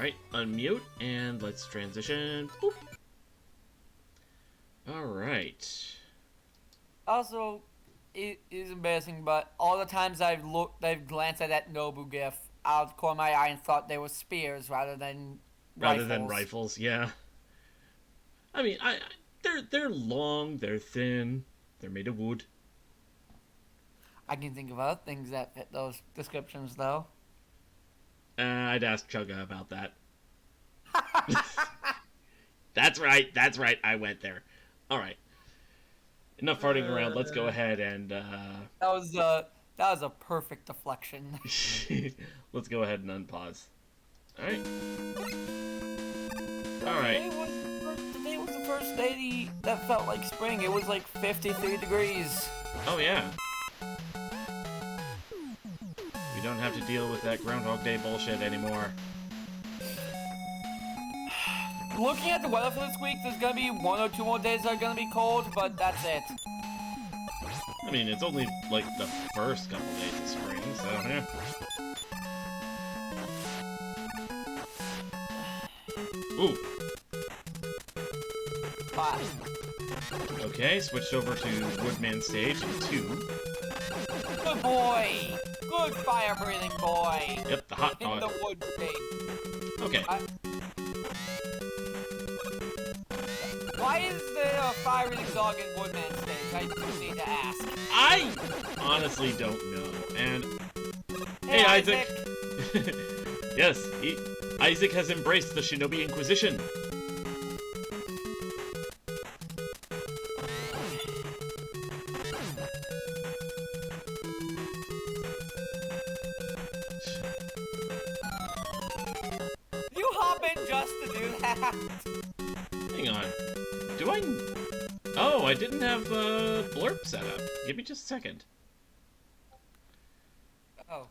Alright, unmute, and let's transition. Boop. Alright. Also, it is embarrassing, but all the times I've glanced at that Nobu gif out of the corner of my eye and thought they were spears rather than Rifles, yeah. I mean, they're long, they're thin, they're made of wood. I can think of other things that fit those descriptions, though. I'd ask Chugga about that. That's right, I went there. Alright. Enough farting around, let's go ahead and, That was a perfect deflection. let's go ahead and unpause. Alright. Alright. Today was the first day that felt like spring. It was like 53 degrees. Oh, yeah. We don't have to deal with that Groundhog Day bullshit anymore. Looking at the weather for this week, there's gonna be 1 or 2 more days that are gonna be cold, but that's it. I mean, it's only, like, the first couple days of spring, so, yeah. Ooh. 5. Okay, switched over to Woodman stage in 2. Good boy! Good fire-breathing boy! Yep, the hot In dog. the wood stage. Okay. Why is there a fire-breathing dog in Woodman stage? I just need to ask. I honestly don't know. And Hey, Isaac. Yes, Isaac has embraced the Shinobi Inquisition. You hop in just to do that? Hang on. Do I... Oh, I didn't have Blurp set up. Give me just a second. Oh.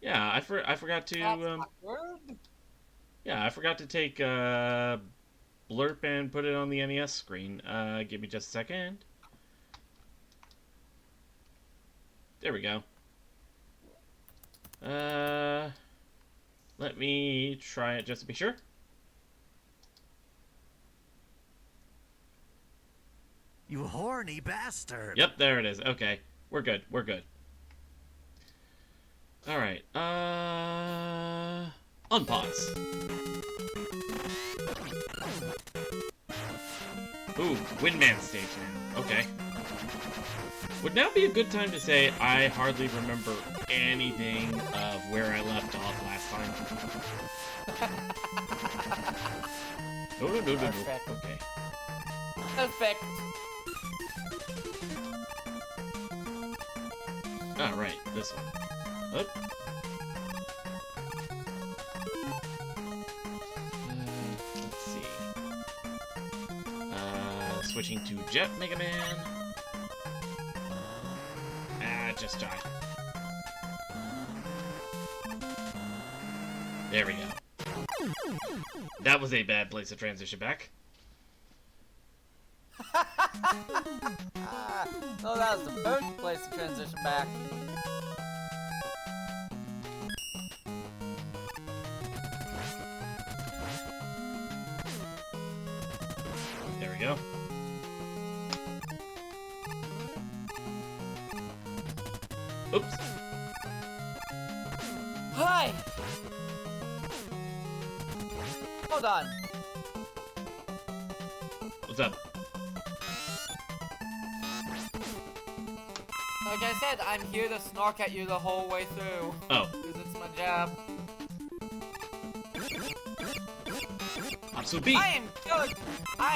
Yeah, I forgot to... That's awkward. Yeah, I forgot to take Blurp and put it on the NES screen. Give me just a second. There we go. Let me try it just to be sure. You horny bastard. Yep, there it is. Okay. We're good. We're good. Alright. Unpause. Ooh, Windman stage now. Okay. Would now be a good time to say I hardly remember anything of where I left off last time. No. Perfect. Okay. Perfect. Alright, this one. Up. Let's see. Switching to Jet Mega Man. Just die. There we go. That was a bad place to transition back. No, that was the perfect place to transition back. There we go. Oops. Hi! Hold on. What's up? Like I said, I'm here to snark at you the whole way through. Oh. Because it's my job. Apsu B. I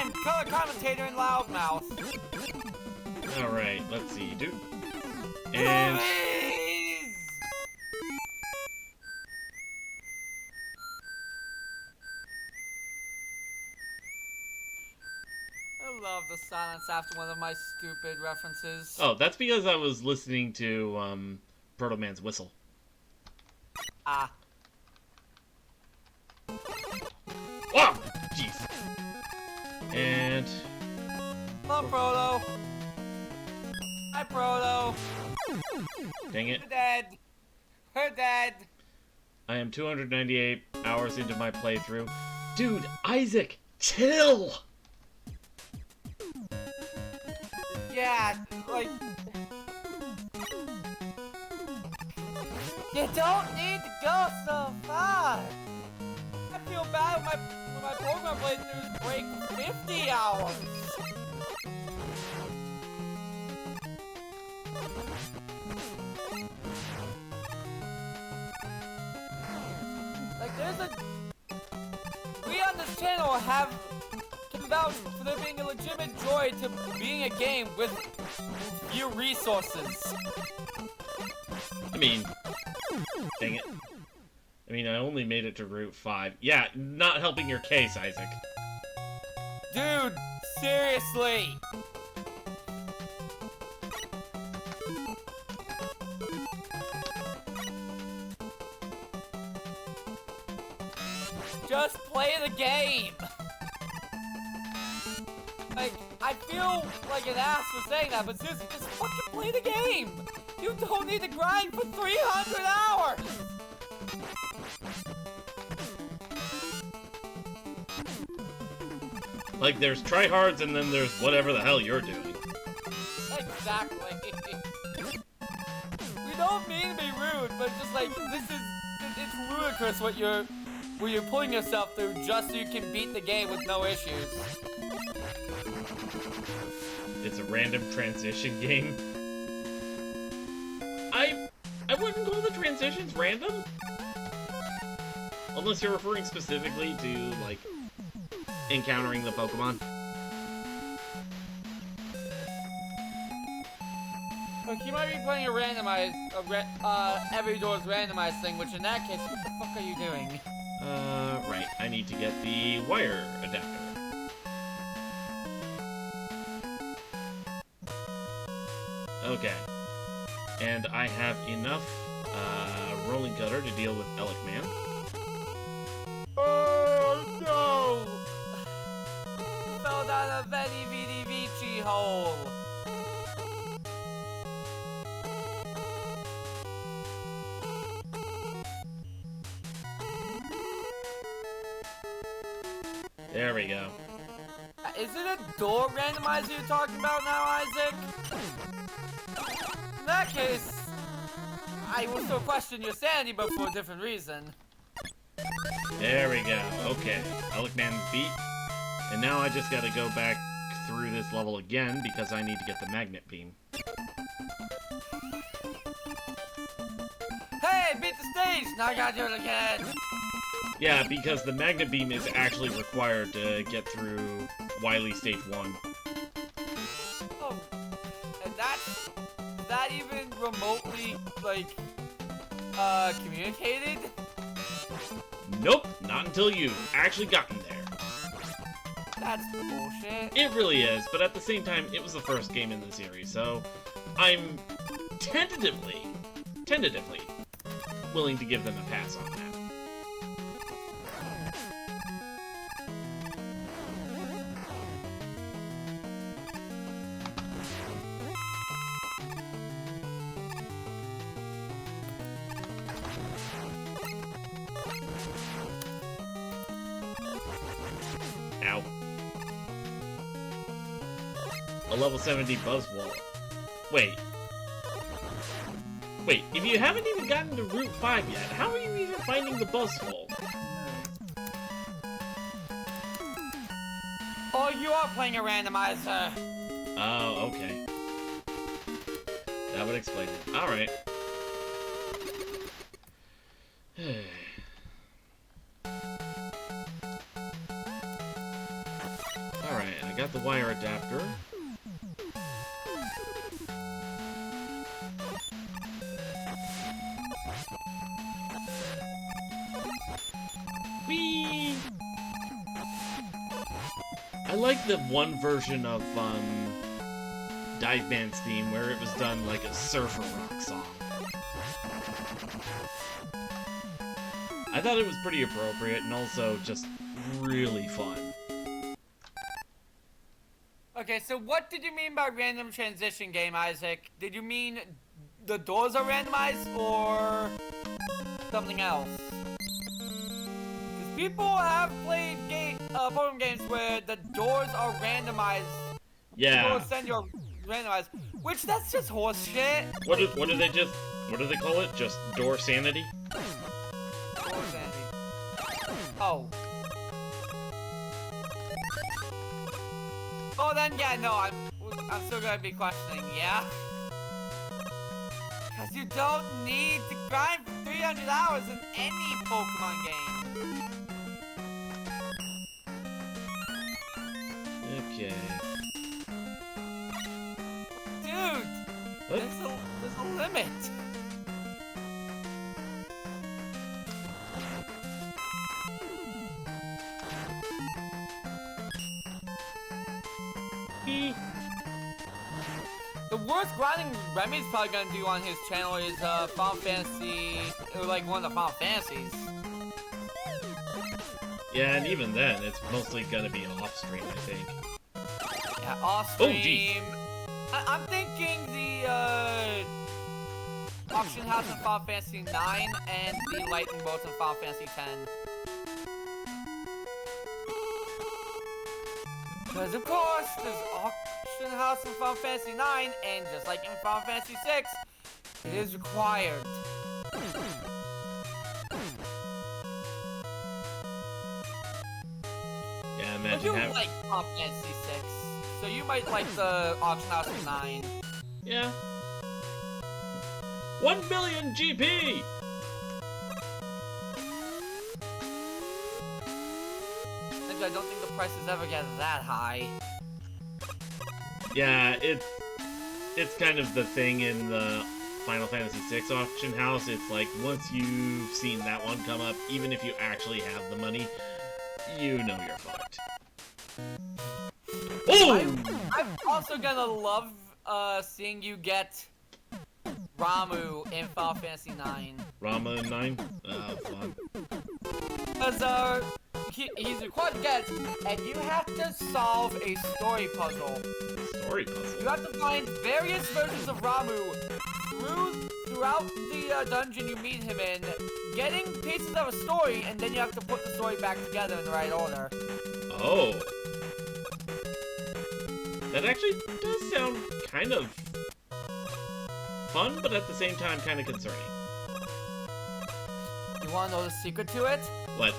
am color commentator and loudmouth. Alright, let's see, dude. And... Please! I love the silence after one of my stupid references. Oh, that's because I was listening to, Proto Man's whistle. Ah. Oh! Jeez. And... Hello, Proto. Hi, Proto. Dang it. Her dead. Her dead. I am 298 hours into my playthrough. Dude, Isaac, chill! Yeah, like... You don't need to go so far! I feel bad when my Pokemon playthroughs break 50 hours! Like, there's a... We on this channel can vouch for there being a legitimate joy to being a game with few resources. I mean, dang it. I mean, I only made it to Route 5. Yeah, not helping your case, Isaac. Dude, seriously! Just play the game! Like, I feel like an ass for saying that, but seriously, just fucking play the game! You don't need to grind for 300 hours! Like, there's tryhards and then there's whatever the hell you're doing. Exactly. We don't mean to be rude, but just like, it's ludicrous what you're putting yourself through just so you can beat the game with no issues. It's a random transition game. I wouldn't call the transitions random. Unless you're referring specifically to, like, encountering the Pokemon. Look, you might be playing a randomized, every door's randomized thing, which in that case, what the fuck are you doing? Right. I need to get the wire adapter. Okay. And I have enough, Rolling Gutter to deal with Elecman. Oh, no! Fell down a Veni Vidi Vici hole! There we go. Is it a door randomizer you're talking about now, Isaac? In that case, I will still question your sanity, but for a different reason. There we go. Okay. Elecman beat. And now I just gotta go back through this level again because I need to get the magnet beam. Hey, beat the stage! Now I gotta do it again! Yeah, because the magnet beam is actually required to get through Wily Stage 1. Oh, and is that even remotely, like, communicated? Nope, not until you've actually gotten there. That's bullshit. It really is, but at the same time, it was the first game in the series, so I'm tentatively willing to give them a pass on that. Ow. A level 70 Buzzwole. Wait, if you haven't even gotten to Route 5 yet, how are you even finding the Buzzwole? Oh, you are playing a randomizer. Oh, okay. That would explain it. Alright. Alright, I got the wire adapter. Whee! I like the one version of, Dive Band's theme where it was done like a surfer rock song. I thought it was pretty appropriate and also just really fun. Okay, so what did you mean by random transition game, Isaac? Did you mean the doors are randomized, or something else. Because people have played Pokemon games where the doors are randomized. Yeah. Doors send your randomized, which that's just horse shit. What do they call it? Just door sanity? Door sanity. Oh. Oh, then yeah, no, I'm still gonna be questioning, yeah? Because you don't need to grind for 300 hours in any Pokemon game. Okay. Dude, What? there's a limit. The worst grinding Remy's probably gonna do on his channel is Final Fantasy, or like one of the Final Fantasies. Yeah, and even then, it's mostly gonna be off stream, I think. Yeah, off stream. I'm thinking the auction house in Final Fantasy 9 and the lightning bolts in Final Fantasy 10. Because of course, there's auction house in Final Fantasy 9, and just like in Final Fantasy 6, it is required. Yeah, But imagine you having... like Final Fantasy 6, so you might like the auction house in 9. Yeah. 1 billion GP! I don't think the prices ever get that high. Yeah, it's kind of the thing in the Final Fantasy VI auction house. It's like, once you've seen that one come up, even if you actually have the money, you know you're fucked. Oh! I'm also gonna love seeing you get Ramu in Final Fantasy 9. Rama in 9? Oh, fun. Because he's required to get, and you have to solve a story puzzle. Story puzzle. You have to find various versions of Ramu throughout the dungeon you meet him in, getting pieces of a story, and then you have to put the story back together in the right order. Oh. That actually does sound kind of fun, but at the same time kind of concerning. You wanna know the secret to it? What?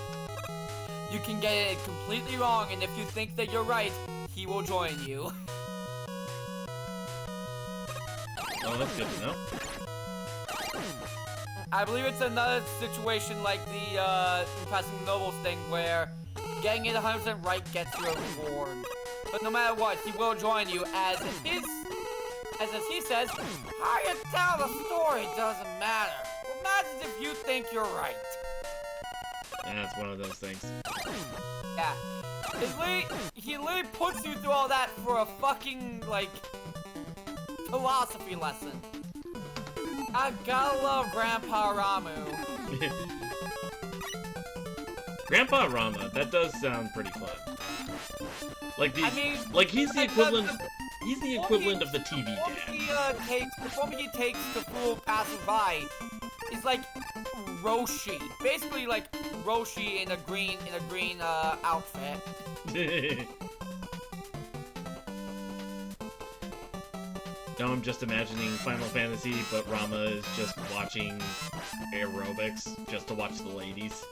You can get it completely wrong, and if you think that you're right, he will join you. Oh, that's good to know. I believe it's another situation like the Impressing Nobles thing where getting it 100% right gets you a reward. But no matter what, he will join you as he says, how you tell the story doesn't matter. What matters if you think you're right. Yeah, it's one of those things. Yeah. He literally puts you through all that for a fucking, like, philosophy lesson. I gotta love Grandpa Ramu. Grandpa Rama, that does sound pretty fun. Like the, I mean, like he's the like equivalent. He's the equivalent of the TV The dad. form he takes to fool passerby is like Roshi, basically like Roshi in a green outfit. Now I'm just imagining Final Fantasy, but Rama is just watching aerobics just to watch the ladies.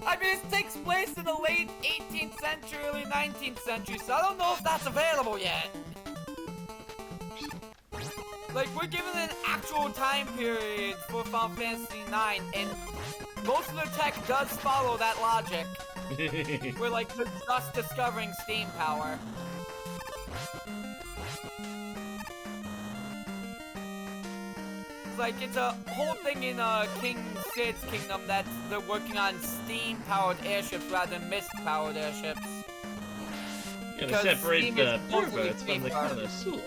I mean, it takes place in the late 18th century, early 19th century, so I don't know if that's available yet. Like, we're given an actual time period for Final Fantasy IX, and most of the tech does follow that logic. We're like, we're just discovering steam power. Like, it's a whole thing in King Sid's kingdom that they're working on steam-powered airships rather than mist-powered airships. Gotta Because separate steam the is mostly perverts from the safer. connoisseurs.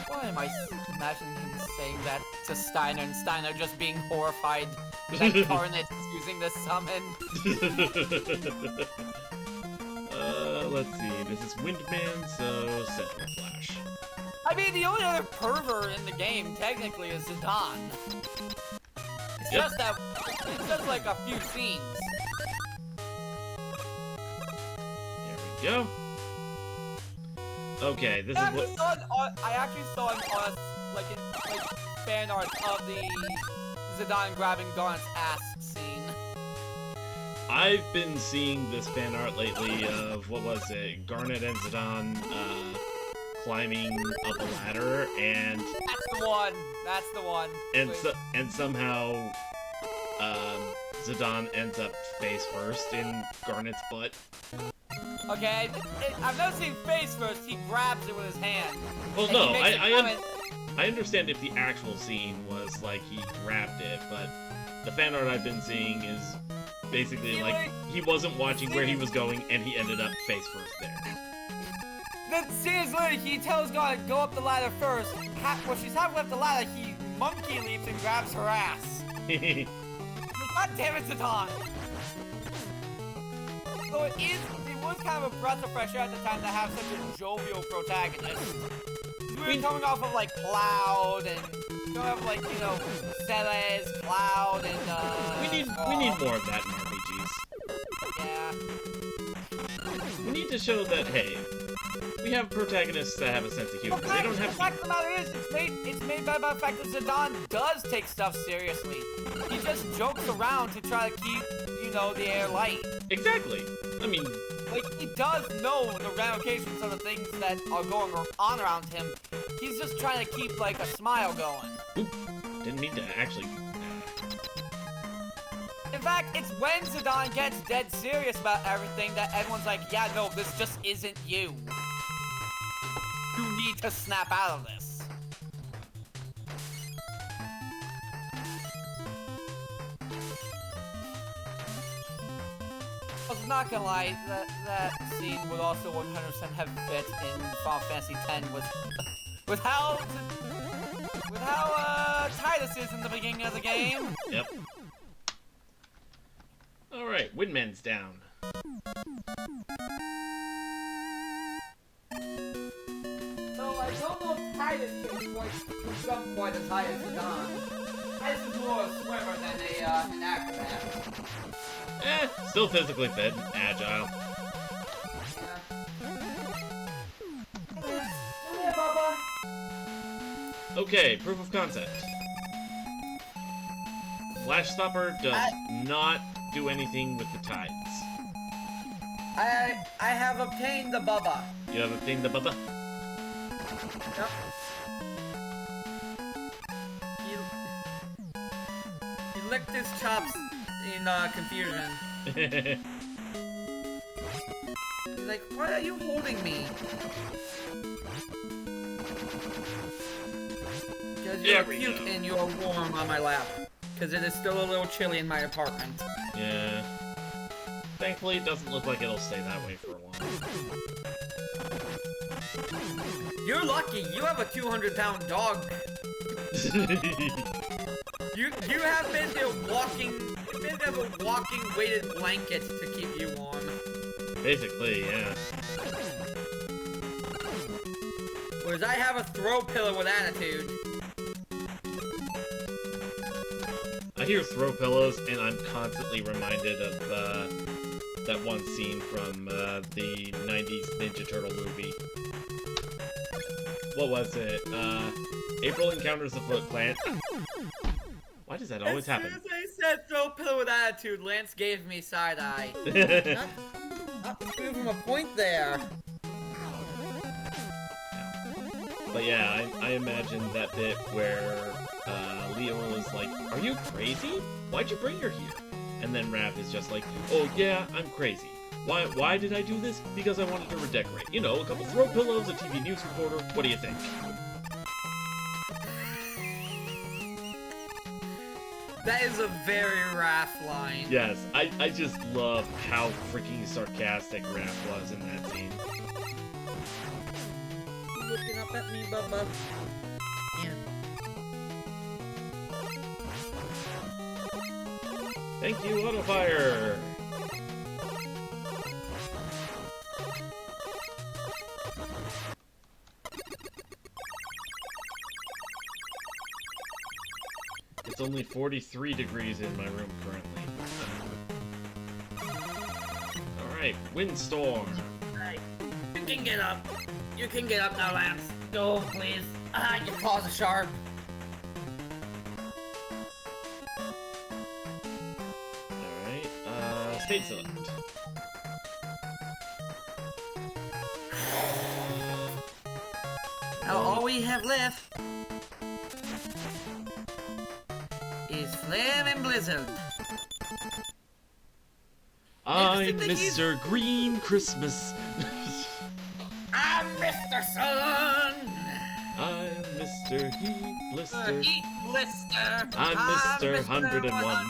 Why am I imagining him saying that to Steiner, and Steiner just being horrified that Carnage is using the summon? let's see. This is Windman, so Central Flash. I mean, the only other pervert in the game, technically, is Zidane. It's Yep. just that, it's just like a few scenes. There we go. Okay, this is what... I actually saw an art, like fan art of the Zidane grabbing Garnet's ass scene. I've been seeing this fan art lately of, what was it, Garnet and Zidane, climbing up a ladder, and... That's the one. And somehow, Zidane ends up face first in Garnet's butt. Okay, I've never seen face first. He grabs it with his hand. Well, and no, he makes a comment. I understand if the actual scene was like he grabbed it, but the fan art I've been seeing is basically like he wasn't watching where he was going and he ended up face first there. The scene is literally he tells God to go up the ladder first. When she's halfway up the ladder, he monkey leaps and grabs her ass. God damn it, Zidane! So it was kind of a breath of fresh air at the time to have such a jovial protagonist. We were coming off of like Cloud and coming off of like, you know, Celes, Cloud, and we need more of that in RPGs. Yeah. We need to show that, hey, we have protagonists that have a sense of humor. They don't have the fact of the matter is, it's made by the fact that Zidane does take stuff seriously. He just jokes around to try to keep, you know, the air light. Exactly. I mean, like, he does know the ramifications of the things that are going on around him. He's just trying to keep, like, a smile going. Oop, didn't mean to actually... In fact, it's when Zidane gets dead serious about everything that everyone's like, yeah, no, this just isn't you. You need to snap out of this. I was not gonna lie, that scene would also 100% have fit in Final Fantasy X with how Tidus is in the beginning of the game. Yep. Alright, Windman's down. So I don't know if Tidus can jump quite as high as Zidane. Tidus is more a swimmer than an acrobat. Still physically fit and agile. Yeah, Bubba. Okay, proof of concept. Flash Stopper does not do anything with the tides. I have obtained the Bubba. You have obtained the Bubba? Yep. He licked his chops in confusion. He's like, why are you holding me? Because you're cute and you're warm on my lap. Because it is still a little chilly in my apartment. Yeah. Thankfully, it doesn't look like it'll stay that way for a while. You're lucky. You have a 200-pound dog. You have been a walking weighted blanket to keep you warm. Basically, yeah. Whereas I have a throw pillow with attitude. I hear throw pillows, and I'm constantly reminded of that one scene from the 90s Ninja Turtle movie. What was it? April encounters the Foot Clan. Why does that always happen? As soon as I said throw pillow with attitude, Lance gave me side eye. Not to give him a point there. But yeah, I imagine that bit where Leon is like, "Are you crazy? Why'd you bring her here?" And then Raph is just like, "Oh yeah, I'm crazy. Why did I do this? Because I wanted to redecorate. You know, a couple throw pillows, a TV news reporter. What do you think?" That is a very Raph line. Yes, I just love how freaking sarcastic Raph was in that scene. You looking up at me, Bubba? Yeah. Thank you, Autofire! only 43 degrees in my room currently. Alright, windstorm. Hey, you can get up. You can get up now, Lance. Go, please. Ah, your claws are sharp. Alright, stage select. Now all we have left is Flare and Blizzard. I'm Mr. Green Christmas. I'm Mr. Sun. I'm Mr. Heat Blister. Heat Blister. I'm Mr. 101.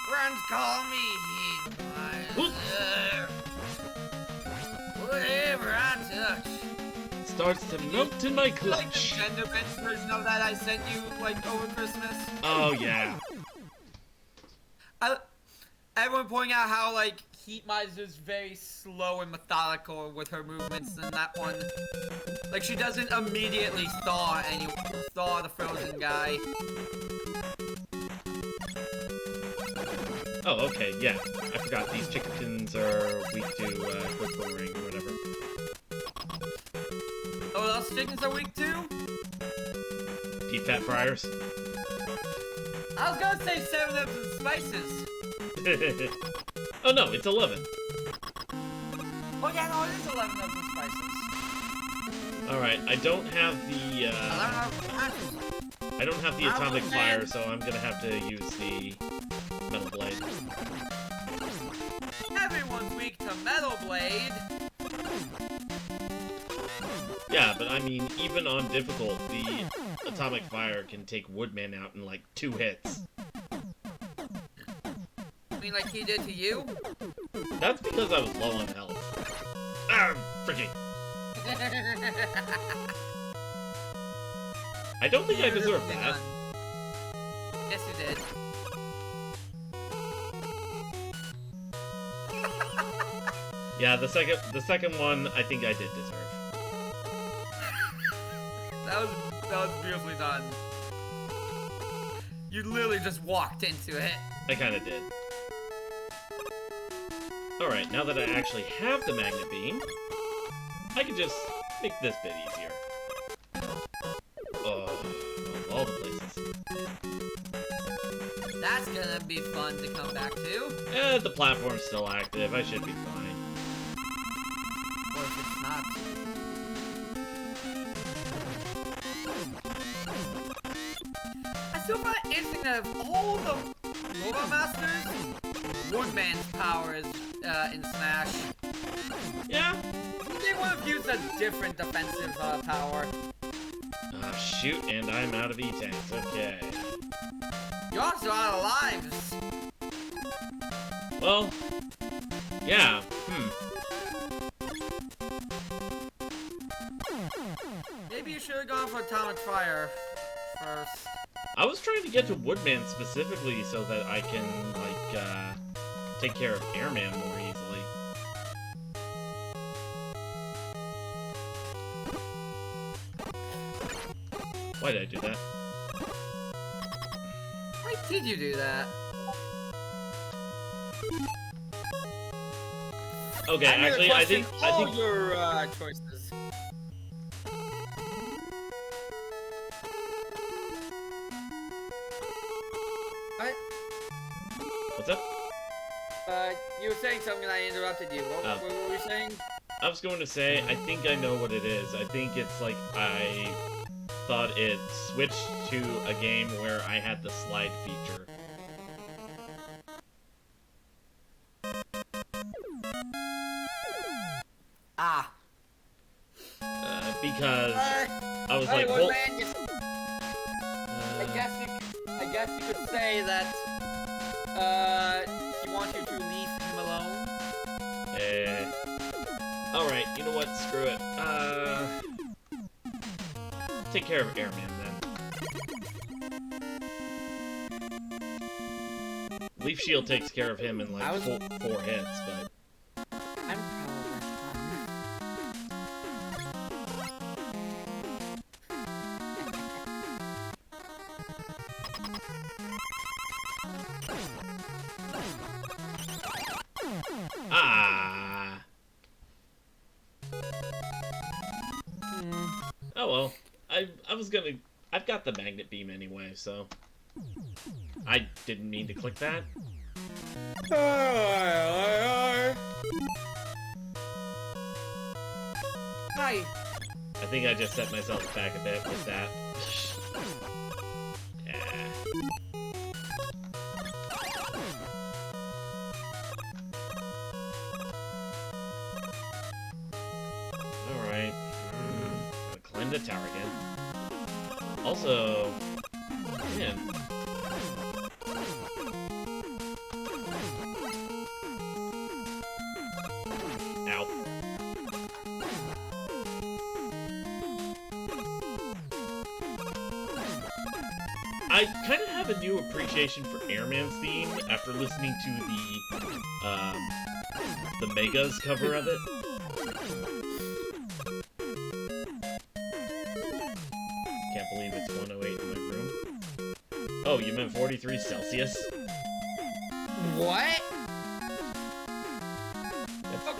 Friends call me Heat Blister. Whatever I touch. Starts to melt in my Like the clutch. Nintendo Bench version of that I sent you, like, over Christmas. Oh, yeah. Everyone pointing out how, like, Heat Miser's very slow and methodical with her movements in that one. Like, she doesn't immediately thaw the frozen guy. Oh, okay, yeah. I forgot these chickens are weak to quick ring or whatever. Oh, those chickens are weak too? Deep fat fryers. I was gonna say 7 of the spices. Oh no, it's 11. Oh yeah, no, it is 11 of the spices. Alright, I don't have the, 11 of the spices. I don't have the atomic fire, so I'm gonna have to use the metal blade. Everyone's weak to Metal Blade. Yeah, but I mean, even on difficult, the atomic fire can take Woodman out in like 2 hits. I mean, like he did to you? That's because I was low on health. Ah, freaking! I don't think I deserve that. Yes, you did. Yeah, the second one, I think I did deserve. That was beautifully done. You literally just walked into it. I kinda did. Alright, now that I actually have the magnet beam, I can just make this bit easier. Oh, of all the places. That's gonna be fun to come back to. The platform's still active, I should be fine. Or if it's not. I still find it interesting that of all the Robot Masters, Woodman's power is in Smash. Yeah? They would have used a different defensive power. Oh, shoot, and I'm out of E-tanks, okay. You're also out of lives. Well, yeah, Maybe you should have gone for Atomic Fire first. I was trying to get to Woodman specifically so that I can, like, take care of Airman more easily. Why did I do that? Why did you do that? Okay, actually, I think your choices. What? What's up? You were saying something and I interrupted you. What were you saying? I was going to say, I think I know what it is. I think it's like I thought it switched to a game where I had the slide feature. Ah. Because I was Hey, like, Woodman, well, I guess you could say that he wants you to leave him alone. Alright, you know what? Screw it. Take care of Airman then. Leaf Shield takes care of him in like four hits, but... I'm Ah. Oh well. I was gonna. I've got the magnet beam anyway, so I didn't mean to click that. Hi. I think I just set myself back a bit with that. Yeah. Alright. Gotta climb the tower again. Also, man. Ow. I kind of have a new appreciation for Airman's theme after listening to the Megas cover of it. Can't believe it's 108 in my room. Oh, you meant 43 Celsius? What?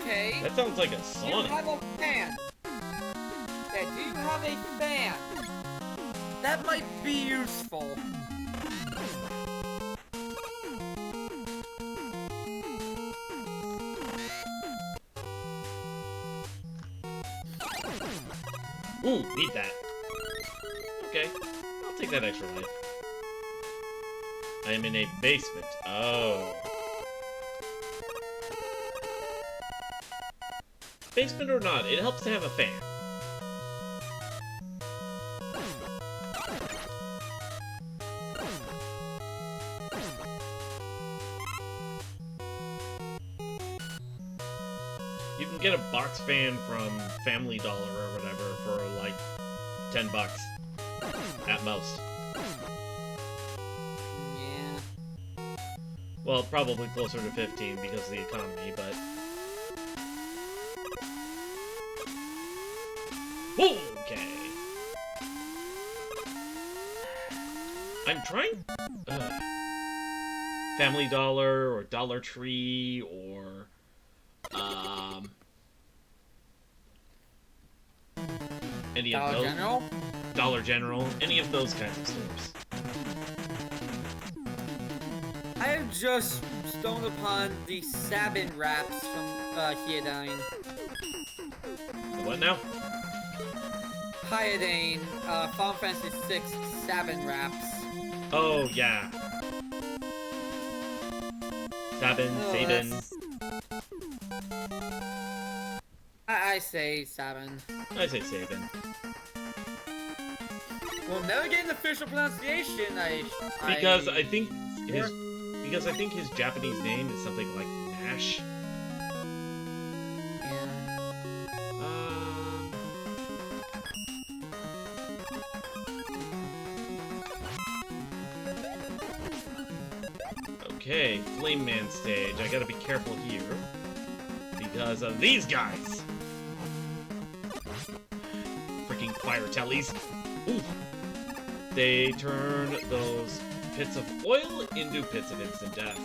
Okay. That sounds like a Do you Sonic. have a fan? Yeah, do you have a fan? That might be useful. Ooh, need that. Okay, I'll take that extra life. I am in a basement. Oh. Basement or not, it helps to have a fan. You can get a box fan from Family Dollar or whatever for like $10 at most. Yeah. Well, probably closer to 15 because of the economy, but... Okay. I'm trying... Family Dollar or Dollar Tree or... any of Dollar those... General? Dollar General. Any of those kinds of stores. I have just stumbled upon the Sabin wraps from Hyodine. The what now? Hyodine, Final Fantasy VI Sabin wraps. Oh, yeah. Sabin, Oh, Sabin. I say Sabin. I say Sabin. Well, never getting the official pronunciation. Because I think his Japanese name is something like Nash. Yeah. Okay, Flame Man stage. I gotta be careful here because of these guys. Freaking fire tellies. Ooh. They turn those pits of oil into pits of instant death.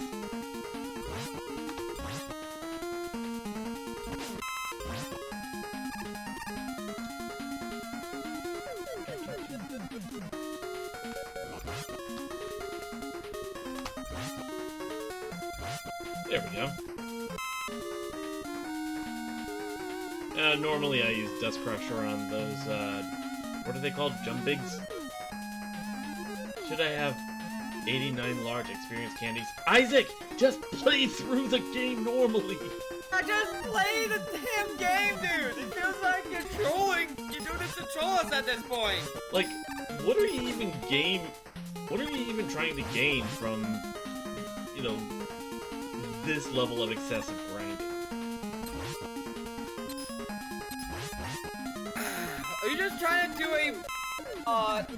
There we go. Normally I use Dust Crusher on those, what are they called? Jumbigs? Should I have 89 large experience candies? Isaac! Just play through the game normally! I just play the damn game, dude! It feels like you're trolling! You're doing this to troll us at this point! Like, what are you even trying to gain from, you know, this level of excessive grinding? Are you just trying to do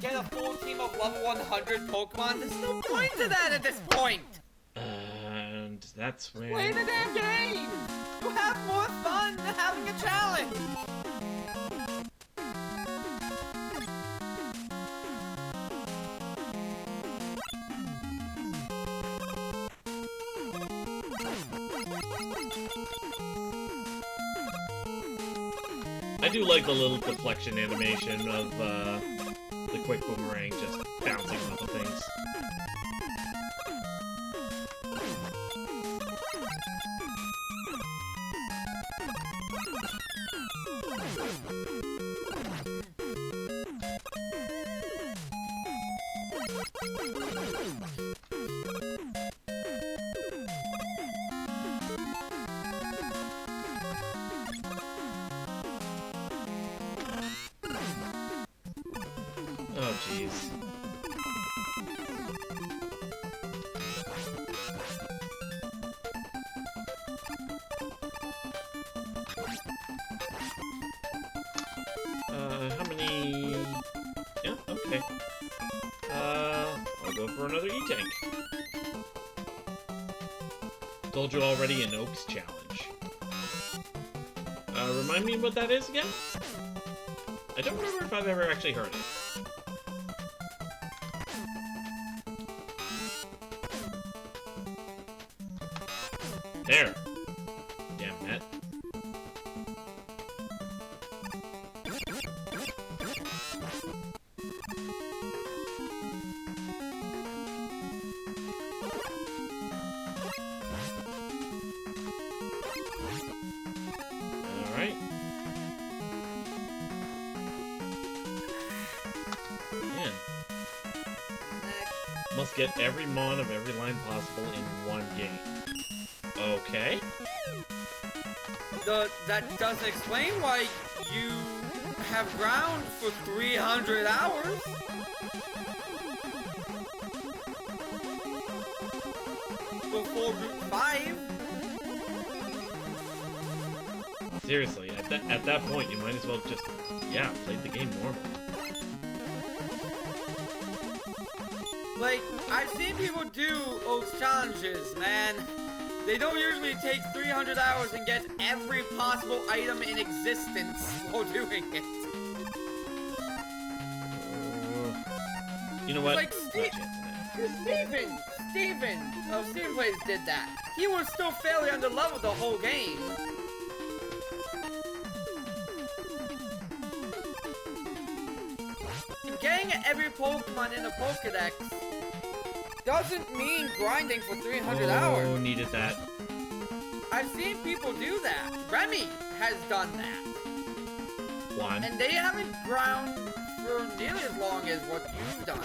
get a full team of level 100 Pokemon? There's no point to that at this point! And that's when... Play the damn game! You have more fun than having a challenge! I do like the little deflection animation of the quick boomerang just bouncing off of things. Oh, jeez. How many... Yeah, okay. I'll go for another E-Tank. Told you already, an Oaks challenge. Remind me what that is again? I don't remember if I've ever actually heard it. There. Damn that. Alright. Man. Must get every mon of every line possible in one game. Okay. That doesn't explain why you have ground for 300 hours. Before Route 5. Seriously, at that point, you might as well just, yeah, play the game normally. Like, I've seen people do Oaks challenges, man. They don't usually take 300 hours and get every possible item in existence while doing it. You know what? Like Steven Plays did that. He was still fairly under level the whole game. Getting every Pokemon in the Pokedex doesn't mean grinding for 300 hours. Oh, needed that. I've seen people do that. Remy has done that. One. And they haven't ground for nearly as long as what you've done.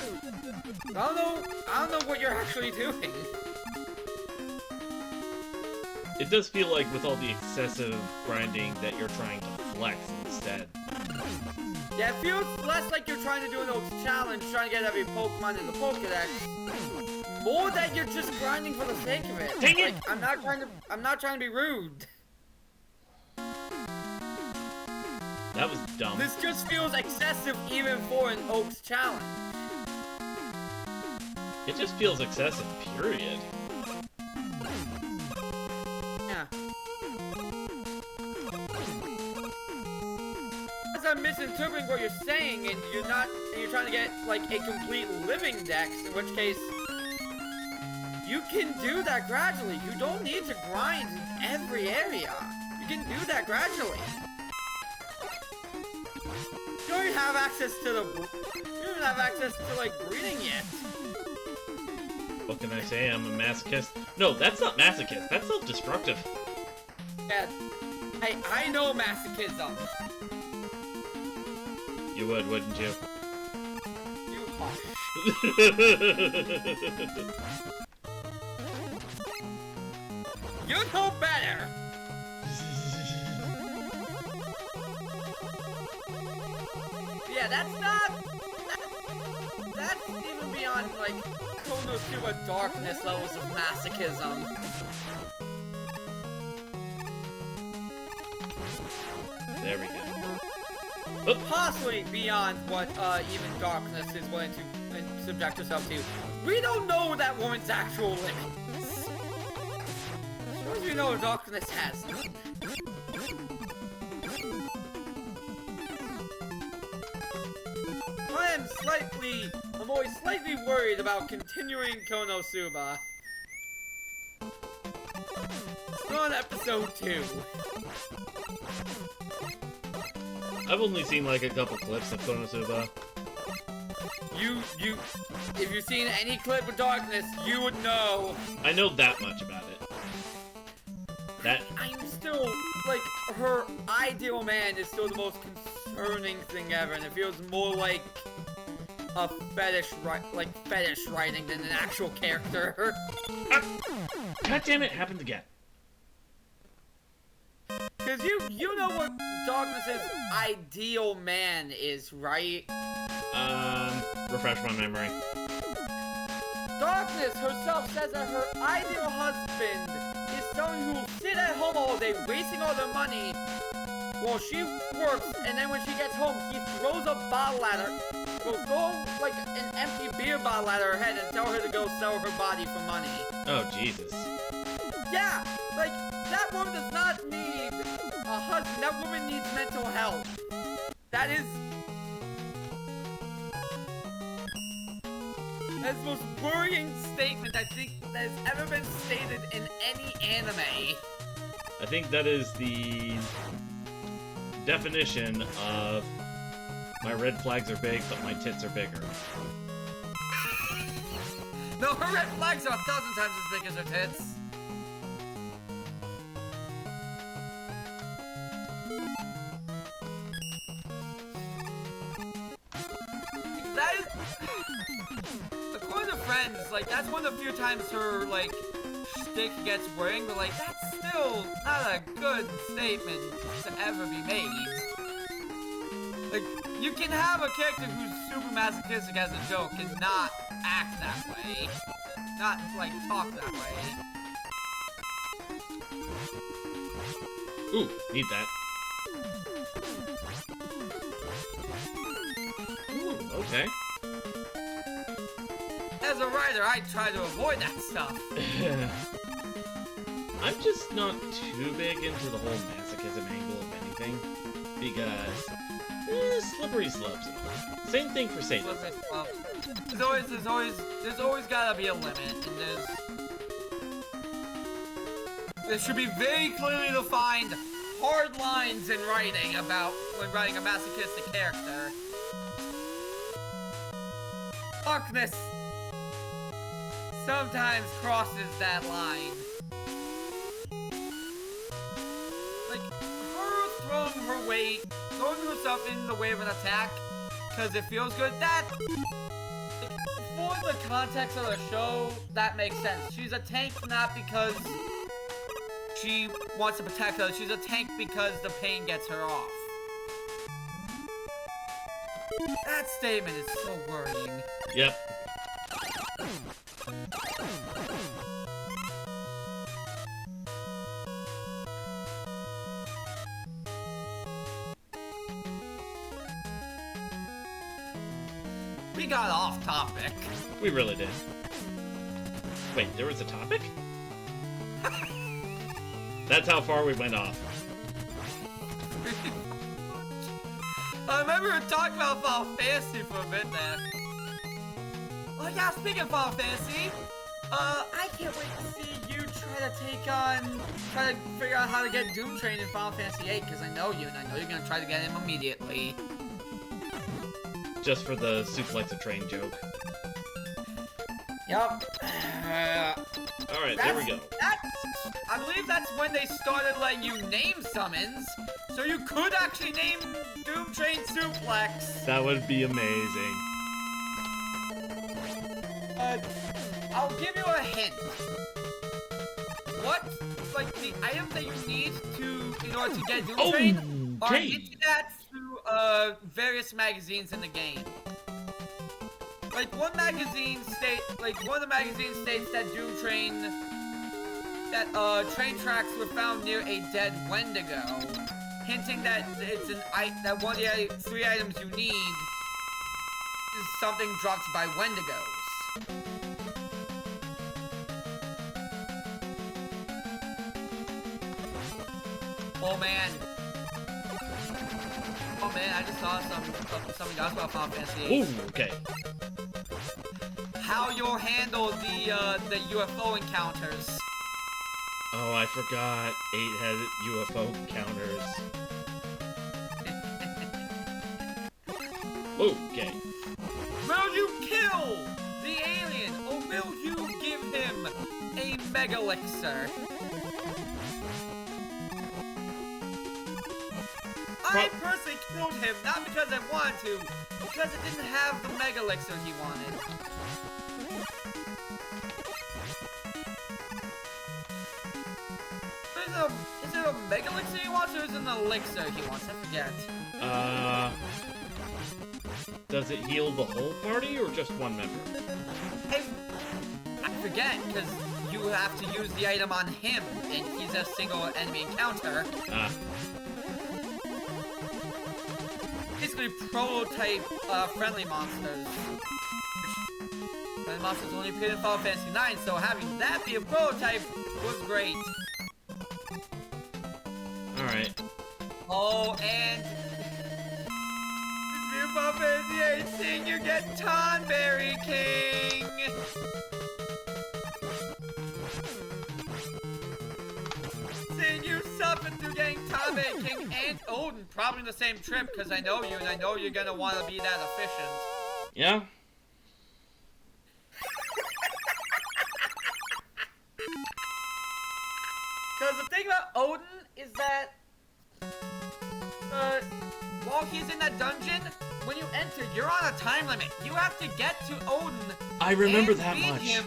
I don't know what you're actually doing. It does feel like with all the excessive grinding that you're trying to flex instead. Yeah, it feels less like you're trying to do an Oaks challenge, trying to get every Pokemon in the Pokedex. More that you're just grinding for the sake of it. Dang it! Like, I'm not trying to be rude. That was dumb. This just feels excessive even for an Oaks challenge. It just feels excessive, period. Yeah. As I'm misinterpreting what you're saying, and you're trying to get like a complete living dex, in which case you can do that gradually. You don't need to grind in every area. You can do that gradually. You don't even have access to you don't even have access to like breeding yet. What can I say? I'm a masochist? No, that's not masochist. That's self-destructive. Yeah, I know masochism. You would, wouldn't you? You hush. You know better. Yeah, that's even beyond like Konosuba darkness levels of masochism. There we go. Possibly beyond what even darkness is willing to subject herself to. We don't know that woman's actual limits. As far as we know, darkness has none. I'm always slightly worried about continuing Konosuba. Still on episode 2. I've only seen like a couple clips of Konosuba. If you've seen any clip of Darkness, you would know. I know that much about it. I'm still, like, her ideal man is still the most concerning thing ever, and it feels more like a fetish writing than an actual character. God damn it, happened again. Because you know what Darkness's ideal man is, right? Refresh my memory. Darkness herself says that her ideal husband is someone who will sit at home all day, wasting all their money while she works, and then when she gets home, he throws a bottle at her, will throw like an empty beer bottle at her head and tell her to go sell her body for money. Oh, Jesus. Yeah, like, that woman does not need a husband. That woman needs mental health. That's the most worrying statement I think that has ever been stated in any anime. I think that is the definition of my red flags are big, but my tits are bigger. No, her red flags are 1,000 times as big as her tits. That is... According to friends, like, that's one of the few times her, like, shtick gets worrying, but, like, that's still not a good statement to ever be made. Like, you can have a character who's super masochistic as a joke and not act that way. Not, like, talk that way. Ooh, need that. Ooh, okay. As a writer, I try to avoid that stuff. I'm just not too big into the whole masochism angle of anything, because slippery slopes and all. Same thing for Satan. There's always gotta be a limit, and there should be very clearly defined hard lines in writing about when writing a masochistic character. Darkness sometimes crosses that line. Like, her throwing her weight, throwing herself into the way of an attack, because it feels good, that, like, for the context of the show, that makes sense. She's a tank not because she wants to protect others, she's a tank because the pain gets her off. That statement is so worrying. Yep. We got off topic. We really did. Wait, there was a topic? That's how far we went off. I remember we were talking about Final Fantasy for a bit there. Oh yeah, speaking of Final Fantasy, I can't wait to see you try to figure out how to get Doom Train in Final Fantasy VIII, because I know you, and I know you're gonna try to get him immediately. Just for the suplex a train joke. Yup. Alright, there we go. I believe that's when they started letting you name summons, so you could actually name Doom Train Suplex. That would be amazing. I'll give you a hint. What, like, the items that you need in order to get Doom Train are hinted at through, various magazines in the game. Like, one of the magazines states that Doom Train, train tracks were found near a dead Wendigo, hinting that that one of the 3 items you need is something dropped by Wendigos. Oh man, I just saw something else about Final Fantasy VIII. Ooh, okay. How you'll handle the UFO encounters. Oh, I forgot 8 had UFO counters. Okay. Will you kill the alien, or will you give him a Mega Elixir? I personally killed him, not because I wanted to, because it didn't have the Mega Elixir he wanted. Is it a Mega Elixir he wants, or is it an Elixir he wants? I forget. Does it heal the whole party, or just one member? I forget, because you have to use the item on him, and he's a single enemy encounter. Basically, prototype friendly monsters. Friendly monsters only appeared in Final Fantasy IX, so having that be a prototype was great. Alright. Oh, and this new Final Fantasy VIII thing, you get Tonberry King! Seeing you suffer through getting Tonberry King and Odin, probably in the same trip, because I know you, and I know you're gonna want to be that efficient. Yeah? Because the thing about Odin is that, while he's in that dungeon, when you enter, you're on a time limit. You have to get to Odin. I remember and that beat much. him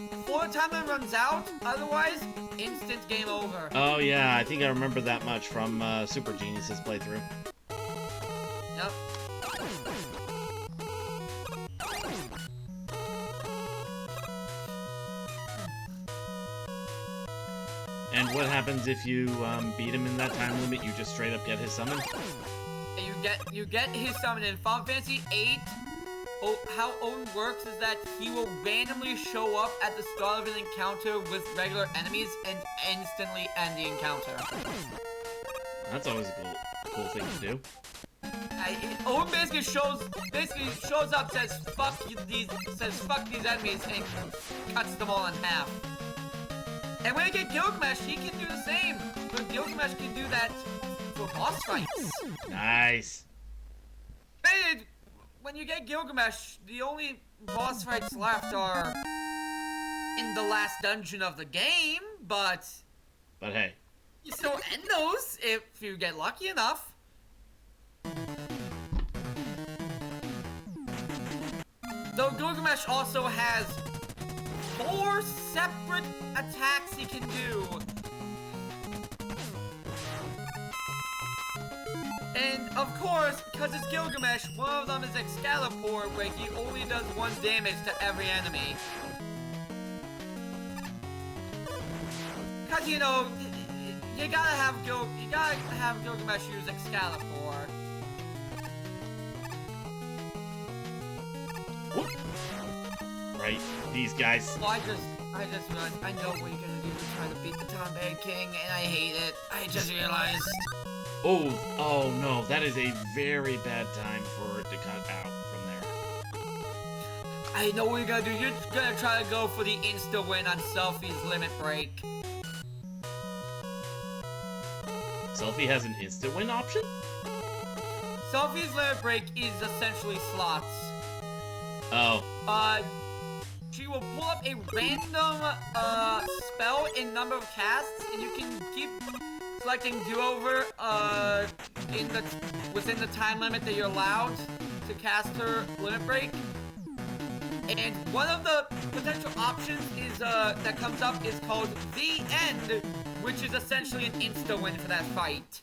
before the time limit runs out. Otherwise, instant game over. Oh yeah, I think I remember that much from Super Genius's playthrough. Yep. And what happens if you beat him in that time limit? You just straight up get his summon? You get his summon in Final Fantasy VIII. Oh, how Odin works is that he will randomly show up at the start of an encounter with regular enemies and instantly end the encounter. That's always a cool thing to do. Odin basically shows up, says fuck these enemies, and cuts them all in half. And when you get Gilgamesh, he can do the same. But Gilgamesh can do that for boss fights. Nice. And when you get Gilgamesh, the only boss fights left are in the last dungeon of the game, but hey. you still end those if you get lucky enough. Though Gilgamesh also has 4 separate attacks he can do. And of course, because it's Gilgamesh, one of them is Excalibur, where he only does 1 damage to every enemy. Cause you know, you gotta have Gilgamesh use Excalibur. Whoop. Right, these guys. Well, I just realized, I know what you're gonna do to try to beat the Tonberry King, and I hate it. I just realized. Oh no, that is a very bad time for it to cut out from there. I know what you're gonna do. You're gonna try to go for the insta win on Selphie's Limit Break. Selphie has an instant win option? Selphie's Limit Break is essentially slots. Oh. She will pull up a random spell in number of casts, and you can keep selecting do-over within the time limit that you're allowed to cast her Limit Break. And one of the potential options is that comes up is called The End, which is essentially an insta-win for that fight.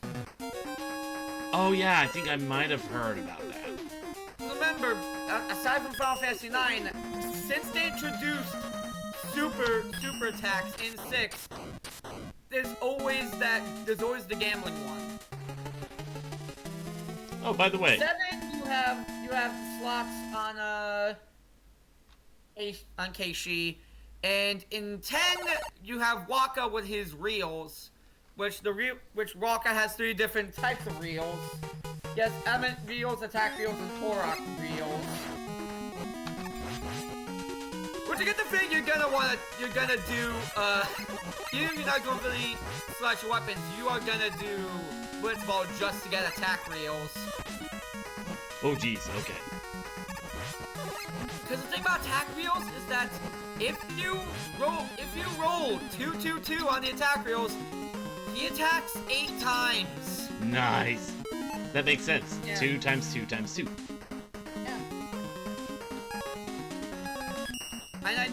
Oh yeah, I think I might have heard about that. Remember, aside from Final Fantasy IX, since they introduced super attacks in 6, there's always the gambling one. Oh, by the way. 7, you have slots on Keishi, and in 10 you have Waka with his reels, which Waka has 3 different types of reels. Yes, element reels, attack reels, and Auroch reels. Which you get the feeling you're gonna do, even if you're not going for the selection weapons, you are gonna do Blitzball just to get attack reels. Oh, geez, okay. Because the thing about attack reels is that if you roll 2-2-2 on the attack reels, he attacks 8 times. Nice. That makes sense. Yeah. 2 times 2 times 2. Yeah. And I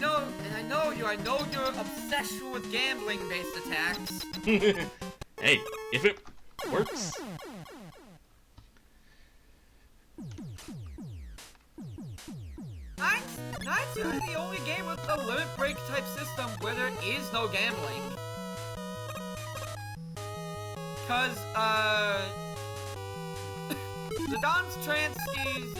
know your obsession with gambling-based attacks. Hey, if it works. Nine's really the only game with a limit break type system where there is no gambling. Cause, the Dawn's Trance is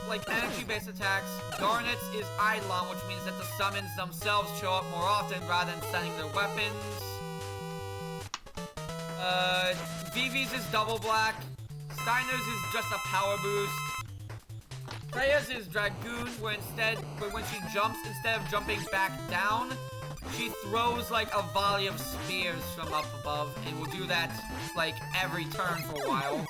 like energy-based attacks. Garnet's is Eidolon, which means that the summons themselves show up more often rather than sending their weapons. Vivi's is Double Black. Steiner's is just a power boost. Freya's is Dragoon, where when she jumps, instead of jumping back down, she throws like a volley of spears from up above, and will do that like every turn for a while.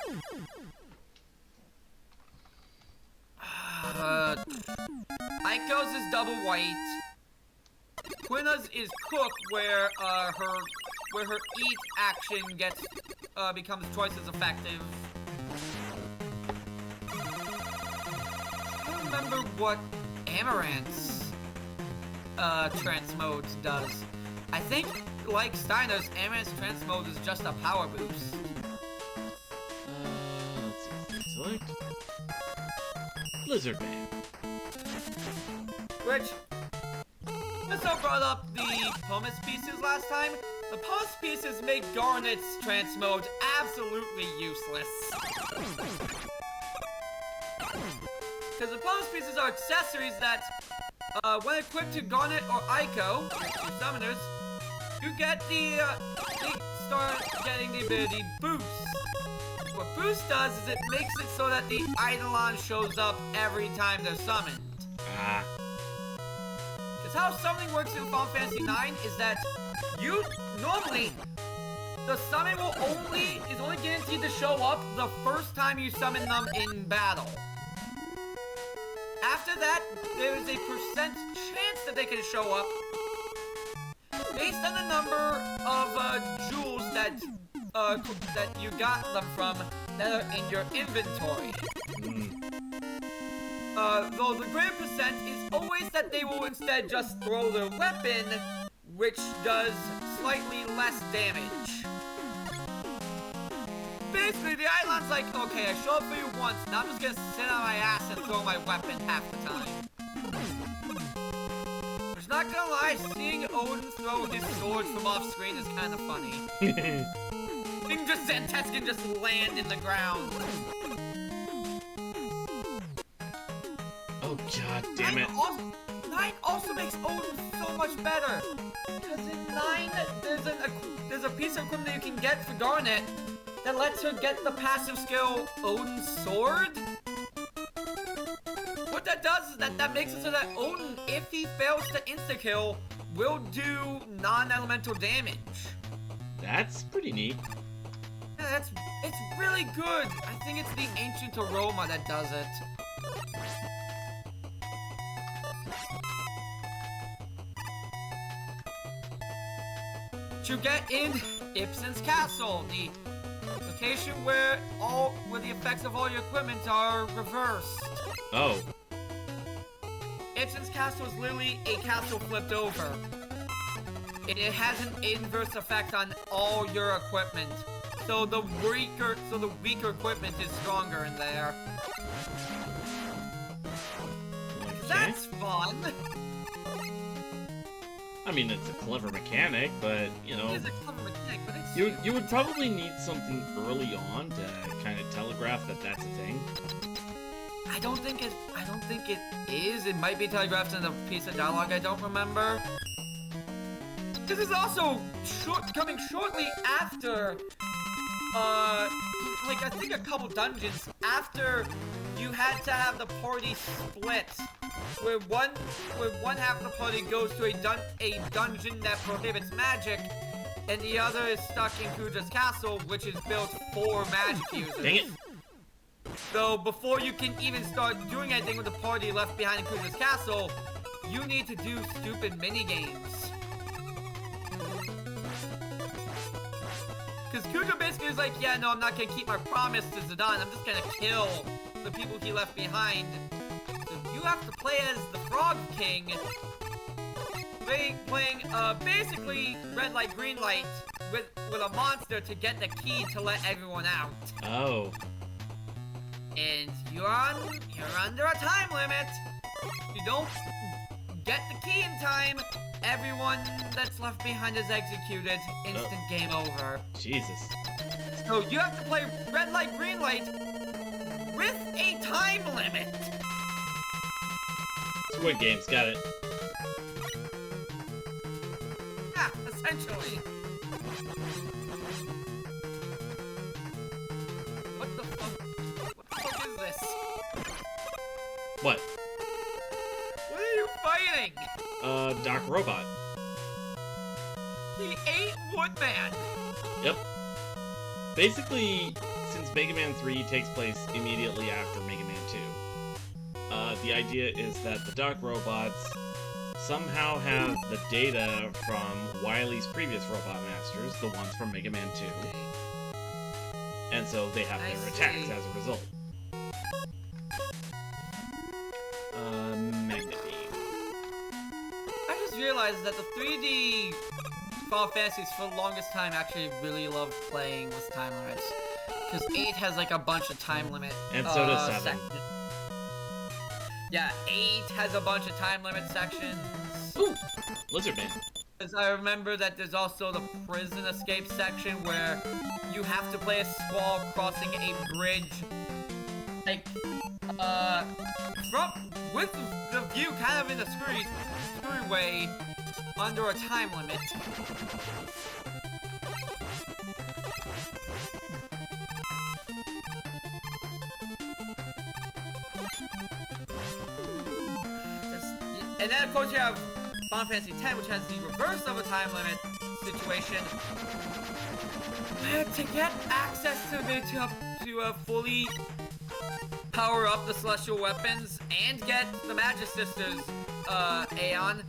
Aiko's is Double White. Quina's is Cook, where her eat action becomes twice as effective. I don't remember what Amaranth's trance mode does. I think, like Steiner's, Amaranth's trance mode is just a power boost. Let's see. Select. Blizzard Man. Which, I brought up the Pumice pieces last time. The Pumice pieces make Garnet's trance mode absolutely useless. Because the Pumice pieces are accessories that, when equipped to Garnet or Aiko, two summoners, you get they start getting the ability Boost. What Boost does is it makes it so that the Eidolon shows up every time they're summoned. Ah. Because how summoning works in Final Fantasy IX is that normally, the summon is only guaranteed to show up the first time you summon them in battle. After that, there is a percent chance that they can show up based on the number of jewels that you got them from that are in your inventory. Though the greater percent is always that they will instead just throw their weapon, which does slightly less damage. Basically, the Eidolon's like, okay, I show up for you once, now I'm just gonna sit on my ass and throw my weapon half the time. Which, not gonna lie, seeing Odin throw his sword from off screen is kind of funny. Seeing just Zantetsu can just land in the ground. Oh, god damn it. 9 also makes Odin so much better. Because in 9, there's a piece of equipment that you can get for Garnet that lets her get the passive skill Odin's Sword. What that does is that makes it so that Odin, if he fails to insta-kill, will do non-elemental damage. That's pretty neat. Yeah, it's really good. I think it's the Ancient Aroma that does it. To get in Ipsen's Castle, the location where the effects of all your equipment are reversed. Oh. Ipsen's Castle is literally a castle flipped over. It has an inverse effect on all your equipment. So the weaker equipment is stronger in there. Okay. That's fun. I mean, it's a clever mechanic, but, you know... It is a clever mechanic, but it's... You would probably need something early on to kind of telegraph that that's a thing. I don't think it is. It might be telegraphed in a piece of dialogue I don't remember. This is also coming shortly after, like, I think a couple dungeons after you had to have the party split, where one half of the party goes to a dungeon that prohibits magic, and the other is stuck in Kuja's castle, which is built for magic users. Dang it. So before you can even start doing anything with the party left behind in Kuja's castle, you need to do stupid mini-games. Because Kuja basically is like, yeah, no, I'm not gonna keep my promise to Zidane, I'm just gonna kill the people he left behind. So you have to play as the Frog King, playing basically red light, green light with a monster to get the key to let everyone out. Oh. And you're under a time limit. If you don't get the key in time, everyone that's left behind is executed. Instant game over. Jesus. So you have to play red light, green light with a time limit. Squid Games, got it. Yeah, essentially. What the fuck? What the fuck is this? What? What are you fighting? Doc Robot. The 8 Woodman. Yep. Basically, since Mega Man 3 takes place immediately after Mega Man 2, the idea is that the Doc Robots somehow have the data from Wily's previous Robot Masters, the ones from Mega Man 2. And so they have their attacks as a result. Magnet Beam. I just realized that the 3D Final Fantasies for the longest time actually really loved playing with time limits. Because 8 has like a bunch of time limit. And so does 7. sections. Yeah, 8 has a bunch of time limit sections. Ooh! Lizard Man. Because I remember that there's also the prison escape section where you have to play a squall crossing a bridge. Like, with the view kind of in a screwy way under a time limit. And then of course you have Final Fantasy X, which has the reverse of a time limit situation. To get access to the to fully power up the celestial weapons and get the Magic Sisters Aeon,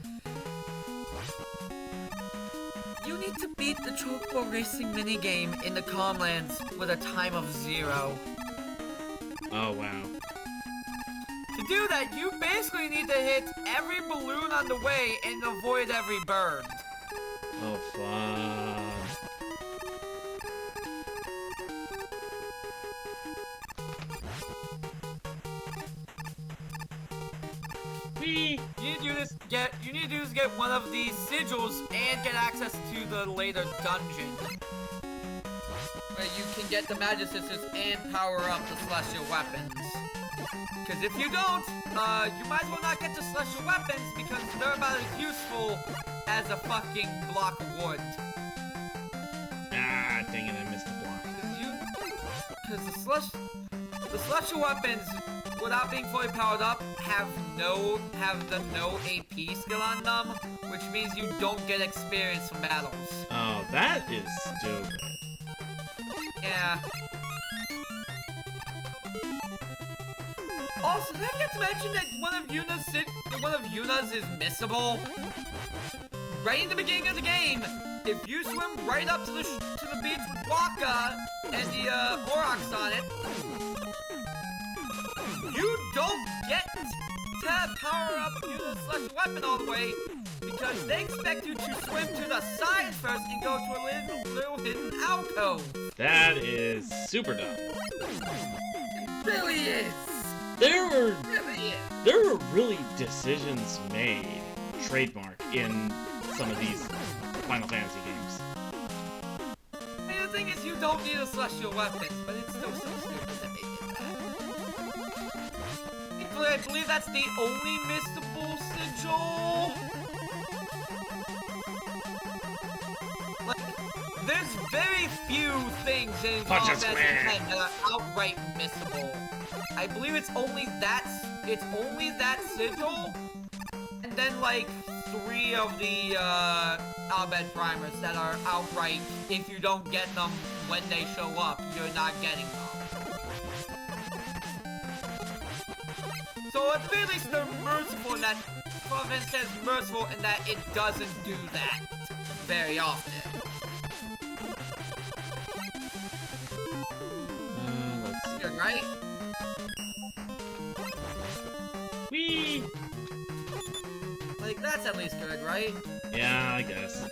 you need to beat the Chocobo Racing minigame in the Calmlands with a time of 0. Oh, wow. To do that, you basically need to hit every balloon on the way and avoid every bird. Oh, fun. You need to do is get one of these sigils and get access to the later dungeon, where you can get the Magic Sisters and power up the celestial weapons. Because if you don't, you might as well not get the celestial weapons because they're about as useful as a fucking block of wood. Ah, dang it, I missed the block. Because the celestial weapons, without being fully powered up, have the no AP skill on them, which means you don't get experience from battles. Oh, that is stupid. Yeah. Also, did I forget to mention that one of Yuna's is missable? Right in the beginning of the game, if you swim right up to the beach with Waka and the Aurochs on it, you don't get to power up Yuna's celestial weapon all the way because they expect you to swim to the side first and go to a little hidden alcove. That is super dumb. It really is. There were really decisions made, trademark, in some of these Final Fantasy games. And the thing is, you don't need a celestial weapon, but it's still so stupid that they did that. I believe that's the only missable sigil. Like, there's very few things in Final Fantasy X that are outright missable. I believe it's only that sigil, and then like 3 of the Albed primers that are outright, if you don't get them when they show up, you're not getting them. So at least they're merciful in that, Providence says merciful in that it doesn't do that very often. Let's see. Good, right? Whee! Like, that's at least good, right? Yeah, I guess.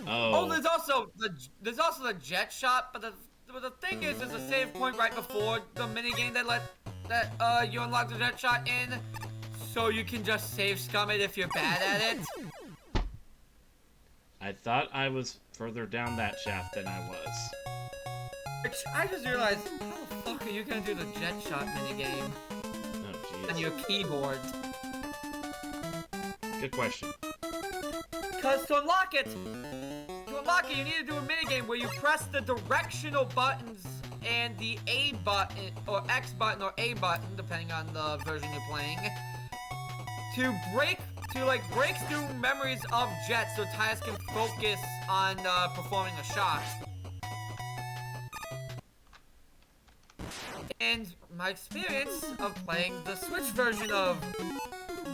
Oh, there's also the jet shot, but the thing is, there's a save point right before the minigame that you unlock the jet shot in, so you can just save scum it if you're bad at it. I thought I was further down that shaft than I was. Which I just realized, how the fuck are you gonna do the jet shot minigame Oh, on jeez. your keyboard? Good question. Because to unlock it, you need to do a minigame where you press the directional buttons and the A button, or X button, or A button, depending on the version you're playing, to break through memories of jets so Tyus can focus on performing a shot. And my experience of playing the Switch version of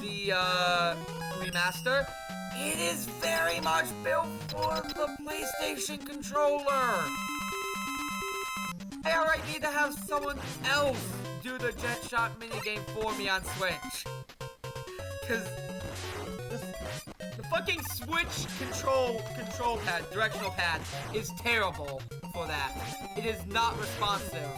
the remaster, it is very much built for the PlayStation controller. I already need to have someone else do the jet shot minigame for me on Switch. Cause the fucking Switch control pad, directional pad, is terrible for that. It is not responsive.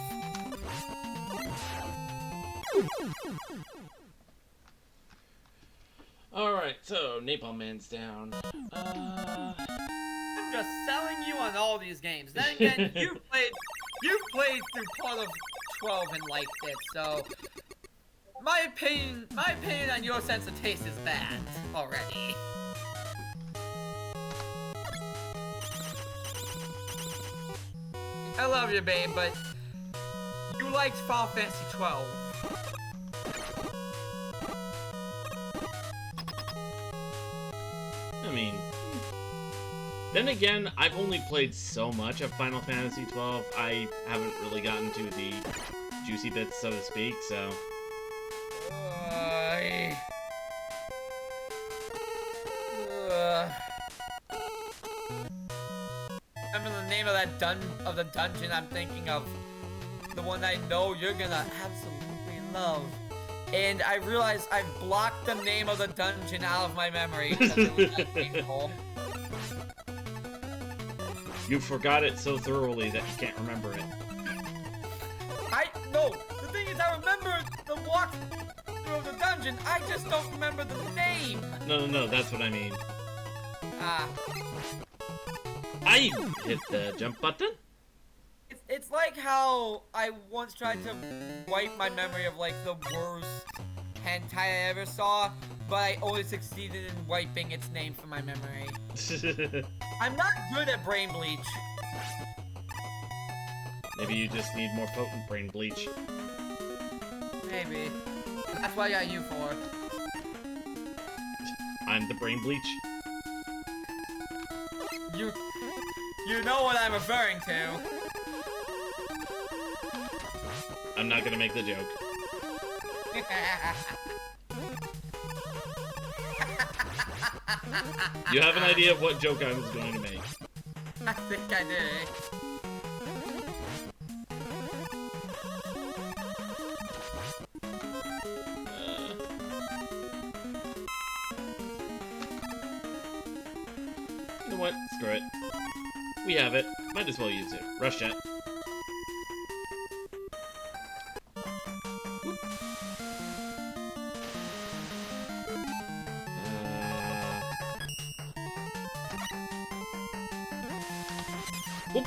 Alright, so Napalm Man's down. I'm just selling you on all these games. Then again, you've played through part of 12 and liked it, so my opinion on your sense of taste is bad already. I love you, babe, but you liked Final Fantasy 12. I mean, then again, I've only played so much of Final Fantasy XII. I haven't really gotten to the juicy bits, so to speak, so... Remember the name of that dungeon I'm thinking of? The one I know you're gonna absolutely love. And I realized I blocked the name of the dungeon out of my memory because it was that painful. You forgot it so thoroughly that you can't remember it. No, the thing is I remember the walkthrough of the dungeon, I just don't remember the name. No, that's what I mean. Ah. I hit the jump button. It's like how I once tried to wipe my memory of like the worst hentai I ever saw, but I only succeeded in wiping its name from my memory. I'm not good at brain bleach. Maybe you just need more potent brain bleach. Maybe. That's what I got you for. I'm the brain bleach. You know what I'm referring to. I'm not gonna make the joke. You have an idea of what joke I was going to make. I think I did. You know what? Screw it. We have it. Might as well use it. Rush jet. Whoop.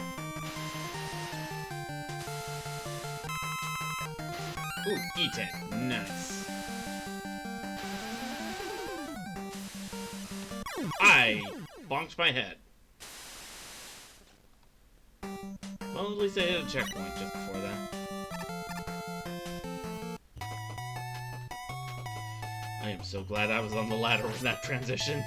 Ooh, E10. Nice. I bonked my head. Well, at least I hit a checkpoint just before that. I am so glad I was on the ladder with that transition.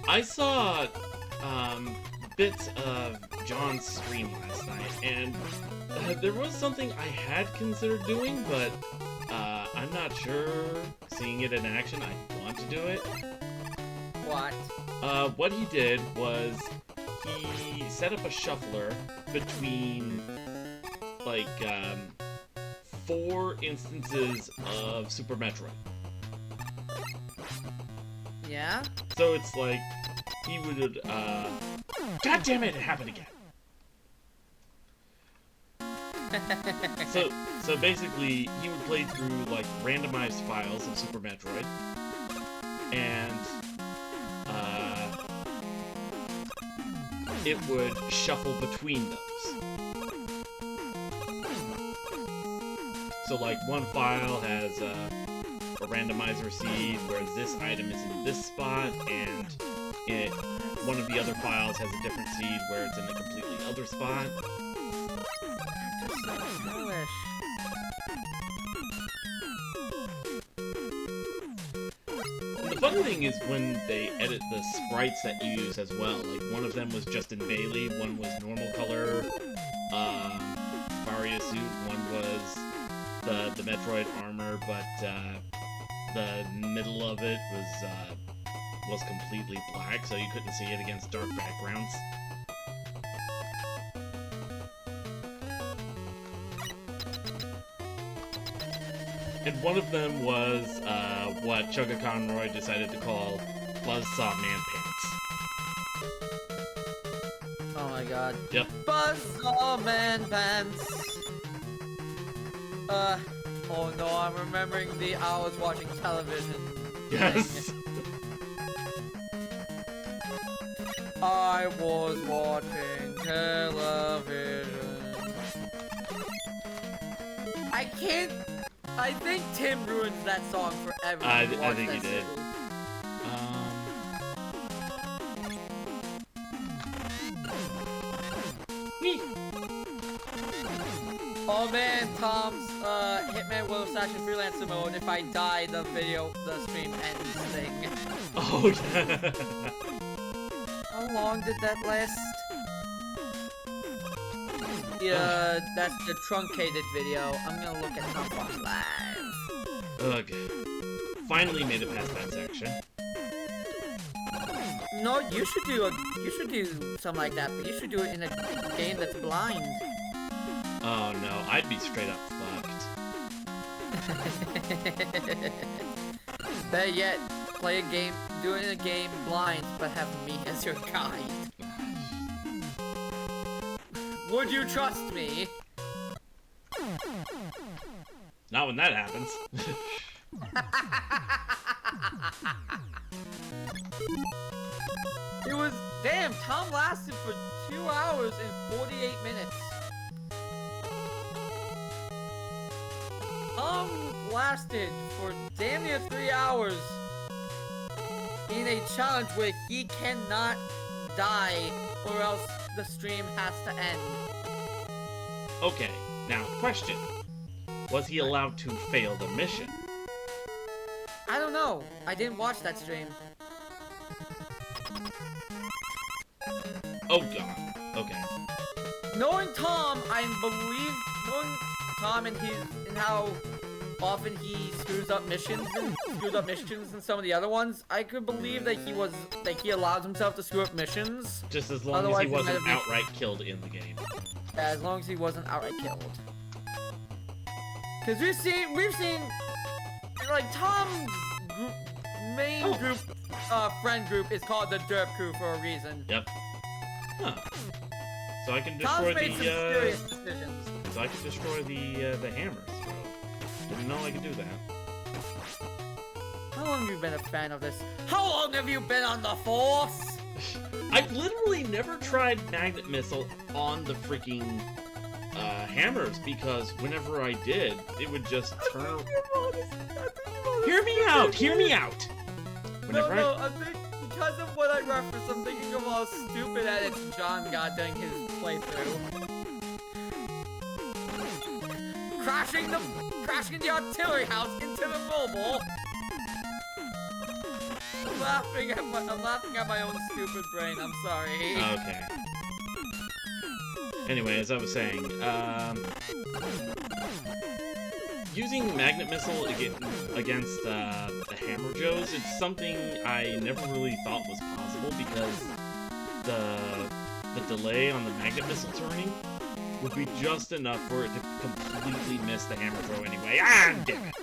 I saw bits of John's stream last night, and there was something I had considered doing, but I'm not sure. Seeing it in action, I want to do it. What? What he did was he set up a shuffler between like 4 instances of Super Metroid. Yeah? So it's like he would God damn it, it happened again. So basically he would play through like randomized files of Super Metroid, and it would shuffle between those. So like one file has a randomizer seed where this item is in this spot, and one of the other files has a different seed where it's in a completely other spot. That's so foolish. And the funny thing is when they edit the sprites that you use as well. Like one of them was Justin Bailey, one was normal color Varia suit, one was the Metroid armor, but the middle of it was completely black, so you couldn't see it against dark backgrounds. And one of them was what Chugga Conroy decided to call Buzzsaw Man Pants. Oh my god. Yep. Buzzsaw Man Pants! Oh no, I'm remembering the I was watching television. Yes. I was watching television. I think Tim ruins that song for everyone. I think he did. Oh man, Tom's Hitman Will of Sash Freelancer mode. If I die, the stream ends thing. Oh yeah. How long did that last? Yeah, that's the truncated video. I'm gonna look at Tom live. Ugh. Finally made it past that section. No, you should do something like that, but you should do it in a game that's blind. Oh no, I'd be straight up fucked. Better yet, play a game, do it in a game blind, but have me as your guide. Would you trust me? Not when that happens. It was, damn, Tom lasted for 2 hours and 48 minutes. Tom lasted for damn near 3 hours in a challenge where he cannot die or else the stream has to end. Okay, now question. Was he allowed to fail the mission? I don't know. I didn't watch that stream. Oh god. Okay. Knowing Tom, knowing Tom and how often he screws up missions and some of the other ones, I could believe that he allowed himself to screw up missions. Just as long as he wasn't outright killed in the game. Yeah, as long as he wasn't outright killed. Cause we've seen like Tom's main group, friend group is called the Derp Crew for a reason. Yep. Huh. So I can Tom's destroy made some serious decisions. So I can destroy the hammers. So didn't know I could do that. How long have you been a fan of this? How long have you been on the Force? I've literally never tried Magnet Missile on the freaking hammers because whenever I did, it would just turn. Hear me out. Hear me out. Whenever No, I think because of what I referenced, I'm thinking of all stupid edits John got during his playthrough. Crashing the artillery house into the mobile. I'm laughing at my own stupid brain. I'm sorry. Okay. Anyway, as I was saying, using Magnet Missile against the Hammer Joes, it's something I never really thought was possible because the delay on the Magnet Missile turning would be just enough for it to completely miss the Hammer Throw anyway. Ah, damn it!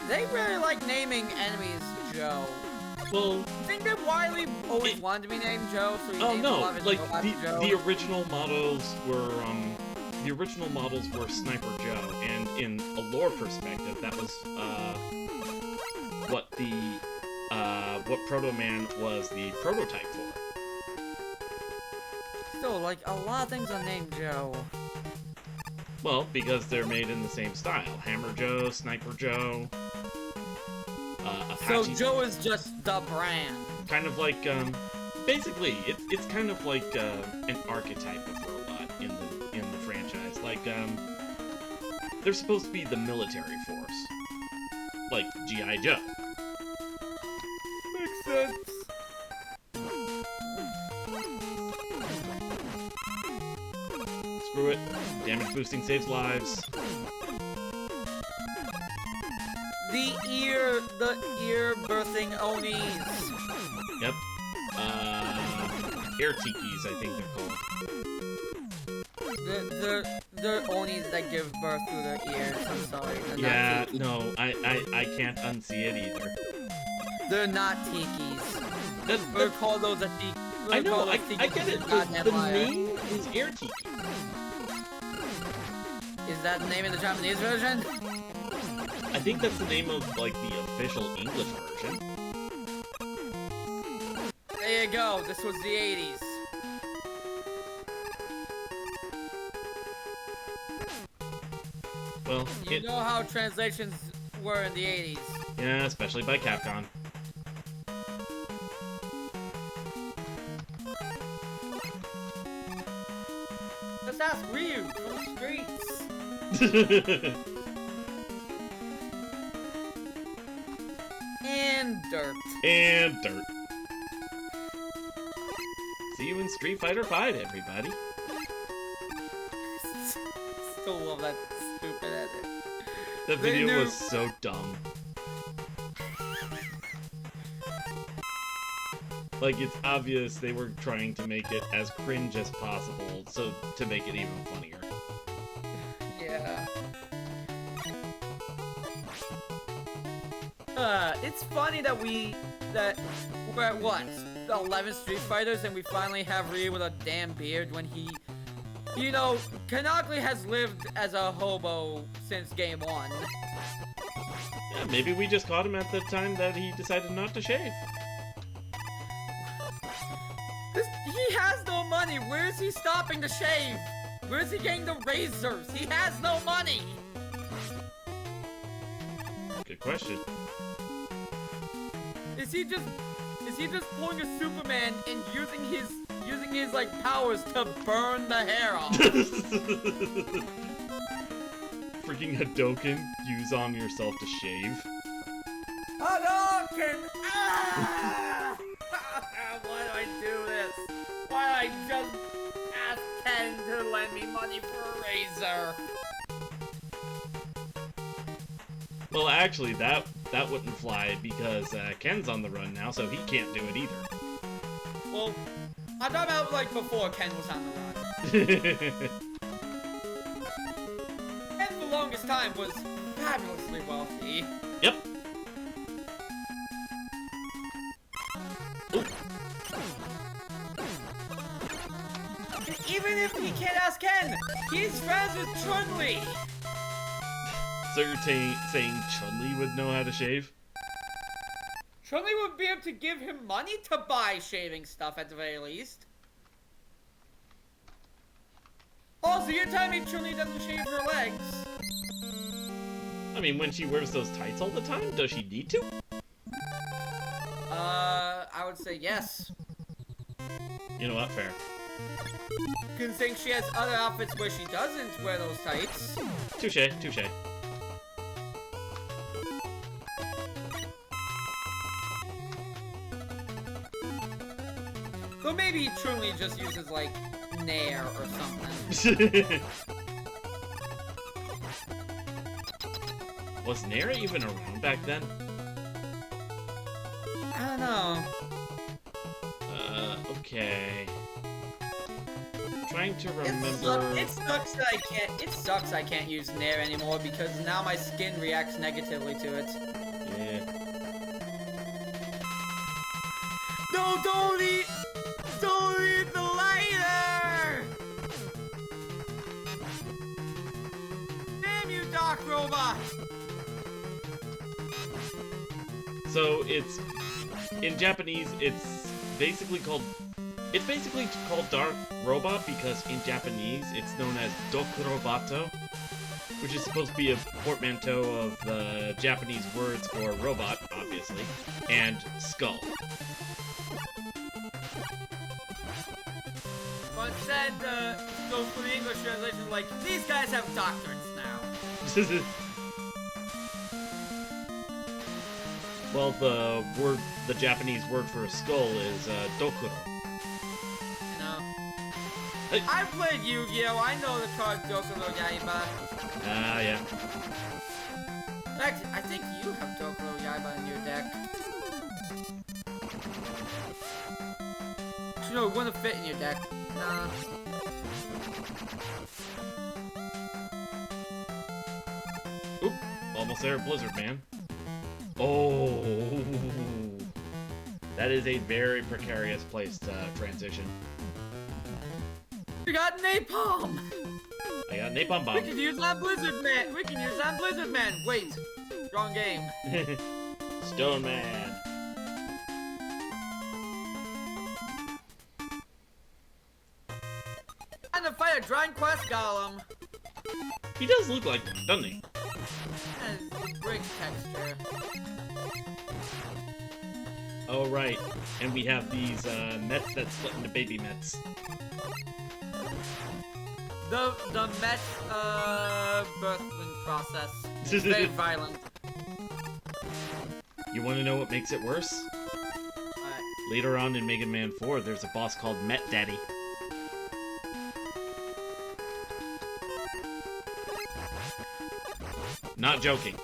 They really like naming enemies Joe. Well, I think that Wily always wanted to be named Joe, so he oh named a no, lot of his like robots Joe. the original models were Sniper Joe, and in a lore perspective, that was what Proto Man was the prototype for. Still, like, a lot of things are named Joe. Well, because they're made in the same style. Hammer Joe, Sniper Joe, So Apache Joe is just the brand. kind of like, basically, it's kind of like an archetype of robot in the franchise. Like, they're supposed to be the military force, like G.I. Joe. Makes sense. Screw it. Damage boosting saves lives. The ear birthing Onis. Yep. Air tikis, I think they're called. They're Onis that give birth through their ears. I'm sorry. They're Yeah, not tiki. no, I can't unsee it either. They're not tikis. That, We're called those a tiki. I know, I get it. The name is Air Tiki. Is that the name in the Japanese version? I think that's the name of, like, the official English version. There you go. This was the 80s. Well, You know how translations were in the 80s. yeah, especially by Capcom. Just ask Ryu from the streets. And dirt. And dirt. See you in Street Fighter V, everybody. Still love that stupid edit. That They video knew- was so dumb. Like, it's obvious they were trying to make it as cringe as possible, so to make it even funnier. Yeah. It's funny that we're at what? 11 Street Fighters and we finally have Ryu with a damn beard when he, you know, canonically has lived as a hobo since game 1. Yeah, maybe we just caught him at the time that he decided not to shave. He has no money. Where is he stopping to shave? Where is he getting the razors? He has no money. Good question. Is he just pulling a Superman and using his like powers to burn the hair off? Freaking Hadoken, use on yourself to shave. Hadouken! Ah! Why do I do this? Why do I just ask Ken to lend me money for a razor? Well, actually, that wouldn't fly because Ken's on the run now, so he can't do it either. Well, I'm talking about like before Ken was on the run. Ken for the longest time was fabulously wealthy. Yep. Ooh. Even if he can't ask Ken, he's friends with Chun-Li. So you're saying Chun-Li would know how to shave? Chun-Li would be able to give him money to buy shaving stuff at the very least. so you're telling me Chun-Li doesn't shave her legs? I mean, when she wears those tights all the time, does she need to? I would say yes. You know what? Fair. Considering she has other outfits where she doesn't wear those tights. Touche, touche. So maybe Chun-Li just uses, like, Nair or something. Was Nair even around back then? I don't know. Okay. Trying to remember. It sucks I can't use Nair anymore because now my skin reacts negatively to it. Yeah. No, don't eat the lighter! Damn you, Dark Robot! So it's in Japanese. It's basically called Dark Robot because in Japanese it's known as Dokurobato, which is supposed to be a portmanteau of the Japanese words for robot, obviously, and skull. But instead, so for the English translation, like, these guys have doctorates now. Well, the Japanese word for skull is dokuro. You know? I've played Yu-Gi-Oh! I know the card Dokuro Yaiba. Ah, yeah. In fact, I think you have Dokuro Yaiba in your deck. Actually, no, it wouldn't fit in your deck. Nah. Oop, almost there, Blizzard Man. Oh, that is a very precarious place to transition. We got Napalm! I got Napalm Bomb. We can use that Blizzard Man! Wait, wrong game. Stone Man. Time to fight a Dragon Quest Golem. He does look like one, doesn't he? Brick texture. Oh, right. And we have these Mets that split into baby Mets. The Met birthing process is very violent. You want to know what makes it worse? Later on in Mega Man 4, there's a boss called Met Daddy. Not joking.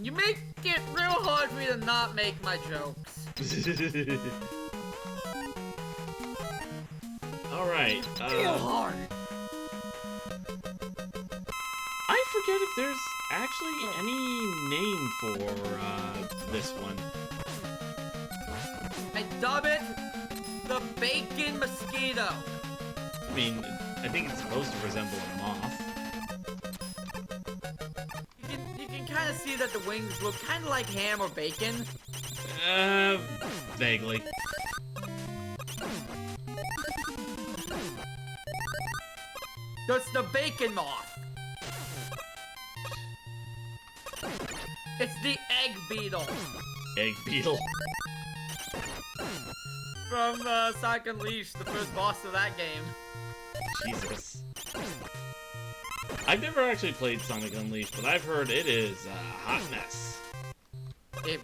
You make it real hard for me to not make my jokes. Alright, Real hard. I forget if there's actually any name for this one. I dub it the Bacon Mosquito. I mean, I think it's supposed to resemble a moth. You can kind of see that the wings look kind of like ham or bacon. Vaguely. That's the bacon moth. It's the egg beetle. Egg beetle. From Sonic Unleashed, the first boss of that game. Jesus. I've never actually played Sonic Unleashed, but I've heard it is a hot mess. It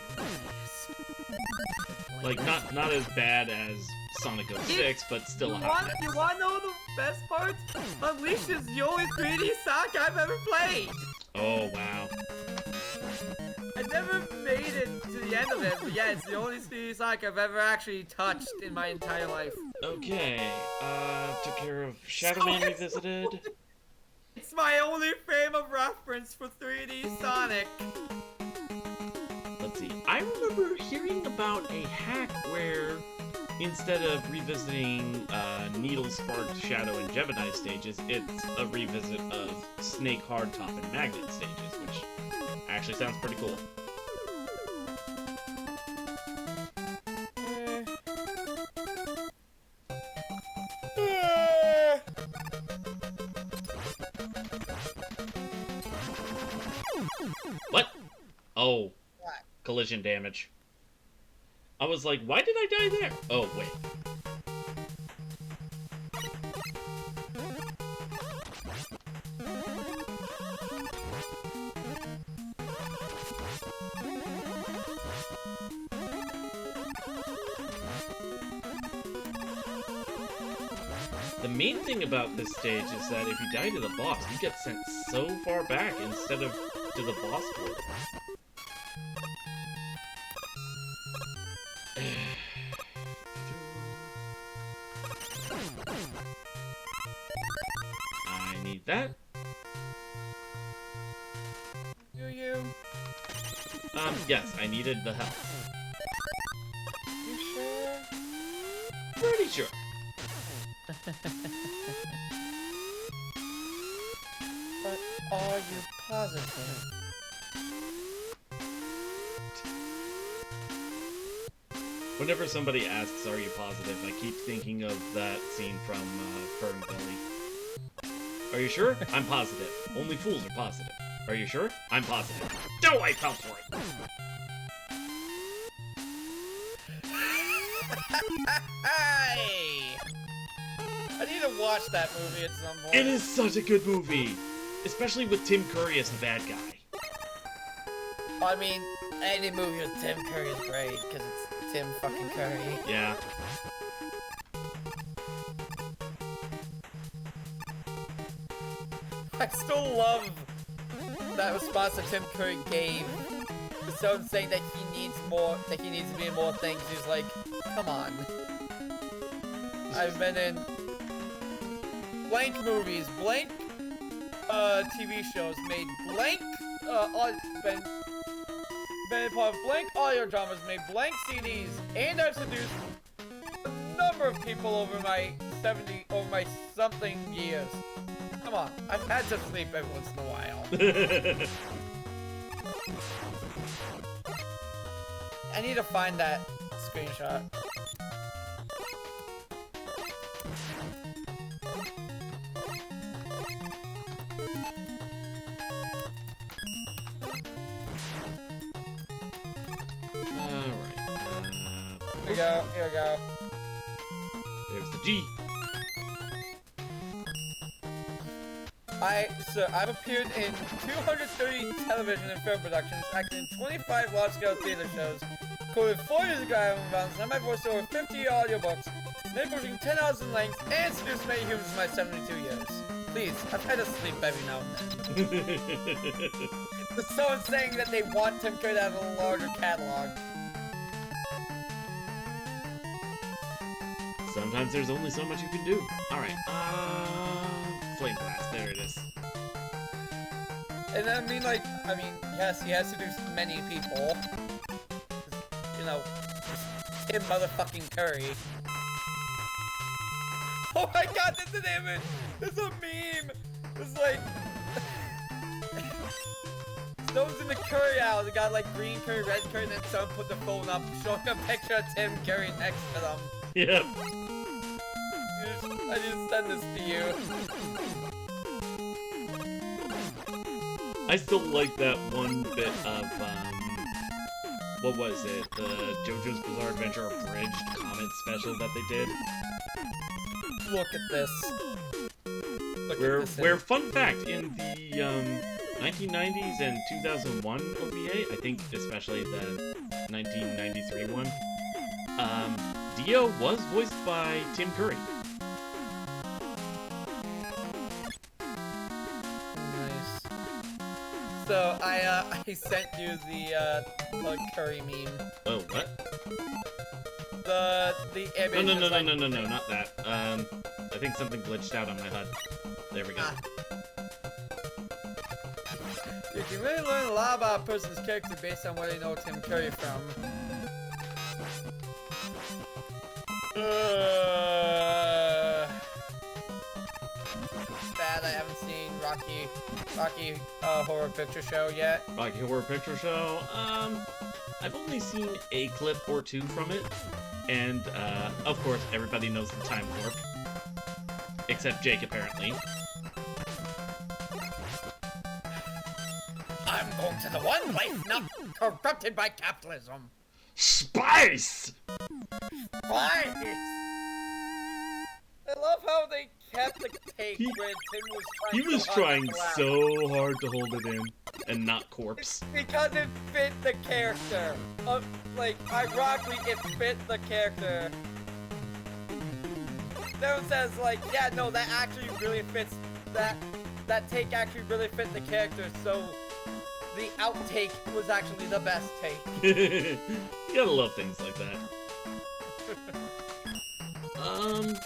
Like, not as bad as Sonic 06, but still a hot mess. You wanna know the best part? Unleashed is the only 3D Sonic I've ever played! Oh, wow. I never made it to the end of it, but yeah, it's the only 3D Sonic I've ever actually touched in my entire life. Okay, took care of Shadow Man Revisited. It's my only frame of reference for 3D Sonic. Let's see, I remember hearing about a hack where instead of revisiting Needle, Spark, Shadow, and Gemini stages, it's a revisit of Snake, Hardtop, and Magnet stages, which actually sounds pretty cool. collision damage. I was like, why did I die there? Oh, wait. The main thing about this stage is that if you die to the boss, you get sent so far back instead of to the boss board. I need that. You? Yes, I needed the help. You sure? Pretty sure. But are you positive? Whenever somebody asks, are you positive, I keep thinking of that scene from Fern Gully. Are you sure? I'm positive. Only fools are positive. Are you sure? I'm positive. No, I fell for it! Hey! I need to watch that movie at some point. It is such a good movie! Especially with Tim Curry as the bad guy. I mean, any movie with Tim Curry is great, because it's Tim fucking Curry. Yeah. I still love that response that Tim Curry gave to someone saying that he needs more, that he needs to be in more things. He's like, come on. I've been in blank movies, blank TV shows, made blank, been a part of blank audio dramas, made blank CDs, and I've seduced a number of people over my something years. Come on, I've had to sleep every once in a while. I need to find that screenshot. Here we go, here we go. There's the G. I've appeared in 230 television and film productions, acted in 25 large-scale theater shows, recorded 4 music albums, and my voice over 50 audiobooks, made pushing 10 hours in length, and seduced many humans in my 72 years. Please, I've had to sleep every now and then. There's someone saying that they want Tim Curry to have a larger catalog. Sometimes there's only so much you can do. Alright, Flame Blast, there it is. And I mean, yes, he has seduced many people. You know, Tim motherfucking Curry. Oh my god, that's an image! It's a meme! It's like... Someone's in the curry aisle, they got like green curry, red curry, and then someone put the phone up, showing a picture of Tim Curry next to them. Yep. I just send this to you. I still like that one bit of, what was it? The JoJo's Bizarre Adventure abridged comment special that they did. Look at this. Where, fun fact, in the, 1990s and 2001 OVA, I think especially the 1993 one, Dio was voiced by Tim Curry. Nice. So I sent you the Curry meme. Oh, what? The image. No, not that. I think something glitched out on my HUD. There we go. You can really learn a lot about a person's character based on where they know Tim Curry from. Bad I haven't seen Rocky Horror Picture Show yet. Rocky Horror Picture Show? I've only seen a clip or two from it. And, of course, everybody knows the Time Warp. Except Jake, apparently. I'm going to the one place, not corrupted by capitalism. Spice! Spice! I love how they kept the take when Tim was trying so hard to hold it in and not corpse. Because it fit the character. Like, ironically, it fit the character. Everyone says, like, yeah, no, that actually really fits, that take actually really fit the character, so the outtake was actually the best take. You gotta love things like that.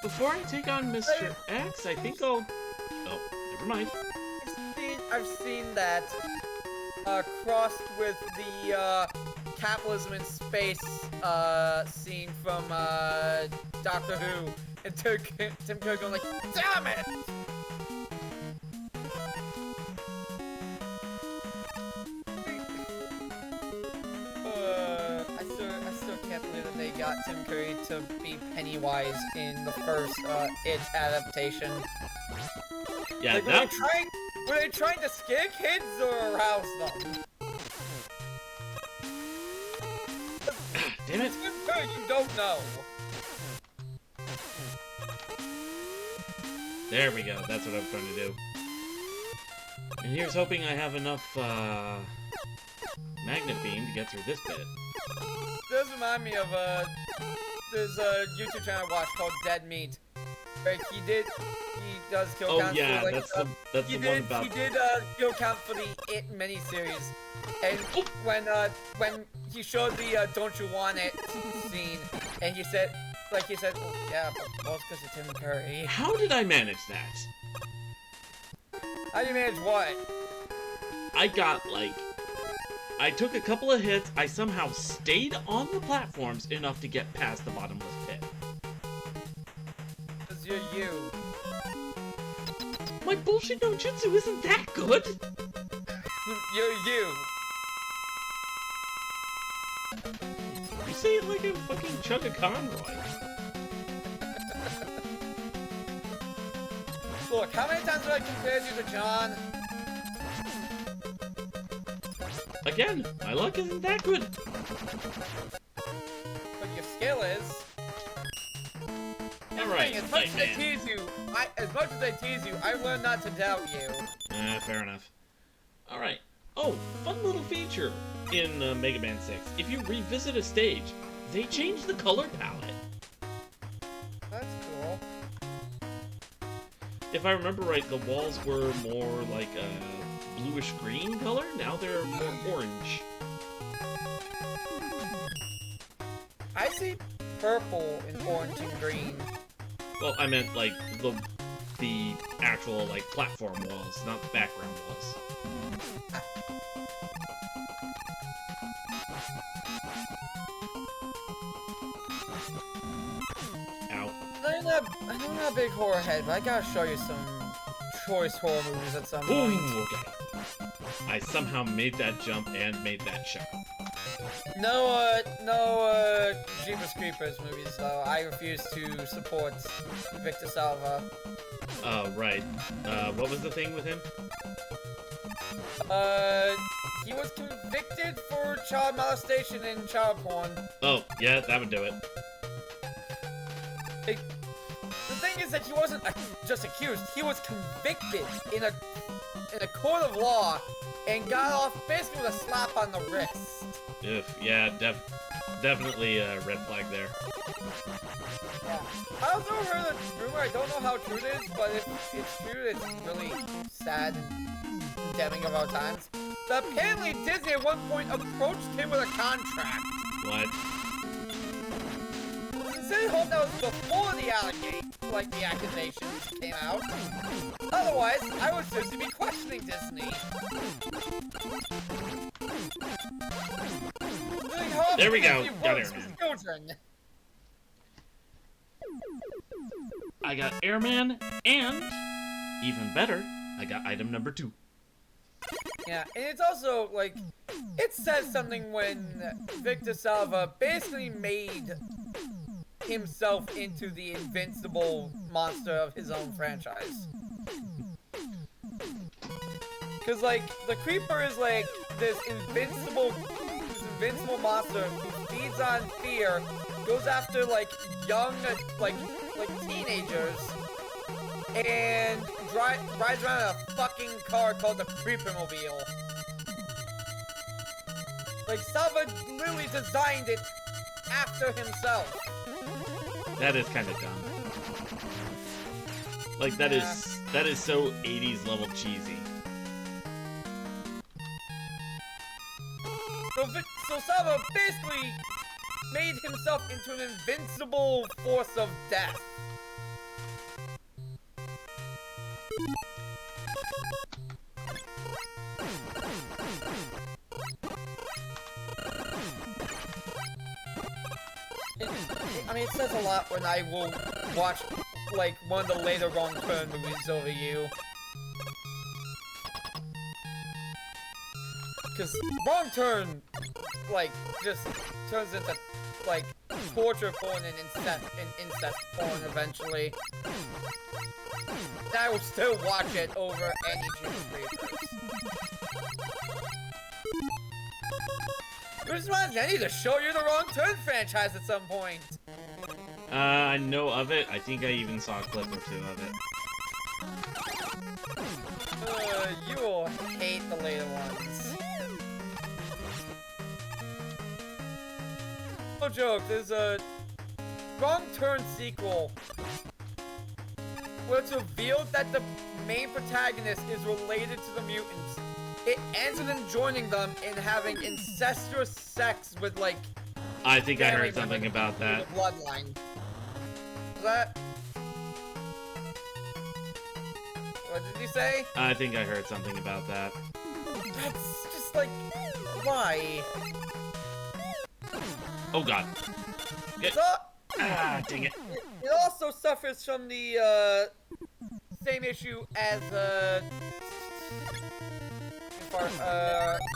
Before I take on Mr. X, I think I'll... Oh, never mind. I've seen that crossed with the capitalism in space scene from Doctor Who, and Tim Curry going like, damn it! I still can't believe that they got Tim Curry to be Pennywise in the first It adaptation. Yeah, like, were they trying to scare kids or arouse them? Damn it! Tim Curry, you don't know. There we go. That's what I was trying to do. And here's hoping I have enough magnet beam to get through this bit. Does remind me of there's a YouTube channel I watch called Dead Meat. Where he does kill counts yeah, for, like, that's the one about... He did kill count for the It miniseries, and when he showed the "Don't You Want It" scene, and he said, well, yeah, but well, because of Tim Curry. How did I manage that? How do you manage what? I got, like... I took a couple of hits, I somehow stayed on the platforms enough to get past the bottomless pit. Because you're you. My bullshit no jutsu isn't that good! You're you. You say it like a fucking Chugga Conroy. Look, how many times have I compared you to John? Again, my luck isn't that good. But your skill is. Alright, as much as I tease you, I learned not to doubt you. Fair enough. Alright. Oh, fun little feature in Mega Man 6. If you revisit a stage, they change the color palette. That's cool. If I remember right, the walls were more like a bluish green color. Now they're more orange. I see purple and orange and green. Well, I meant like the actual like platform walls, not the background walls. Ow. I'm not a big horror head, but I gotta show you some choice horror movies at some point. Ooh, okay. I somehow made that jump and made that shot. No Jeepers Creepers movies, though. I refuse to support Victor Salva. Oh, right. What was the thing with him? He was convicted for child molestation and child porn. Oh, yeah, that would do it. The thing is that he wasn't just accused, he was convicted in a court of law and got off basically with a slap on the wrist. Yeah, definitely a red flag there. Yeah. I also heard a rumor, I don't know how true it is, but if it's true, it's really sad and condemning of our times. That apparently Disney at one point approached him with a contract. What? Sincerely hope that was before the accusations came out. Otherwise, I would seriously be questioning Disney. There we go. Got Airman. Children. I got Airman, and even better, I got item number 2. Yeah, and it's also, like, it says something when Victor Salva basically made himself into the invincible monster of his own franchise. Because, like, the Creeper is, like, this invincible invincible monster who feeds on fear, goes after like young, like teenagers, and rides around in a fucking car called the Creepermobile. Like, Salva literally designed it after himself. That is kind of dumb. Like, that is so 80s level cheesy. So Salva basically made himself into an invincible force of death. I mean, it says a lot when I will watch, like, one of the later Wrong Turn movies over you. Because Wrong Turn, like, just turns into, like, torture porn and incest porn eventually. And I will still watch it over any Jeepers Creepers. Which reminds me, I need to show you the Wrong Turn franchise at some point. I know of it. I think I even saw a clip or two of it. You will hate the later ones. No joke, there's a Wrong Turn sequel where it's revealed that the main protagonist is related to the mutants. It ends with him joining them and having incestuous sex with, like... I think I heard something about that. Bloodline. Was that... What did you say? I think I heard something about that. That's just like... Why? Oh god. Dang it. It also suffers from the, same issue as,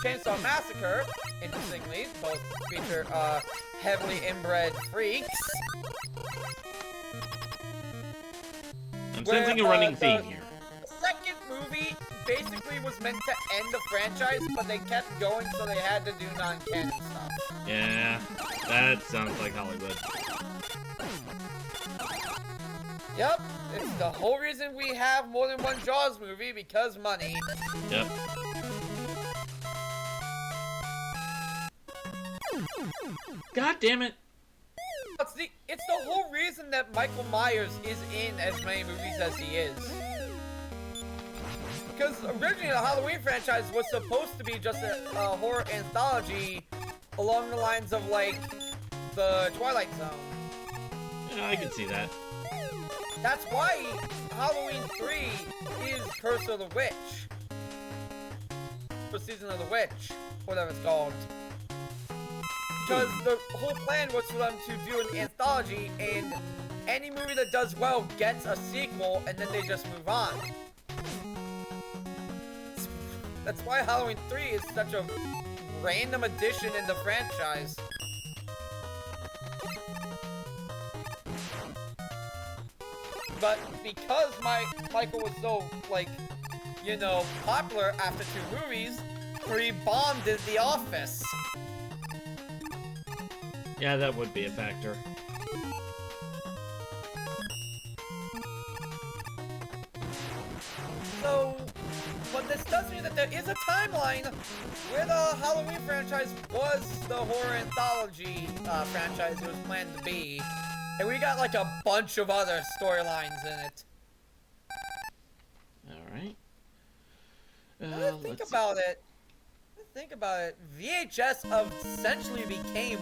Chainsaw Massacre, interestingly. Both feature, heavily inbred freaks. I'm sensing a running theme here. The second movie basically was meant to end the franchise, but they kept going, so they had to do non-canon stuff. Yeah, that sounds like Hollywood. Yep, it's the whole reason we have more than one Jaws movie, because money. Yep. God damn it! It's the whole reason that Michael Myers is in as many movies as he is. Because originally the Halloween franchise was supposed to be just a horror anthology along the lines of, like, the Twilight Zone. Yeah, I can see that. That's why Halloween 3 is Curse of the Witch. Or Season of the Witch, whatever it's called. Because the whole plan was for them to do an anthology, and any movie that does well gets a sequel, and then they just move on. That's why Halloween 3 is such a random addition in the franchise. But because Michael was so, like, you know, popular after 2 movies, 3 bombed in The Office. Yeah, that would be a factor. So, but this does mean that there is a timeline where the Halloween franchise was the horror anthology franchise it was planned to be. And we got like a bunch of other storylines in it. Alright. Think about it. VHS essentially became...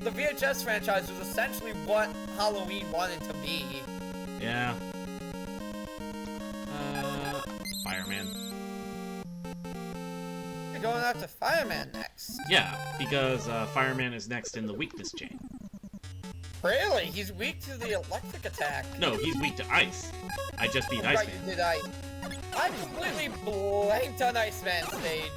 The VHS franchise was essentially what Halloween wanted to be. Yeah. Fireman. You're going after Fireman next. Yeah, because Fireman is next in the weakness chain. Really? He's weak to the electric attack. No, he's weak to ice. I just beat Right, Iceman. you did I completely blanked on Iceman stage.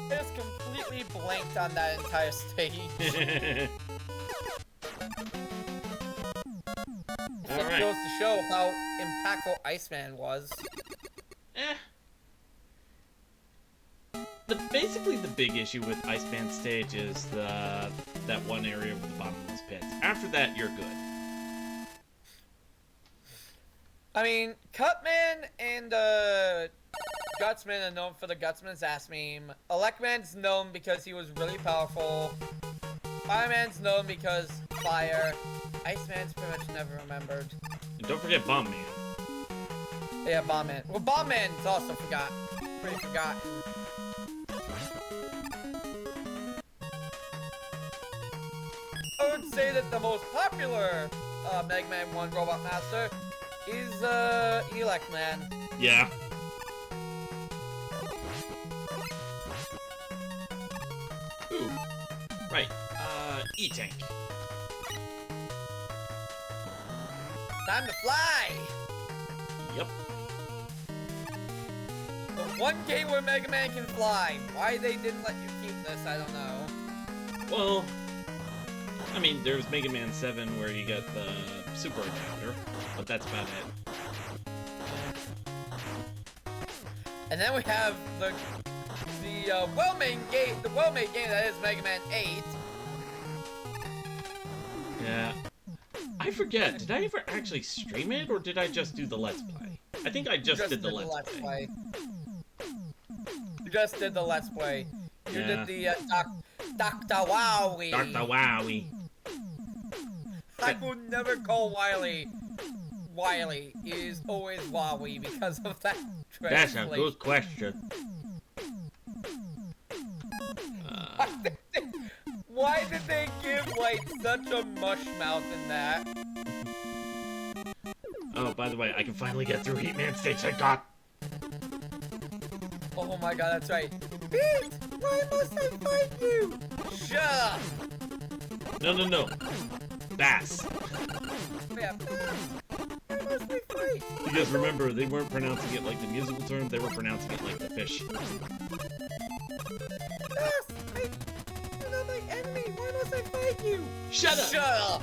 I just completely blanked on that entire stage. It Alright. goes to show how impactful Iceman was. Eh. Basically the big issue with Iceman stage is that one area with the bottomless pits. After that, you're good. I mean, Cutman and Gutsman are known for the Gutsman's ass meme. Electman's known because he was really powerful. Fireman's known because fire. Iceman's pretty much never remembered. And don't forget Bomb Man. Yeah, Bomb Man. Well, Bomb Man's also pretty forgotten. I would say that the most popular Mega Man 1 Robot Master is Electman. Yeah. Ooh. Right. E-Tank. Time to fly! Yep. The one game where Mega Man can fly. Why they didn't let you keep this, I don't know. Well, I mean, there's Mega Man 7 where you get the super adapter, but that's about it. And then we have the well-made game that is Mega Man 8. Yeah. I forget, did I ever actually stream it, or did I just do the Let's Play? I think I just did the Let's Play. You just did the Let's Play. You Yeah. did the Dr. Wowie. Dr. Wowie. I will never call Wily. Wily is always Wowie because of that That's a translation. good question. Why did they give, like, such a mush mouth in that? Oh, by the way, I can finally get through Heatman stage, thank God. Oh my god, that's right. Beat! Why must I fight you? Shut up! No. Bass. Yeah, Bass! Why must we fight? Because remember, they weren't pronouncing it like the musical term, they were pronouncing it like the fish. Bass! You're not my enemy! Why must I fight you? Shut up! Shut up!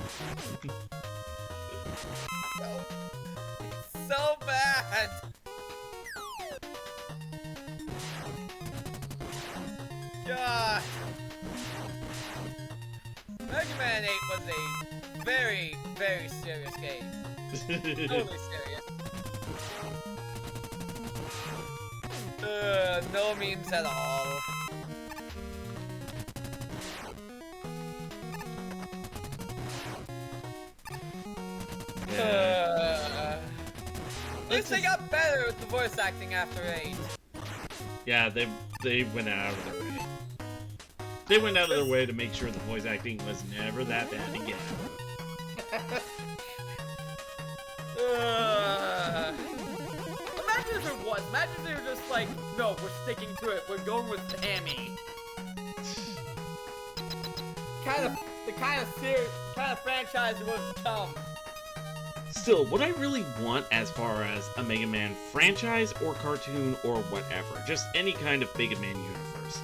So bad! God! Mega Man 8 was a very, very serious game. Totally serious. No memes at all. At least they got better with the voice acting after 8. Yeah, they went out of their way. They went out of their way to make sure the voice acting was never that bad again. Imagine if it was. Imagine if they were just like, no, we're sticking to it. We're going with Tammy. The kind of franchise it would become. Still, what I really want as far as a Mega Man franchise or cartoon or whatever, just any kind of Mega Man universe,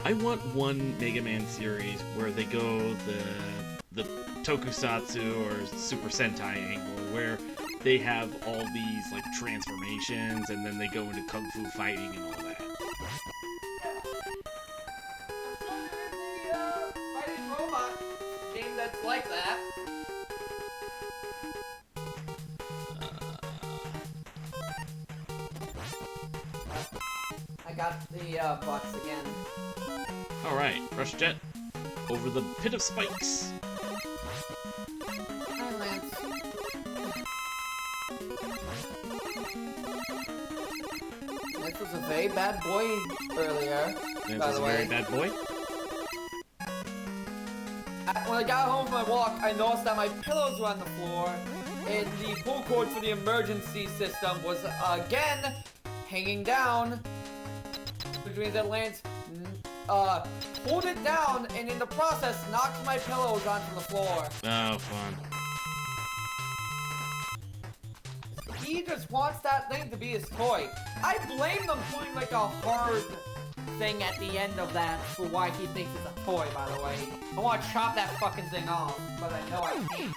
I want one Mega Man series where they go the Tokusatsu or Super Sentai angle, where they have all these like transformations and then they go into Kung Fu fighting and all that. Fighting robot game that's like that. I got the box again. Alright, Rush Jet, over the pit of spikes. Hi, Lance. Lance was a very bad boy earlier, This by is the a way. very bad boy. When I got home from my walk, I noticed that my pillows were on the floor, and the pull cord for the emergency system was again hanging down. Which means that Lance pulled it down, and in the process knocked my pillows onto the floor. Oh, fun. He just wants that thing to be his toy. I blame them putting like a hard thing at the end of that for why he thinks it's a toy, by the way. I want to chop that fucking thing off, but I know I can't.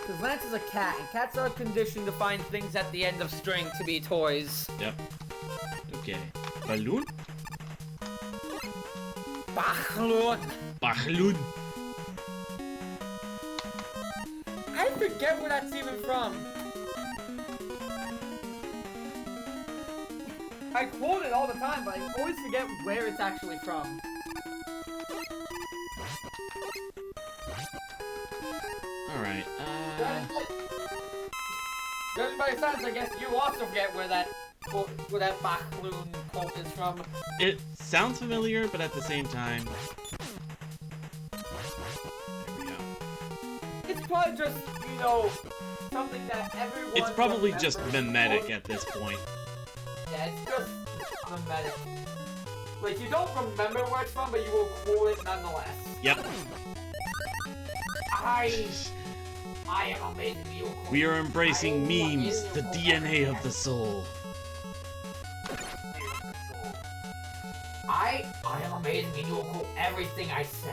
Because Lance is a cat, and cats are conditioned to find things at the end of string to be toys. Yep. Okay. Balloon? Bachloon. Balloon. I forget where that's even from. I quote it all the time, but I always forget where it's actually from. Alright, Judging by your silence, I guess you also forget where that Bachloon quote is from. It sounds familiar, but at the same time... There we go. It's probably just, you know, something that everyone... It's probably just remembers. mimetic at this point. Yeah, it's just mimetic. Like, you don't remember where it's from, but you will quote it nonetheless. Yep. I am amazing. We are embracing memes, the DNA of the soul. I am amazing and you will quote everything I say.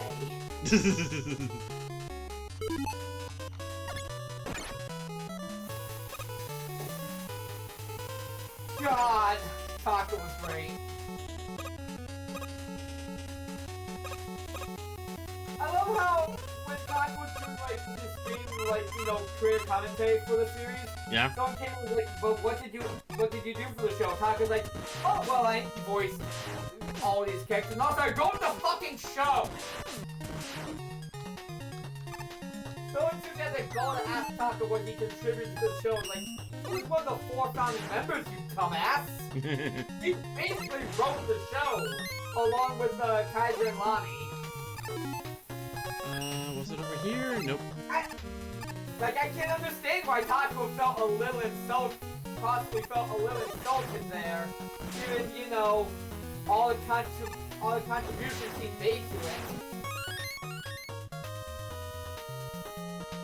God, Taco was great. I love how when Taco was doing like this game, like, you know, career commentary for the series. Yeah. Someone came and was like, "But what did you do for the show?" Taco's like, "Oh well, I voiced all these characters." And also, I wrote the fucking show. So it's just that they go to ask Taco what he contributed to the show. Like, he was one of the 4 founding members, you dumbass. He basically wrote the show along with Kaiser and Lani. Was it over here? Nope. I can't understand why Taco felt a little insulted, possibly felt a little insulted there, given, you know, all the contributions he made to it.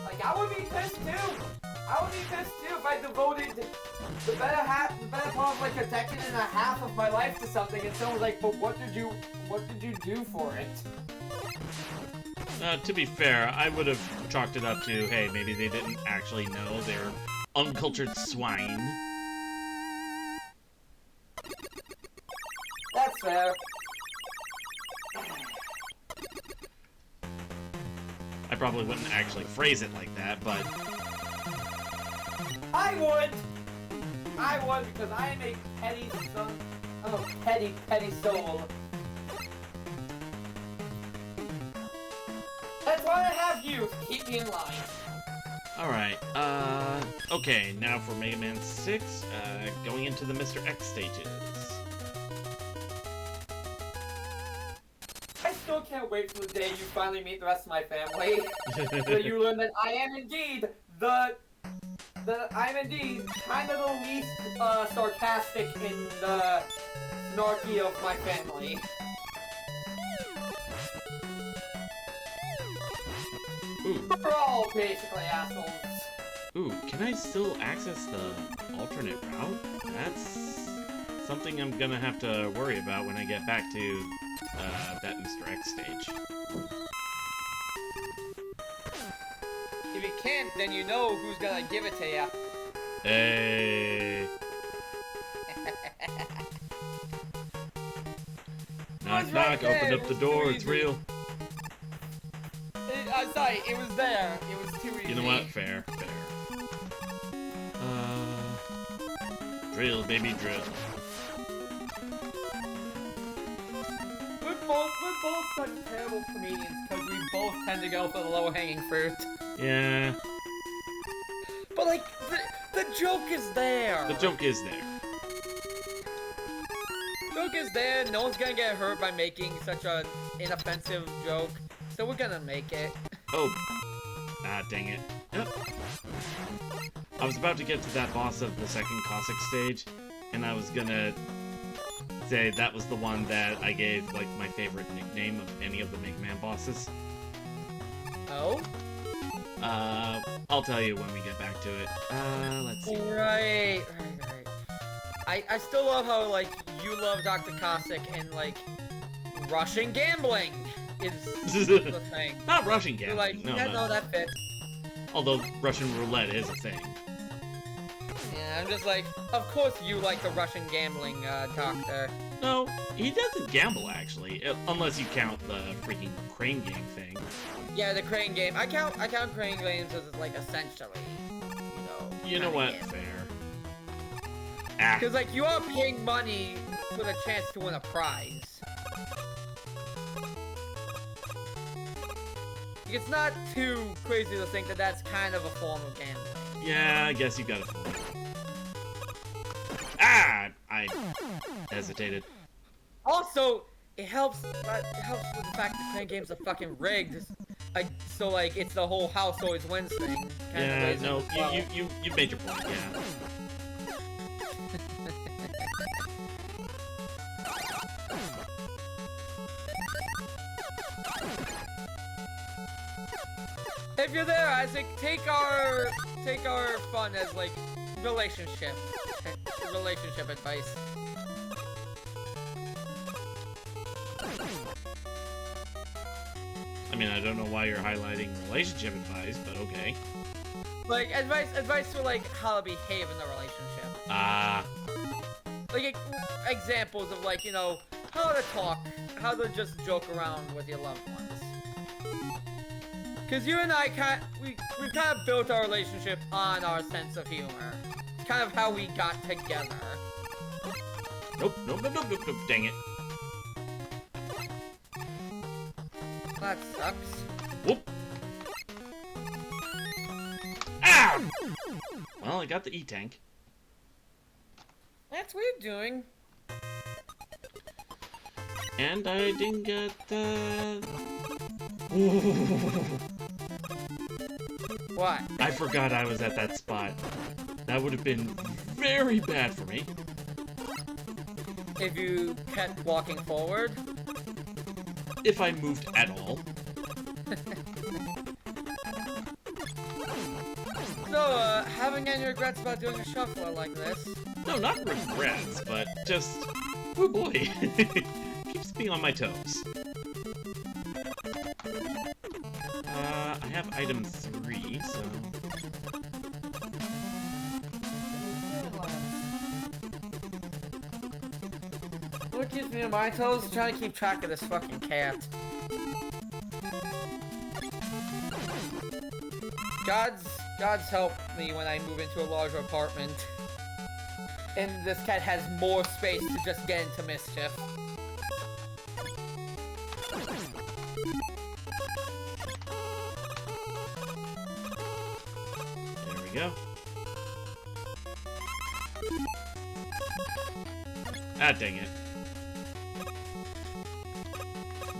Like, I would be pissed too. I would be pissed too if I devoted the better part of like a decade and a half of my life to something, and someone was like, "But what did you do for it?" To be fair, I would have chalked it up to, hey, maybe they didn't actually know they're uncultured swine. That's fair. I probably wouldn't actually phrase it like that, but... I would because I am a petty son. I'm a petty soul. That's why I have you to keep me in line. Alright, okay, now for Mega Man 6, going into the Mr. X stages. I still can't wait for the day you finally meet the rest of my family. So you learn that I am indeed kind of the least sarcastic in the snarky of my family. Ooh. We're all basically assholes. Ooh, can I still access the alternate route? That's something I'm gonna have to worry about when I get back to that Mr. X stage. If you can't, then you know who's gonna give it to you. Hey. Knock, knock, open up the door, it's real. I'm sorry, it was there. It was too easy. You know what? Fair, fair. Drill, baby, drill. We're both such terrible comedians because we both tend to go for the low-hanging fruit. Yeah. But like, the joke is there. The joke is there. Joke is there. No one's gonna get hurt by making such an inoffensive joke, so we're gonna make it. Oh. Ah, dang it. Yep. I was about to get to that boss of the second Cossack stage, and I was gonna say that was the one that I gave, like, my favorite nickname of any of the Mega Man bosses. Oh? I'll tell you when we get back to it. Let's see. Right. I still love how, like, you love Dr. Cossack and, like, Russian gambling is the thing. Not Russian You're gambling. like, no, yeah, no. no, that fits. Although Russian roulette is a thing. Yeah, I'm just like, of course you like the Russian gambling, doctor. No, he doesn't gamble actually, unless you count the freaking crane game thing. Yeah, the crane game. I count crane games as like essentially, You know what? game. Fair. Ah, Because like you are paying money for the chance to win a prize. It's not too crazy to think that that's kind of a form of gambling. yeah, I guess you got it. Ah, I hesitated. Also, it helps with the fact that crane games are fucking rigged. So like it's the whole house always wins thing. Kind Yeah, of no, well. you made your point. Yeah. If you're there, Isaac, take our fun as like relationship advice. I mean, I don't know why you're highlighting relationship advice, but okay. Like advice for like how to behave in the relationship. Ah, Like examples of like how to talk, how to just joke around with your loved ones. Cause you and I we kind of built our relationship on our sense of humor. It's kind of how we got together. nope, dang it. That sucks. Whoop. Ah! Well, I got the E-tank. That's what you're doing. And I didn't get the... What? I forgot I was at that spot. That would have been very bad for me. If you kept walking forward? If I moved at all. So, having any regrets about doing a shuffler like this? No, not regrets, but just... Oh boy. Keeps me on my toes. I have item 3, so... What keeps me on my toes? Trying to keep track of this fucking cat. God's help me when I move into a larger apartment. And this cat has more space to just get into mischief. There we go. Ah, dang it.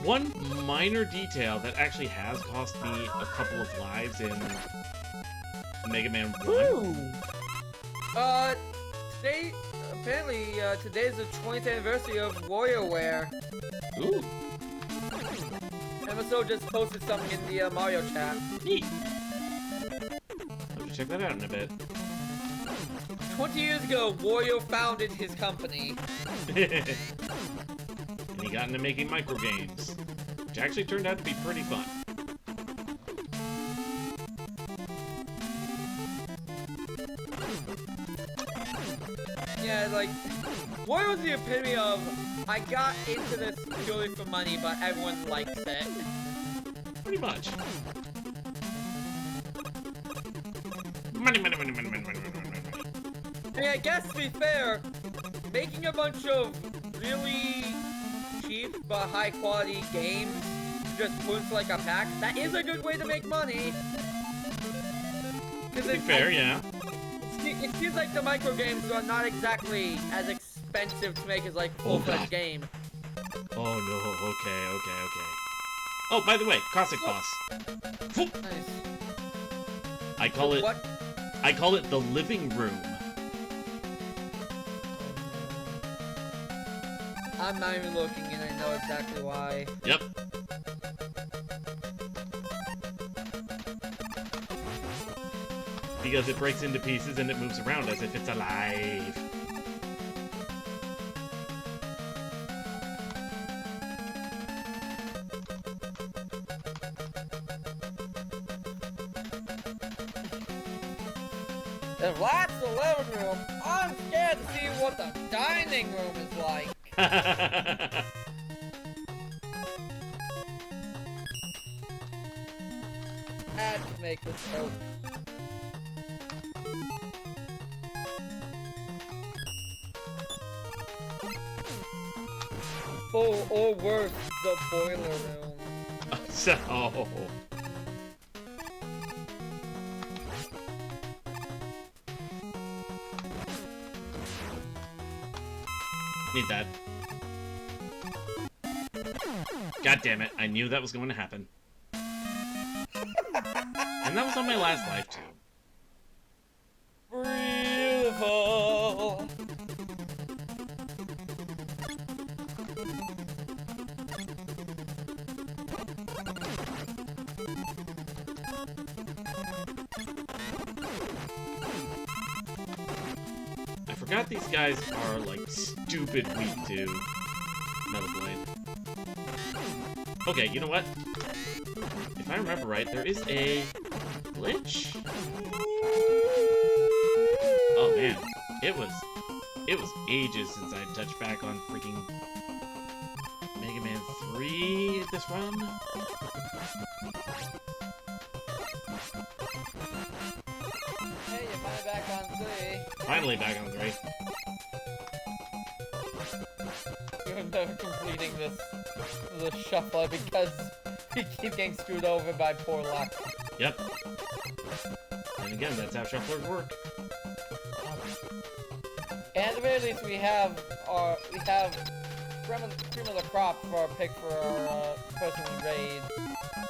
One minor detail that actually has cost me a couple of lives in Mega Man 1. Today, apparently, today's the 20th anniversary of WarioWare. Ooh, MSO just posted something in the Mario chat. neat. I'll have to check that out in a bit. 20 years ago, Wario founded his company. And he got into making micro games, which actually turned out to be pretty fun. Yeah, like, Wario was the epitome of, I got into this purely for money, but everyone likes it. Pretty much. Money, money, money, money, money, money, money, money, money. I mean, I guess to be fair, making a bunch of really cheap but high quality games just put into like a pack, that is a good way to make money. To be fair, yeah. It seems like the micro games are not exactly as expensive to make as like full-fledged game. Oh no, okay. Oh, by the way, Cossack Boss. Nice. I call it... What? I call it the living room. I'm not even looking and I know exactly why. Yep. Because it breaks into pieces and it moves around as if it's alive. If that's the living room, I'm scared to see what the dining room is like. Had to make this joke. Or worse, the boiler room. So... Need that. God damn it, I knew that was going to happen. And that was on my last life, too. Beautiful. I forgot these guys are, like, stupid weak to Metal Blade. Okay, you know what? If I remember right, there is a glitch? Oh man, it was ages since I touched back on freaking Mega Man 3 this run. Hey, you're finally back on 3. Finally back on 3. You're never completing this shuffler because you keep getting screwed over by poor luck. Yep. And again, that's how shufflers work. And at the very least, we have cream of the crop for our pick for our person we raid.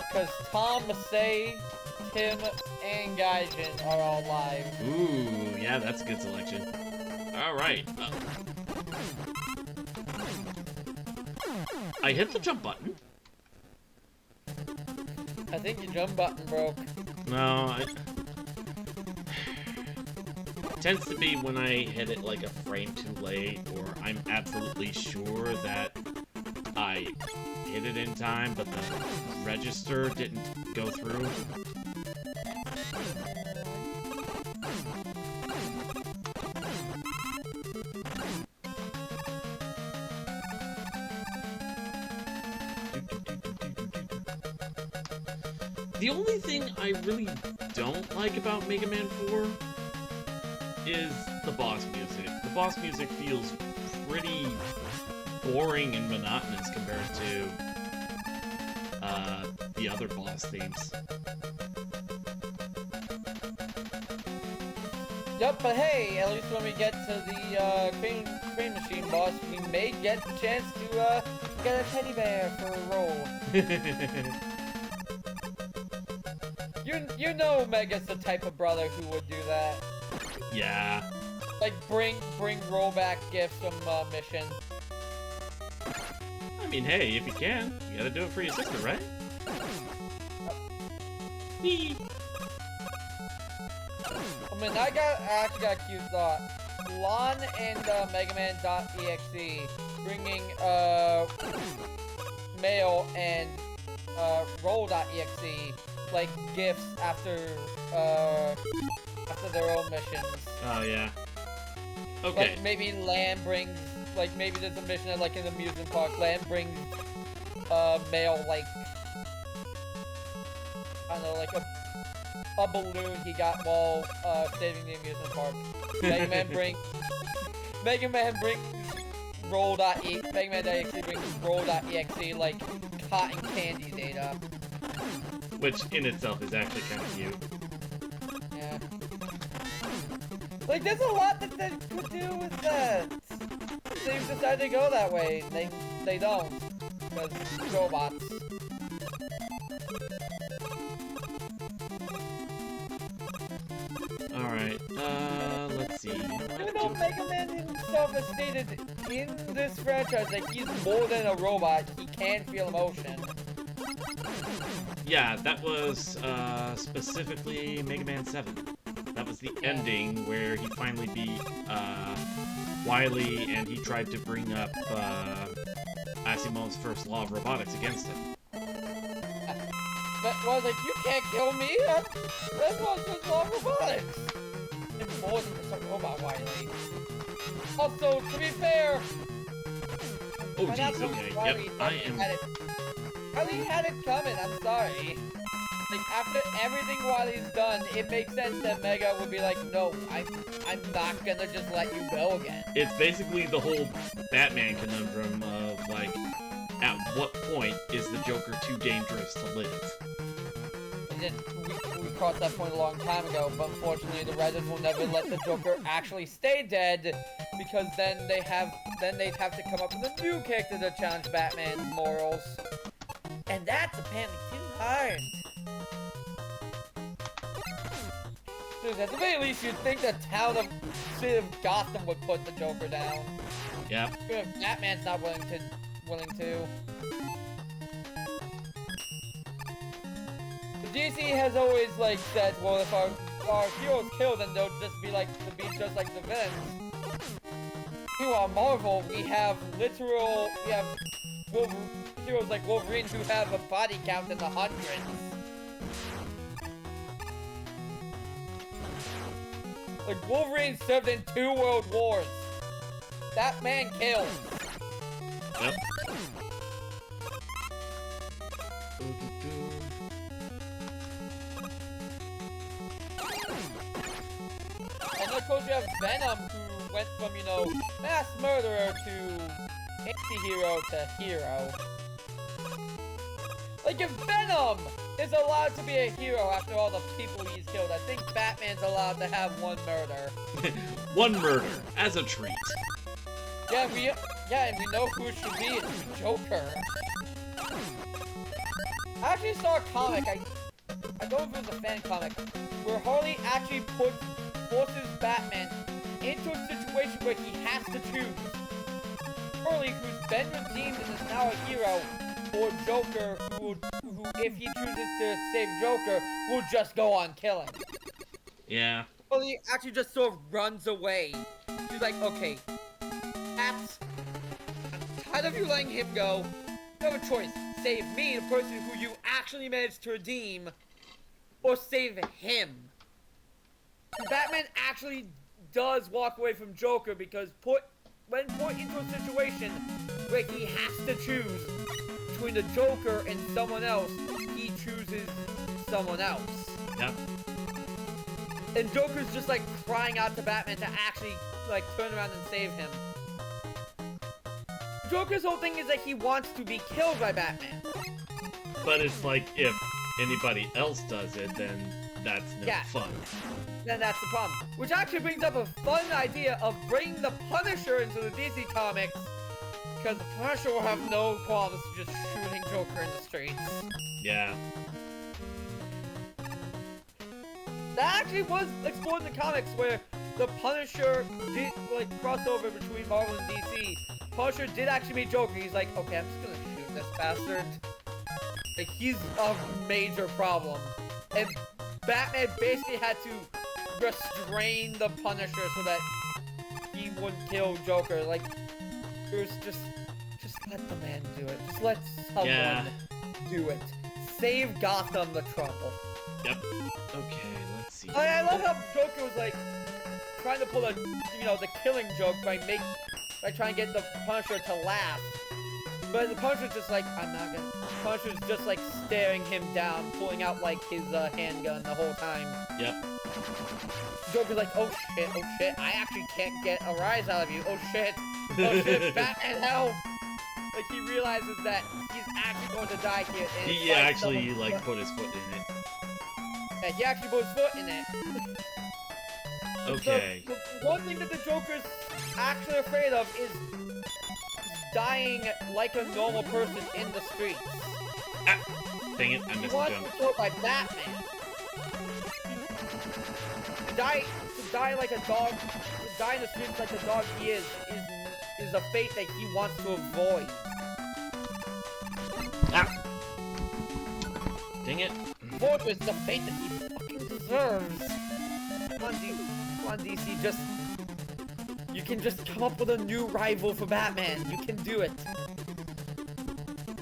Because Tom, Masay, Tim, and Gaijin are all live. Ooh, yeah, that's a good selection. Alright. I hit the jump button. I think your jump button broke. No, tends to be when I hit it like a frame too late, or I'm absolutely sure that I hit it in time, but the register didn't go through. The only thing I really don't like about Mega Man 4 is the boss music. The boss music feels pretty boring and monotonous compared to the other boss themes. Yep, but hey, at least when we get to the crane machine boss, we may get the chance to get a teddy bear for a roll. You know Mega's the type of brother who would do that. Yeah. Like bring rollback gifts from mission. I mean, hey, if you can, you gotta do it for your sister, right? Whee! I mean, I actually got a cute thought. Lon and MegaMan.exe bringing Mail and Roll.exe like gifts after their own missions. Oh yeah. Okay. Like maybe Land brings, like maybe there's a mission at like an amusement park. Land brings Mail like, I don't know, like a balloon he got while saving the amusement park. Mega Man brings Roll.exe brings Roll.exe like cotton candy data. Which in itself is actually kind of cute. Yeah. Like there's a lot that they could do with that. They've decided to go that way. They don't. Because robots. Alright, let's see. Even though Mega Man himself has stated in this franchise that he's more than a robot, he can feel emotion. Yeah, that was specifically Mega Man 7. That was the ending where he finally beat Wily and he tried to bring up Asimov's first law of robotics against him. That was like, you can't kill me! That's not just law of robotics! forced to start Robot Wily. Also, to be fair, Oh, by that jeez, point, okay. Wily Yep, I am... Wily had it coming, I'm sorry. Like, after everything Wily's done, it makes sense that Mega would be like, no, I'm not gonna just let you go again. It's basically the whole Batman conundrum of, like, at what point is the Joker too dangerous to live? And then we crossed that point a long time ago, but unfortunately the writers will never let the Joker actually stay dead, because then they'd have to come up with a new character to challenge Batman's morals. And that's apparently too hard. Dude, at the very least, you'd think the city of Gotham would put the Joker down. Yep. Batman's not willing to. The DC has always like said, well, if our heroes kill, then they'll just be just like the villains. Meanwhile, Marvel, we have heroes like Wolverine who have a body count in the hundreds. Like, Wolverine served in 2 world wars. That man kills. Yep. And of course you have Venom, who went from, mass murderer to anti-hero to hero. Like, if Venom is allowed to be a hero after all the people he's killed, I think Batman's allowed to have 1 murder. 1 murder, as a treat. And we know who it should be. It's Joker. I actually saw a comic, I don't know if it was a fan comic, where Harley actually forces Batman into a situation where he has to choose. Harley, who's been redeemed and is now a hero, or Joker, who if he chooses to save Joker, will just go on killing. Yeah. Harley actually just sort of runs away. She's like, okay, I'm tired of you letting him go. You have a choice. Save me, the person who you actually managed to redeem, or save him. Batman actually does walk away from Joker because when put into a situation where he has to choose between the Joker and someone else, he chooses someone else. Yep. And Joker's just like crying out to Batman to actually like turn around and save him. Joker's whole thing is that he wants to be killed by Batman. But it's like, if anybody else does it, then that's no fun. Then that's the problem. Which actually brings up a fun idea of bringing the Punisher into the DC comics. Because the Punisher will have no problems just shooting Joker in the streets. Yeah. That actually was explored in the comics where the Punisher did like crossover between Marvel and DC. Punisher did actually meet Joker. He's like, okay, I'm just gonna shoot this bastard. Like, he's a major problem. And Batman basically had to restrain the Punisher so that he wouldn't kill Joker. Like, it was just let the man do it. Just let someone do it. Save Gotham the trouble. Yep. Okay, let's see. I love how Joker was like trying to pull a, the killing joke by trying to get the Punisher to laugh. But the Punisher's just like, I'm not gonna. Punisher's just like staring him down, pulling out like his handgun the whole time. Yep. Joker's like, oh shit, I actually can't get a rise out of you. Oh shit, Batman help! Like, he realizes that he's actually going to die here. And He actually put his foot in it. Yeah, he actually put his foot in it. Okay. So, the one thing that the Joker's actually afraid of is dying like a normal person in the streets. Ah, dang it, I He missed the wants jump. to be killed by Batman. To die like a dog, to die in the streets like the dog he is a fate that he wants to avoid. Ah! Dang it. Fortress is the fate that he fucking deserves. Come on, DC, just... You can just come up with a new rival for Batman. You can do it.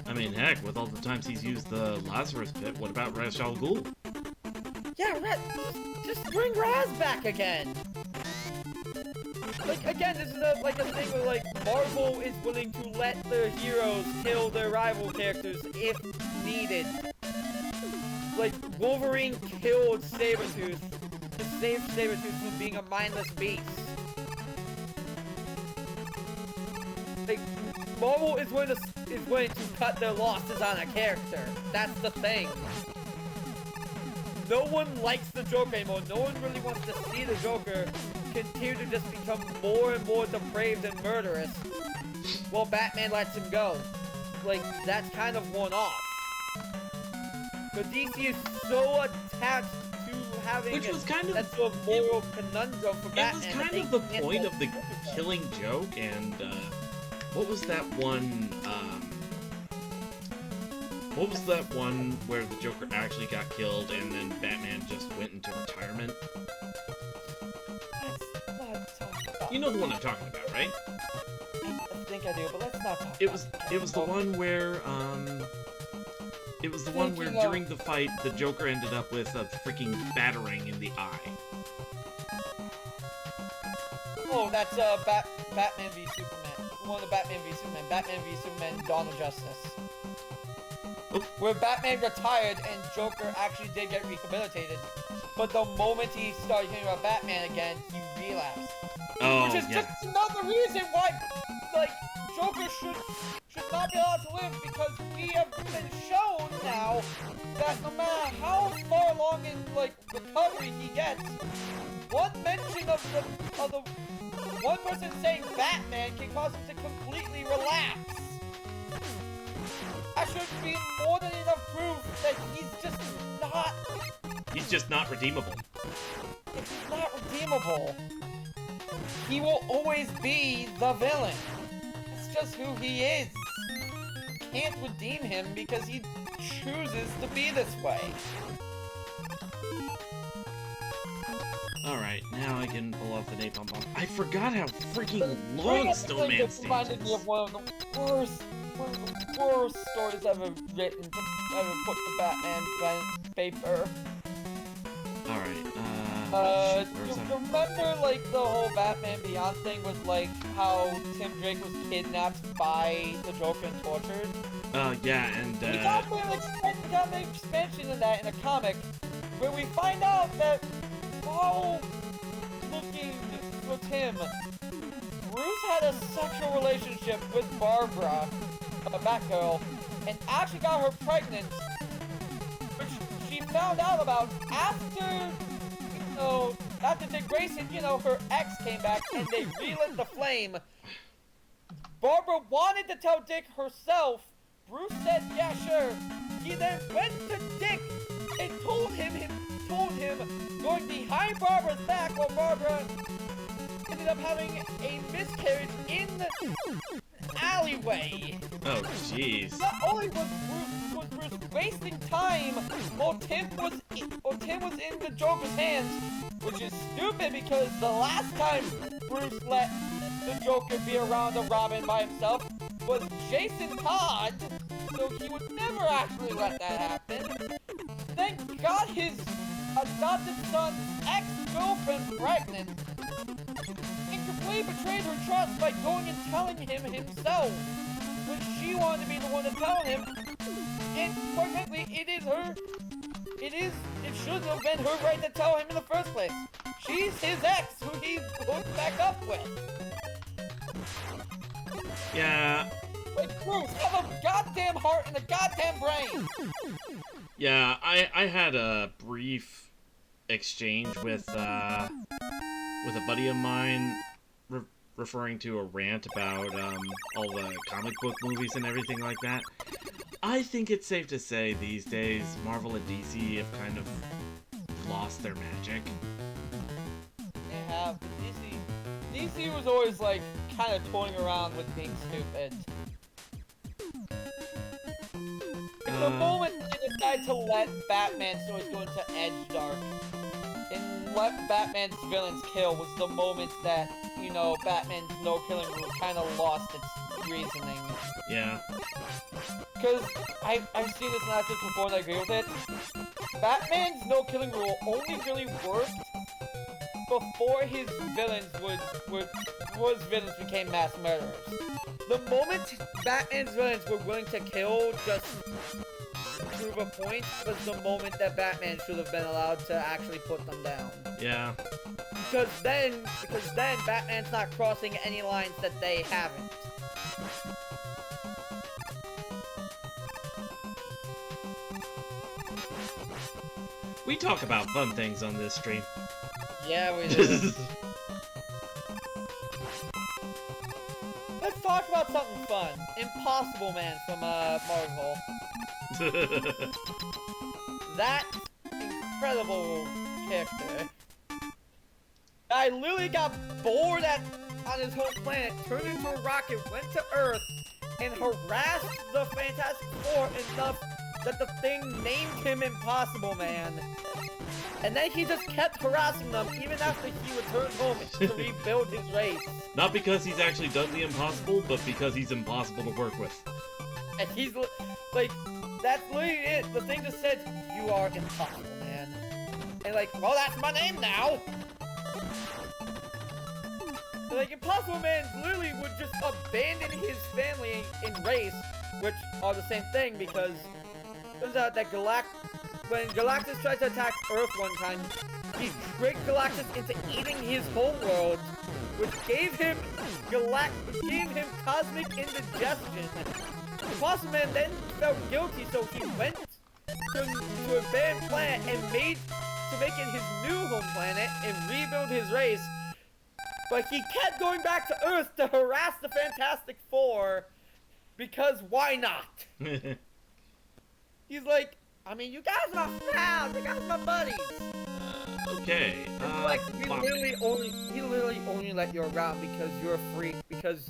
I mean, heck, with all the times he's used the Lazarus Pit, what about Ra's al Ghul? Yeah, just bring Raz back again. like, again, this is a thing where, like, Marvel is willing to let their heroes kill their rival characters if needed. Like, Wolverine killed Sabretooth to save Sabretooth from being a mindless beast. Like, Marvel is willing to cut their losses on a character. That's the thing. No one likes the Joker anymore. No one really wants to see the Joker continue to just become more and more depraved and murderous while Batman lets him go. Like, that's kind of worn off. But DC is so attached to having Which was kind of that sort of moral conundrum for Batman. It was kind of the point of the Killing Joke, and what was that one? What was that one where the Joker actually got killed and then Batman just went into retirement? Let's not talk about You know the one I'm talking about, right? I think I do, but let's not talk It was the one where during the fight the Joker ended up with a freaking battering in the eye. Oh, that's Batman v Superman. One of the Batman v Superman. Batman v Superman: Dawn of Justice. Oh. Where Batman retired and Joker actually did get rehabilitated, but the moment he started hearing about Batman again, he relapsed. Oh, Which is yeah. just another reason why, like, Joker should not be allowed to live, because we have been shown now that no matter how far along in, like, recovery he gets, one mention of the one person saying Batman can cause him to completely relapse. That should be more than enough proof that He's just not redeemable. if he's not redeemable, he will always be the villain. It's just who he is. Can't redeem him because he chooses to be this way. Alright, now I can pull off the napalm bomb. I forgot how freaking long Snowman Stage reminded me is. of one of the worst stories ever written, ever put to Batman paper. Alright, You remember, like, the whole Batman Beyond thing was, like, how Tim Drake was kidnapped by the Joker and tortured? yeah, and, We got an expansion of that in a comic, where we find out that while looking for Tim, Bruce had a sexual relationship with Barbara, a Batgirl, and actually got her pregnant, which she found out about after, after Dick Grayson, her ex came back and they relit the flame. Barbara wanted to tell Dick herself. Bruce said, yeah, sure. He then went to Dick and told him, going behind Barbara's back while Barbara ended up having a miscarriage in the alleyway. oh, jeez. Not only was Bruce wasting time while Tim was in the Joker's hands, which is stupid because the last time Bruce let the Joker be around a Robin by himself was Jason Todd, so he would never actually let that happen. Then got his adopted son's ex-girlfriend pregnant and completely betrayed her trust by going and telling him himself when she wanted to be the one to tell him. And quite frankly, it shouldn't have been her right to tell him in the first place. She's his ex, who he hooked back up with. Yeah, Like, Bruce, have a goddamn heart and a goddamn brain! yeah, I had a brief exchange with a buddy of mine referring to a rant about, all the comic book movies and everything like that. I think it's safe to say these days, Marvel and DC have kind of lost their magic. They have. DC was always, like, kind of toying around with being stupid. The moment they decide to let Batman stories go into Edgedark and let Batman's villains kill was the moment that, Batman's no-killing rule kind of lost its reasoning. Yeah. Because I've seen this analysis before and I agree with it. Batman's no-killing rule only really worked before his villains became mass murderers. The moment Batman's villains were willing to kill just to prove a point was the moment that Batman should have been allowed to actually put them down. Yeah. Because then Batman's not crossing any lines that they haven't. We talk about fun things on this stream. Yeah, we do. Let's talk about something fun. Impossible Man from Marvel. That incredible character. I literally got bored on his whole planet, turned into a rocket, went to Earth, and harassed the Fantastic Four enough that the Thing named him Impossible Man. And then he just kept harassing them even after he returned home to rebuild his race. Not because he's actually done the impossible, but because he's impossible to work with. And he's like, that's literally it. The Thing just said, "You are Impossible Man." And like, well, that's my name now. Like, Impossible Man literally would just abandon his family and race, which are the same thing, because it turns out that when Galactus tried to attack Earth one time, he tricked Galactus into eating his homeworld, which gave him cosmic indigestion. Impossible Man then felt guilty, so he went to a barren planet and make it his new home planet and rebuild his race. But he kept going back to Earth to harass the Fantastic Four, because why not? He's like, I mean, you guys are my pals, you guys are my buddies. Okay. Like, he literally only let you around because you're a freak, because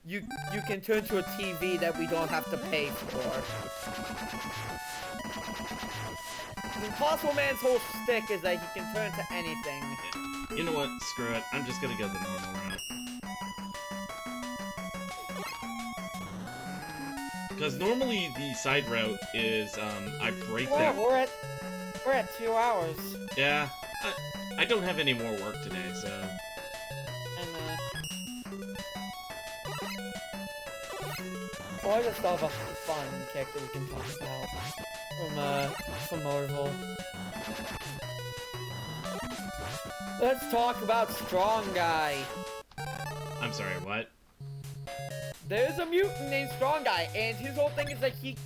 you can turn to a TV that we don't have to pay for. The Impossible Man's whole shtick is that he can turn to anything. You know what? Screw it. I'm just gonna go the normal route. Because normally the side route is, I break that. We're at 2 hours. Yeah. I don't have any more work today, so. Well, I just thought of a fun character we can talk about from Marvel. Let's talk about Strong Guy. I'm sorry, what? There's a mutant named Strong Guy, and his whole thing is that he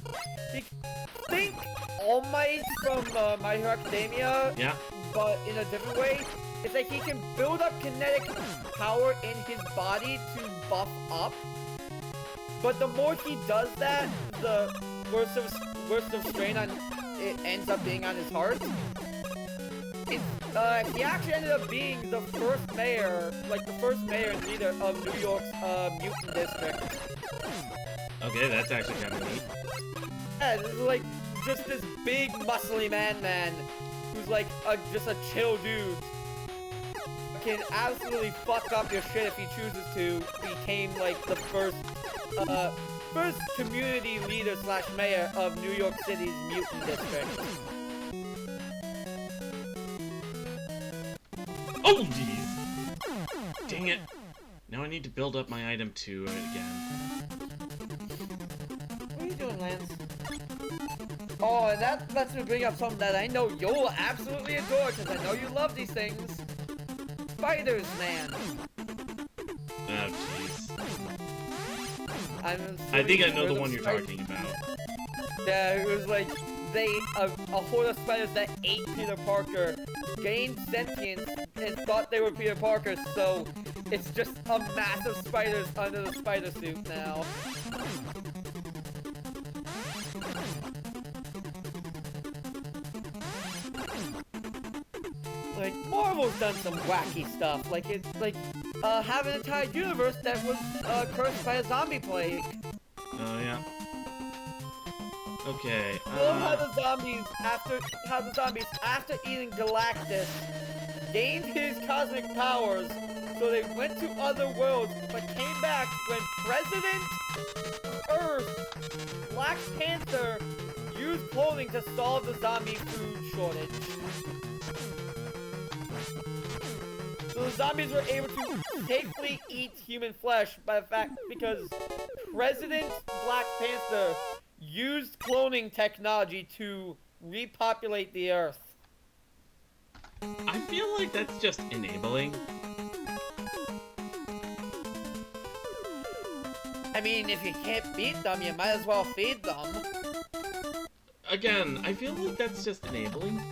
think All Might from My Hero Academia, Yeah. but in a different way. It's like he can build up kinetic power in his body to buff up. But the more he does that, the worse of strain on it ends up being on his heart. He actually ended up being the first mayor and leader of New York's mutant district. Okay, that's actually kind of neat. Yeah, this is like just this big muscly man who's like just a chill dude. Can absolutely fuck up your shit if he chooses to. Became like the first community leader / mayor of New York City's mutant district. Oh, jeez! Dang it. Now I need to build up my item to it again. What are you doing, Lance? Oh, and that lets me bring up something that I know you'll absolutely adore, because I know you love these things. Spiders, man. Oh, jeez. I think I know the one you're talking about. Yeah, it was like, a horde of spiders that ate Peter Parker gained sentience and thought they were Peter Parker, so it's just a mass of spiders under the spider suit now. Like, Marvel's done some wacky stuff, like have an entire universe that was cursed by a zombie plague. Oh, yeah. Okay, I love how the zombies, after eating Galactus, gained his cosmic powers, so they went to other worlds, but came back when President Earth, Black Panther, used clothing to solve the zombie food shortage. zombies were able to safely eat human flesh because President Black Panther used cloning technology to repopulate the Earth. I feel like that's just enabling. I mean, if you can't beat them, you might as well feed them. Again, I feel like that's just enabling.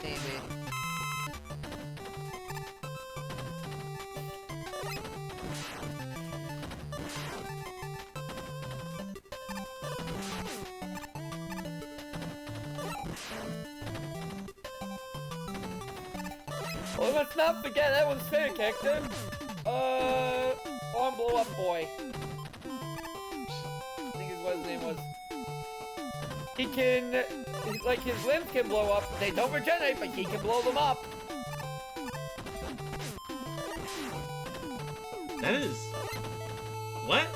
Maybe. Well, let's not forget everyone's favorite character. Arm Blow Up Boy. I think is what his name was. He can, like, his limbs can blow up. They don't regenerate, but he can blow them up. That is... What?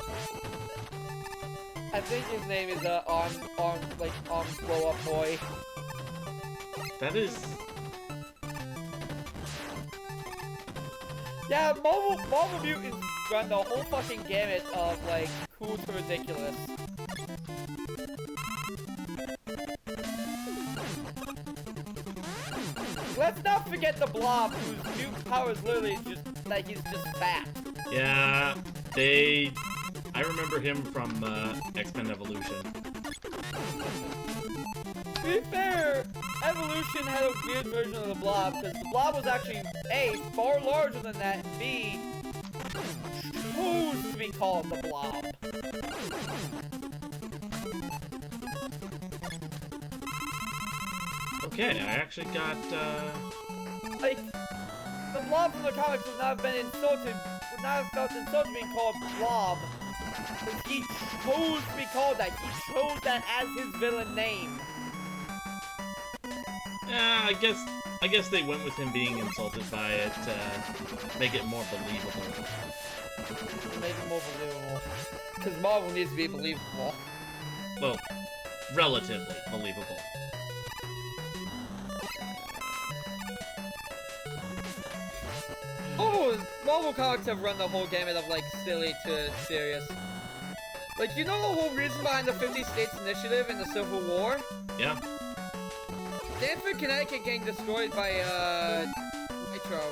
I think his name is, Arm Blow Up Boy. That is... Yeah, Marvel Mutants run the whole fucking gamut of, like, cool to ridiculous. Let's not forget the Blob, whose new power is literally just, like, he's just fat. Yeah, I remember him from X-Men Evolution. To be fair, Evolution had a weird version of the Blob, because the Blob was actually, A, far larger than that, and B, chose to be called the Blob. Okay, I actually got, Like, the Blob from the comics would not have been insulted, would not have felt insulted being called Blob. But he chose to be called that. He chose that as his villain name. yeah, I guess they went with him being insulted by it to make it more believable. Make it more believable. Because Marvel needs to be believable. Well, relatively believable. Marvel comics have run the whole gamut of, like, silly to serious. Like, you know the whole reason behind the 50 States Initiative in the Civil War? Yeah. Stanford, Connecticut getting destroyed by, Nitro.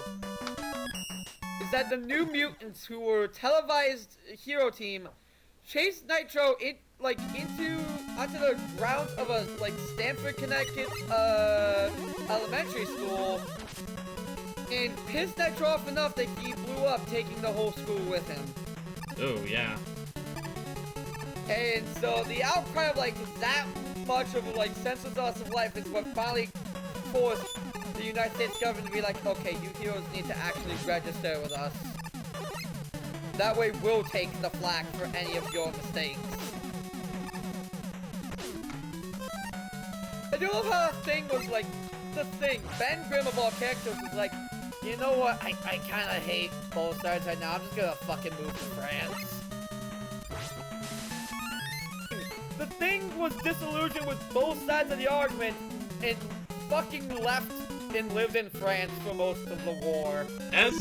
Is that the New Mutants, who were televised hero team, chased Nitro onto the grounds of a, like, Stanford, Connecticut, elementary school, and pissed Nitro off enough that he blew up, taking the whole school with him. Oh, yeah. And so the outcry of, like, that much of, like, senseless loss of life is what finally forced the United States government to be like, okay, you heroes need to actually register with us. That way we'll take the flak for any of your mistakes. I do love how the Thing was like, the Thing, Ben Grimm of all characters was like, you know what, I kinda hate both sides right now, I'm just gonna fucking move to France. The Thing was disillusioned with both sides of the argument and fucking left and lived in France for most of the war. As,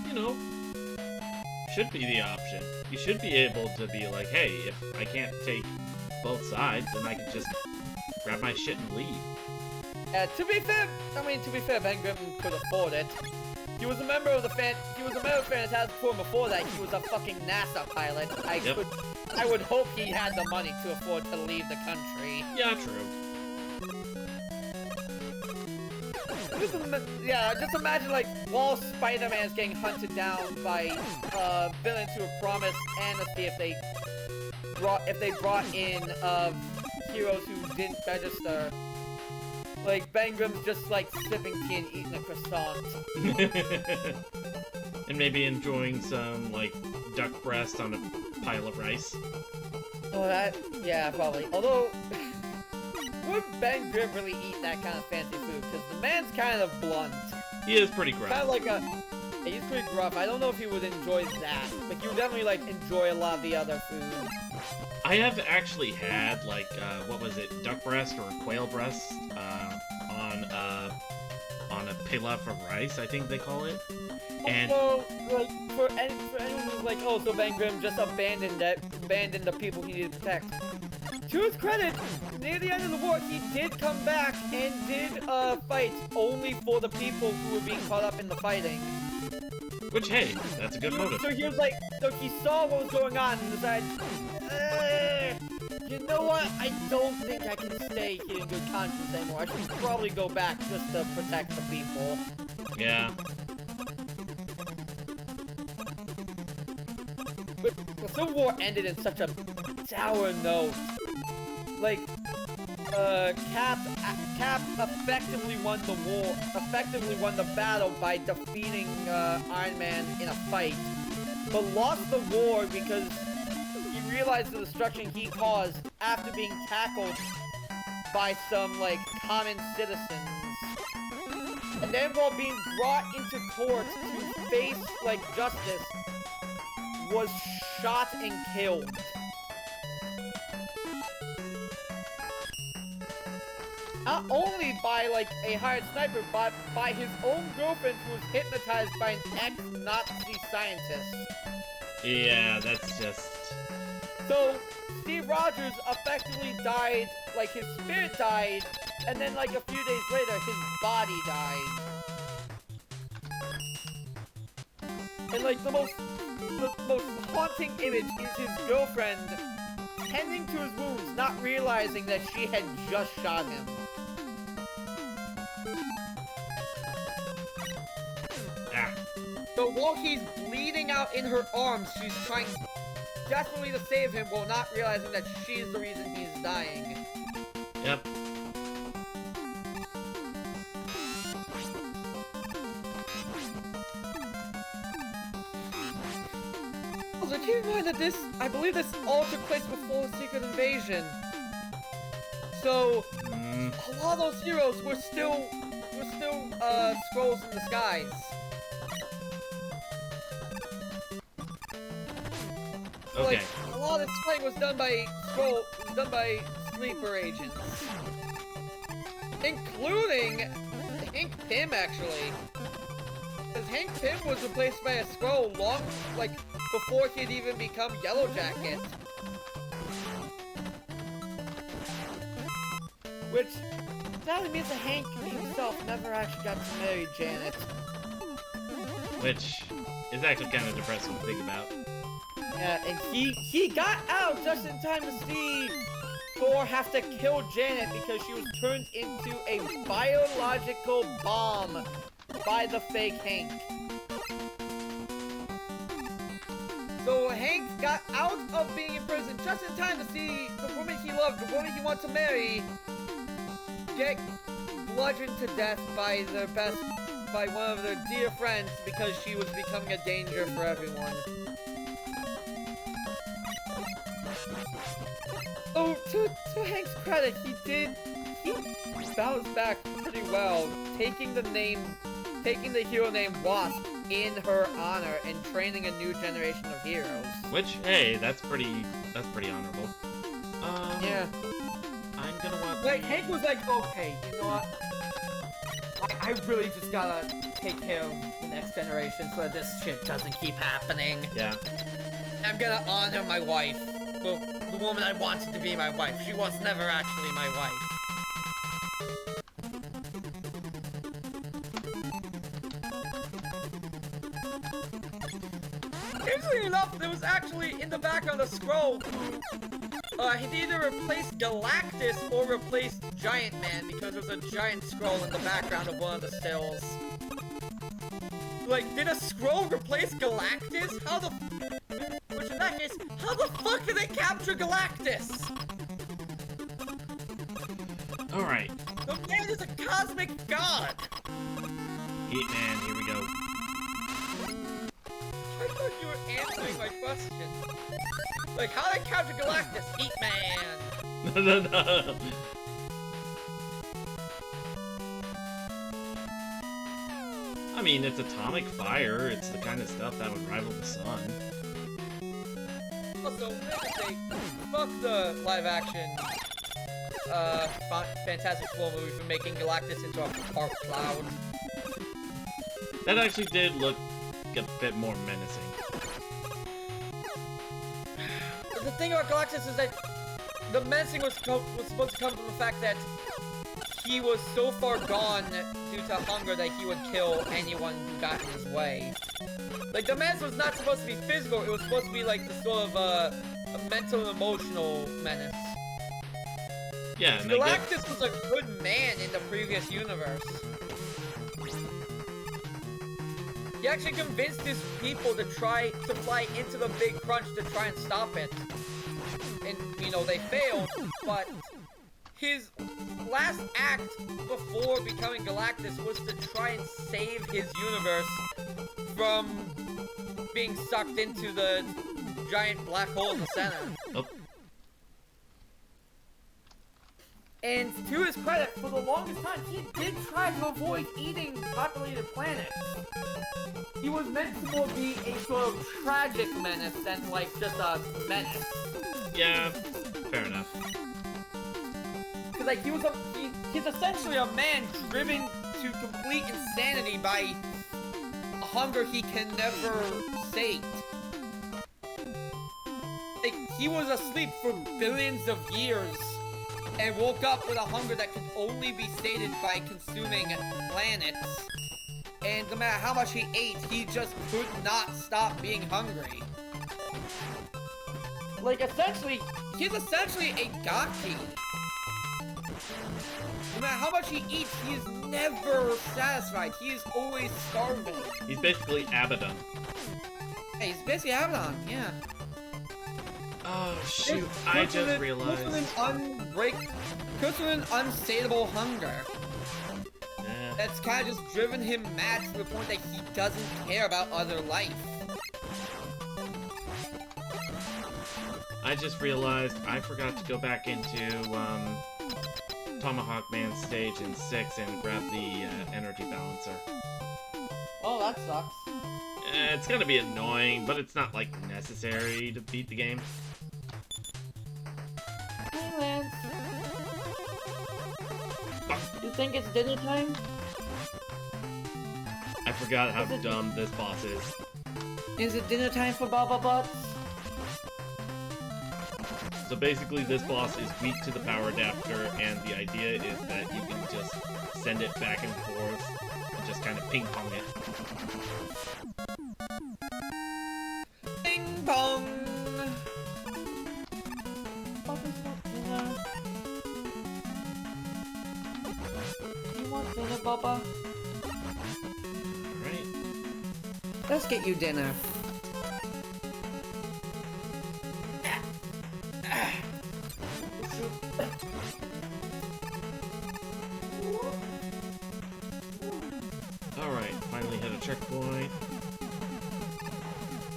you know, should be the option. You should be able to be like, hey, if I can't take both sides, then I can just grab my shit and leave. To be fair, Ben Grimm could afford it. He was a member of the Fantastic Four before that. He was a fucking NASA pilot. I would hope he had the money to afford to leave the country. Yeah, true. Just imagine, like, while Spider-Man's getting hunted down by villains who have promised amnesty if they brought in heroes who didn't register. Like, Ben Grimm's just, like, sipping tea and eating a croissant. And maybe enjoying some, like, duck breast on a pile of rice. Oh, yeah, probably. Although, would Ben Grimm really eat that kind of fancy food? Because the man's kind of blunt. He is pretty gruff. Kind of like he's pretty gruff. I don't know if he would enjoy that, but he would definitely, like, enjoy a lot of the other food. I have actually had, like, what was it, duck breast or quail breast, on a Pela for Rice, I think they call it. And So, like, for anyone who's like, oh, so Van Grimm just abandoned the people he needed to protect. To his credit, near the end of the war, he did come back and did fight only for the people who were being caught up in the fighting. which, hey, that's a good motive. So he was like, so he saw what was going on and decided, you know what? I don't think I can stay here in good conscience anymore. I should probably go back just to protect the people. Yeah. But the Civil War ended in such a sour note. Like, Cap effectively won the war, effectively won the battle by defeating Iron Man in a fight, but lost the war because he realized the destruction he caused after being tackled by some, like, common citizens. And then while being brought into court to face, like, justice, was shot and killed. Not only by, like, a hired sniper, but by his own girlfriend who was hypnotized by an ex-Nazi scientist. Yeah, that's just... So, Steve Rogers effectively died, like, his spirit died, and then, like, a few days later, his body died. And, like, the most haunting image is his girlfriend tending to his wounds, not realizing that she had just shot him. Ah. So while he's bleeding out in her arms, she's trying desperately to save him while not realizing that she's the reason he's dying. Yep. Also, keep in mind that I believe this all took place before Secret Invasion. So, a lot of those heroes were still Skrulls in disguise. Okay. Like, a lot of this fighting was done by sleeper agents. Including Hank Pym, actually. Because Hank Pym was replaced by a Skrull long, like, before he'd even become Yellow Jacket. Which sadly means that Hank himself never actually got to marry Janet. Which is actually kind of depressing to think about. Yeah, and he got out just in time to see Thor have to kill Janet because she was turned into a biological bomb by the fake Hank. So Hank got out of being in prison just in time to see the woman he loved, the woman he wanted to marry, get bludgeoned to death by one of their dear friends because she was becoming a danger for everyone. So, to Hank's credit, he bounced back pretty well, taking the hero name Wasp in her honor and training a new generation of heroes. Which, hey, that's pretty honorable. Yeah. I'm gonna want. Like, Hank was like, okay, you know what? I really just gotta take care of the next generation so that this shit doesn't keep happening. Yeah. I'm gonna honor my wife. The woman I wanted to be my wife. She was never actually my wife. Interestingly enough, there was actually in the background a Skrull who had either replaced Galactus or replaced Giant Man because there's a giant Skrull in the background of one of the stills. Like, did a Skrull replace Galactus? Which in that case, how the fuck did they capture Galactus? Alright. The man is a cosmic god! Heatman, here we go. I thought you were answering my question. Like, how did they capture Galactus? Heatman! No. I mean, it's atomic fire. It's the kind of stuff that would rival the sun. Also, say, fuck the live-action, Fantastic Four movie for making Galactus into a dark cloud. That actually did look a bit more menacing. The thing about Galactus is that the menacing was supposed to come from the fact that he was so far gone due to hunger that he would kill anyone who got in his way. Like, the menace was not supposed to be physical, it was supposed to be like the sort of a mental and emotional menace. Yeah, and Galactus was a good man in the previous universe. He actually convinced his people to try to fly into the Big Crunch to try and stop it. And, you know, they failed, but his last act before becoming Galactus was to try and save his universe from being sucked into the giant black hole in the center. Oh. And to his credit, for the longest time, he did try to avoid eating populated planets. He was meant to be a sort of tragic menace than, like, just a menace. Yeah, fair enough. Because, like, he's essentially a man driven to complete insanity by a hunger he can never sate. Like, he was asleep for billions of years and woke up with a hunger that could only be sated by consuming planets. And no matter how much he ate, he just could not stop being hungry. Like, essentially, he's essentially a Gaki. No matter how much he eats, he is never satisfied. He is always starving. He's basically Abaddon. Hey, he's basically Abaddon, yeah. Oh, shoot. I just realized. Comes with an unsatiable hunger. Yeah. That's kind of just driven him mad to the point that he doesn't care about other life. I just realized I forgot to go back into Tomahawk Man stage in 6 and grab the energy balancer. Oh, that sucks. It's gonna be annoying, but it's not, like, necessary to beat the game. Hey, Lance. Fuck. You think it's dinner time? I forgot how dumb this boss is. Is it dinner time for Baba Butts? So basically this boss is weak to the power adapter, and the idea is that you can just send it back and forth and just kind of ping-pong it. Ping pong! You want dinner, Baba? Alright. Let's get you dinner. Alright, finally hit a checkpoint.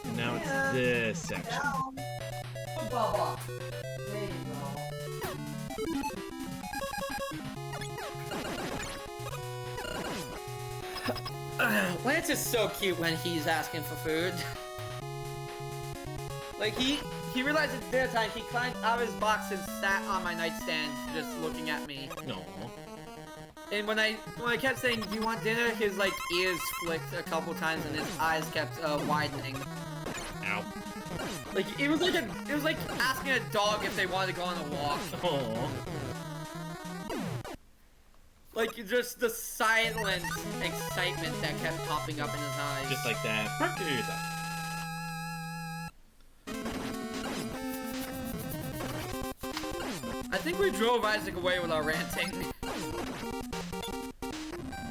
And now it's this section. Baba. There you go. Lance is so cute when he's asking for food. Like, he realized it's dinner time, he climbed out of his box and sat on my nightstand just looking at me. No. And when I kept saying, "Do you want dinner?" his, like, ears flicked a couple times and his eyes kept widening. Ow. Like, it was like asking a dog if they wanted to go on a walk. Aww. Like, just the silent excitement that kept popping up in his eyes. Just like that. I think we drove Isaac away with our ranting.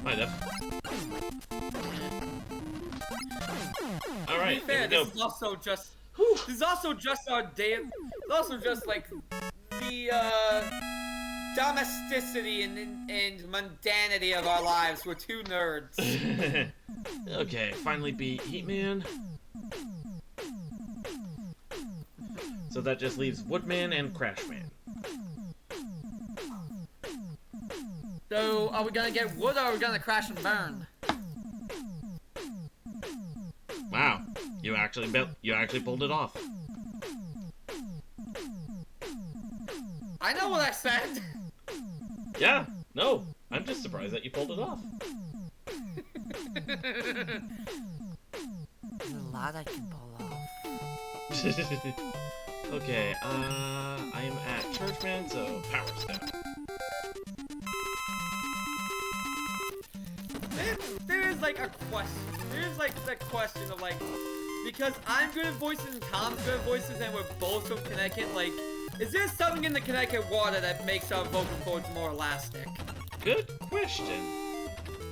Might have. Alright, To be fair, here we go. this is also just our day. It's also just like the domesticity and mundanity of our lives. We're two nerds. Okay, finally beat Heatman. So that just leaves Woodman and Crashman. So, are we gonna get wood or are we gonna crash and burn? Wow, you actually pulled it off. I know what I said. Yeah, no, I'm just surprised that you pulled it off. There's a lot I can pull off. Okay, I am at Churchman, so Power Step. There is like a question. There's like the question of like, because I'm good at voices and Tom's good at voices and we're both from Connecticut, like, is there something in the Connecticut water that makes our vocal cords more elastic? Good question.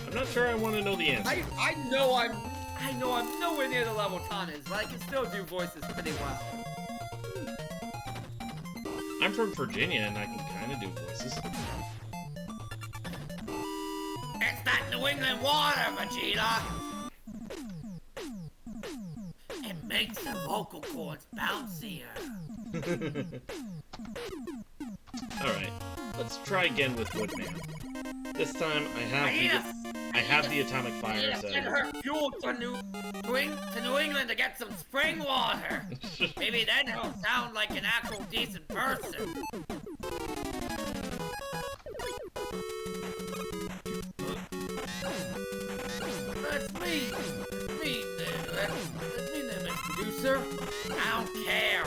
I'm not sure I want to know the answer. I know I'm nowhere near the level Tom is, but I can still do voices pretty well. I'm from Virginia and I can kind of do voices. It's that New England water, Vegeta! It makes the vocal cords bouncier. Alright, let's try again with Woodman. This time I have the atomic fire, so... Send her fuel to New England to get some spring water. Maybe then he'll sound like an actual decent person. That's me. That's me, Mr. Producer. I don't care.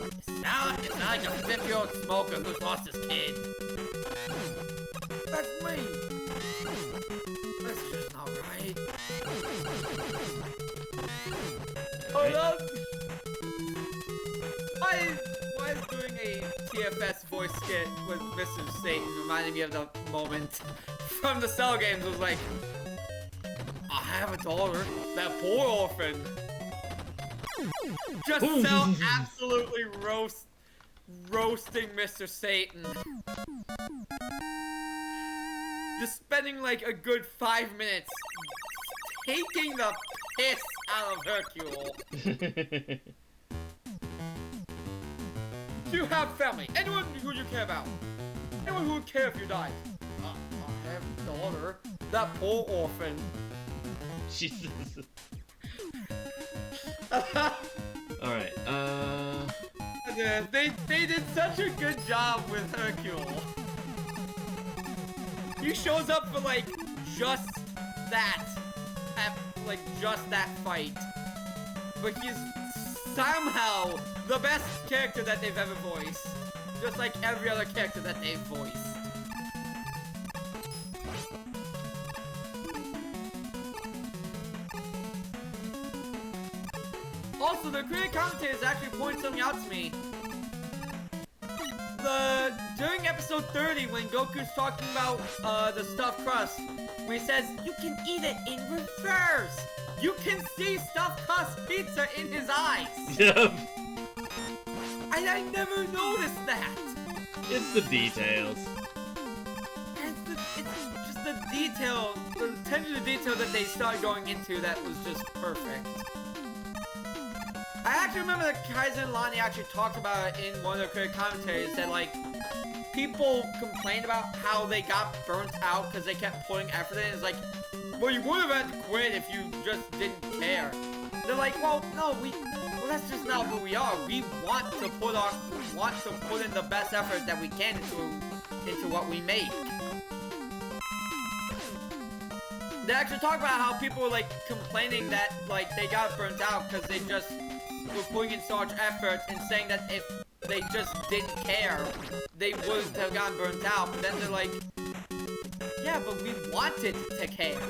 It's not like a 50-year-old smoker who's lost his kid. That's me. That's just not right. Hold up. Why is doing a TFS voice skit with Mr. Satan reminding me of the moment from the Cell games? Was like, I have a daughter, that poor orphan. Just Cell absolutely roasting Mr. Satan. Just spending like a good 5 minutes taking the piss out of Hercule. You have family. Anyone who you care about. Anyone who would care if you died. I have a daughter. That poor orphan. Jesus. Alright, Yeah, they did such a good job with Hercule. He shows up for like just that. Like just that fight. But he's somehow the best character that they've ever voiced. Just like every other character that they've voiced. Also, the creative commentators actually pointed something out to me. During episode 30, when Goku's talking about the stuffed crust, where he says, you can eat it in reverse! You can see stuffed crust pizza in his eyes! Yep. And I never noticed that! It's the details. It's just the detail, the attention to detail that they started going into that was just perfect. I actually remember that Kaizen and Lani actually talked about it in one of their creative commentaries that, like, people complained about how they got burnt out because they kept putting effort in. It's like, well, you would have had to quit if you just didn't care. They're like, well, no, well, that's just not who we are. We want to put in the best effort that we can into what we make. They actually talk about how people were, like, complaining that, like, they got burnt out because they just were putting in so much effort and saying that if they just didn't care, they wouldn't have gotten burnt out. But then they're like, yeah, but we wanted to care.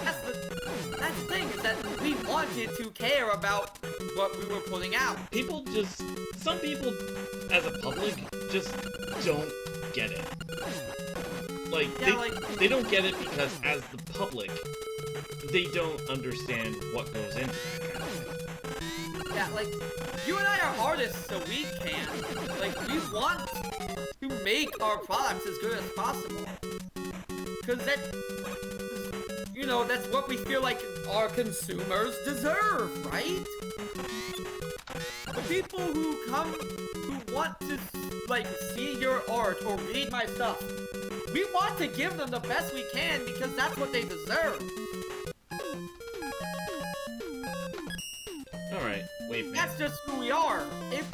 That's the thing, is that we wanted to care about what we were putting out. Some people, as a public, just don't get it. Like, Yeah, they don't get it because, as the public, they don't understand what goes into that kind of thing. Yeah, like, you and I are artists, so we can. Like, we want to make our products as good as possible. Because that, you know, that's what we feel like our consumers deserve, right? The people who want to, like, see your art or read my stuff, we want to give them the best we can because that's what they deserve. Alright, wait, man. That's just who we are. If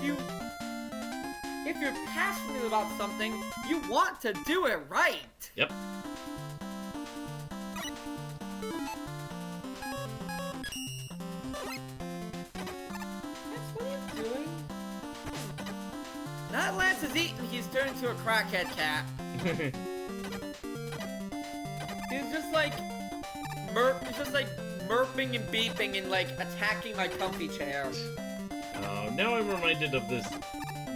if you're passionate about something, you want to do it right. Yep. What are you doing? Now that Lance is eating, he's turned into a crackhead cat. He's just like murping and beeping and like attacking my comfy chair. Now I'm reminded of this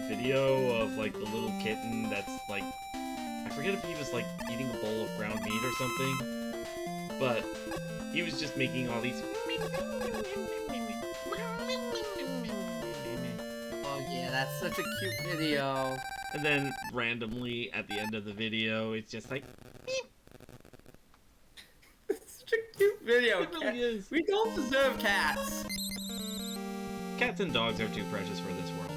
video of like the little kitten that's like, I forget if he was like eating a bowl of ground meat or something, but he was just making all these. Oh yeah, that's such a cute video. And then randomly at the end of the video, it's just like. It's such a cute video. It really is. We don't deserve cats. Cats and dogs are too precious for this world.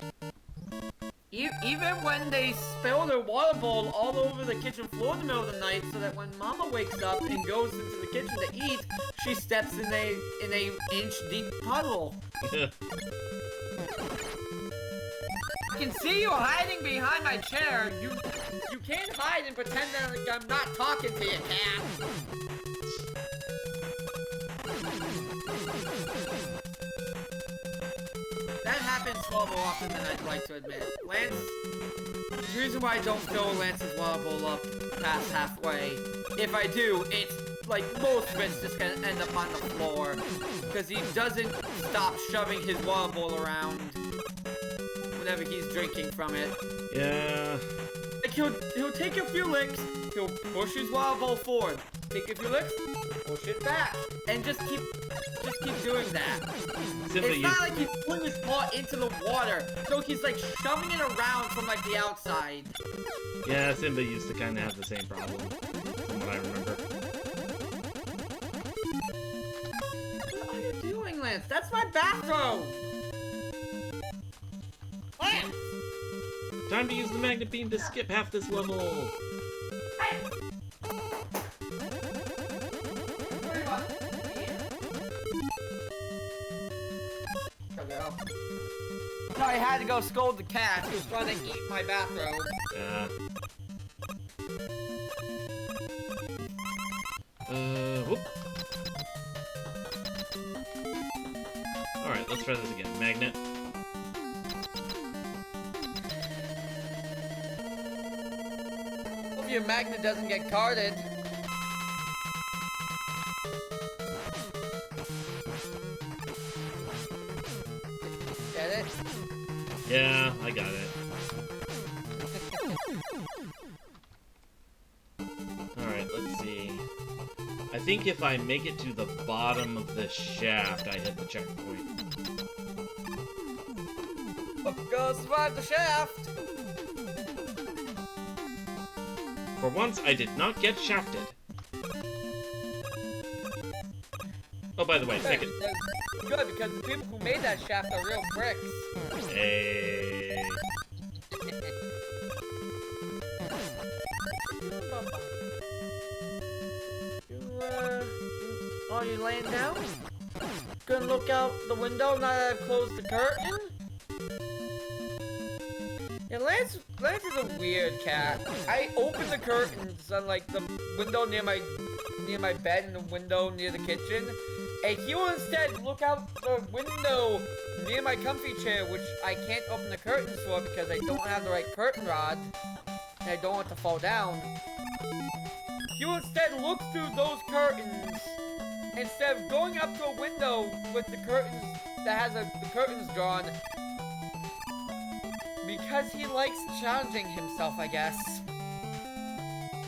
Even when they spill their water bowl all over the kitchen floor in the middle of the night, so that when Mama wakes up and goes into the kitchen to eat, she steps in a inch-deep puddle. I can see you hiding behind my chair. You can't hide and pretend that like, I'm not talking to you, cat. That happens far more often than I'd like to admit. Lance, the reason why I don't fill Lance's water bowl up past halfway, if I do, it's like most of it's just gonna end up on the floor, because he doesn't stop shoving his water bowl around whenever he's drinking from it. Yeah. Like he'll take a few licks, he'll push his water bowl forward, take a few licks, push it back, and just keep doing that. Simply It's not like he's pulling his paw into the water, so he's like shoving it around from like the outside. Yeah, Simba used to kind of have the same problem, from what I remember. What are you doing, Lance? That's my bathrobe! Lance! Time to use the magnet beam to skip half this level! So I had to go scold the cat who was trying to eat my bathrobe. Yeah. Whoop. Alright, let's try this again. Magnet. Hope your magnet doesn't get carded. Get it? Yeah, I got it. Alright, let's see. I think if I make it to the bottom of the shaft, I hit the checkpoint. Go survive the shaft! For once, I did not get shafted. Oh, by the way, second. Good, because the people who made that shaft are real pricks. Hey. Oh, you laying down? Gonna look out the window now that I've closed the curtain? Yeah, Lance is a weird cat. I open the curtains on like the window near my bed and the window near the kitchen, and he will instead look out the window near my comfy chair, which I can't open the curtains for because I don't have the right curtain rod, and I don't want it to fall down. He will instead look through those curtains instead of going up to a window with the curtains that has the curtains drawn. Because he likes challenging himself, I guess.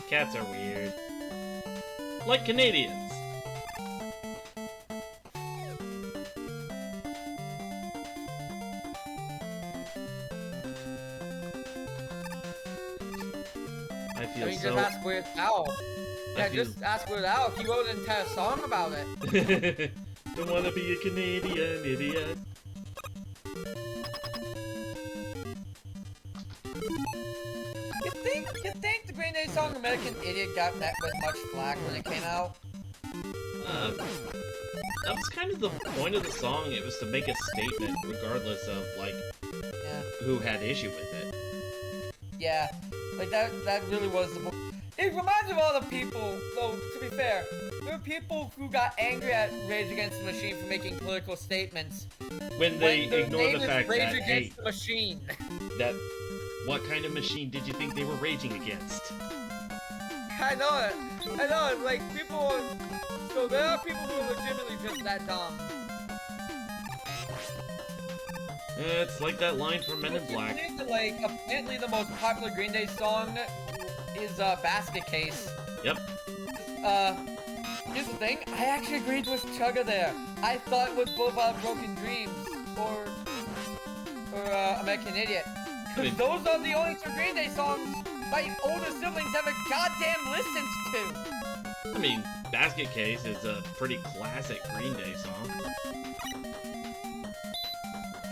Cats are weird. Like Canadians. I feel Just so... ask Weird Al. Yeah, just ask Weird Al. He wrote an entire song about it. Don't wanna be a Canadian idiot. You think the Green Day song American Idiot got met with much flack when it came out? That was kind of the point of the song. It was to make a statement, regardless of, like, who had issue with it. yeah, like that really was the. It reminds me of all the people. Though to be fair, there were people who got angry at Rage Against the Machine for making political statements When they their ignore name the is fact Rage that, hey, Against the Machine. that what kind of machine did you think they were raging against? I know it. I know it. Like people. So there are people who are legitimately just that dumb. It's like that line from Men in Black. Like, apparently the most popular Green Day song is Basket Case. Yep. Here's the thing. I actually agreed with Chugga there. I thought it was Boulevard of Broken Dreams or American Idiot. Because those are the only two Green Day songs my older siblings have a goddamn listens to. I mean, Basket Case is a pretty classic Green Day song.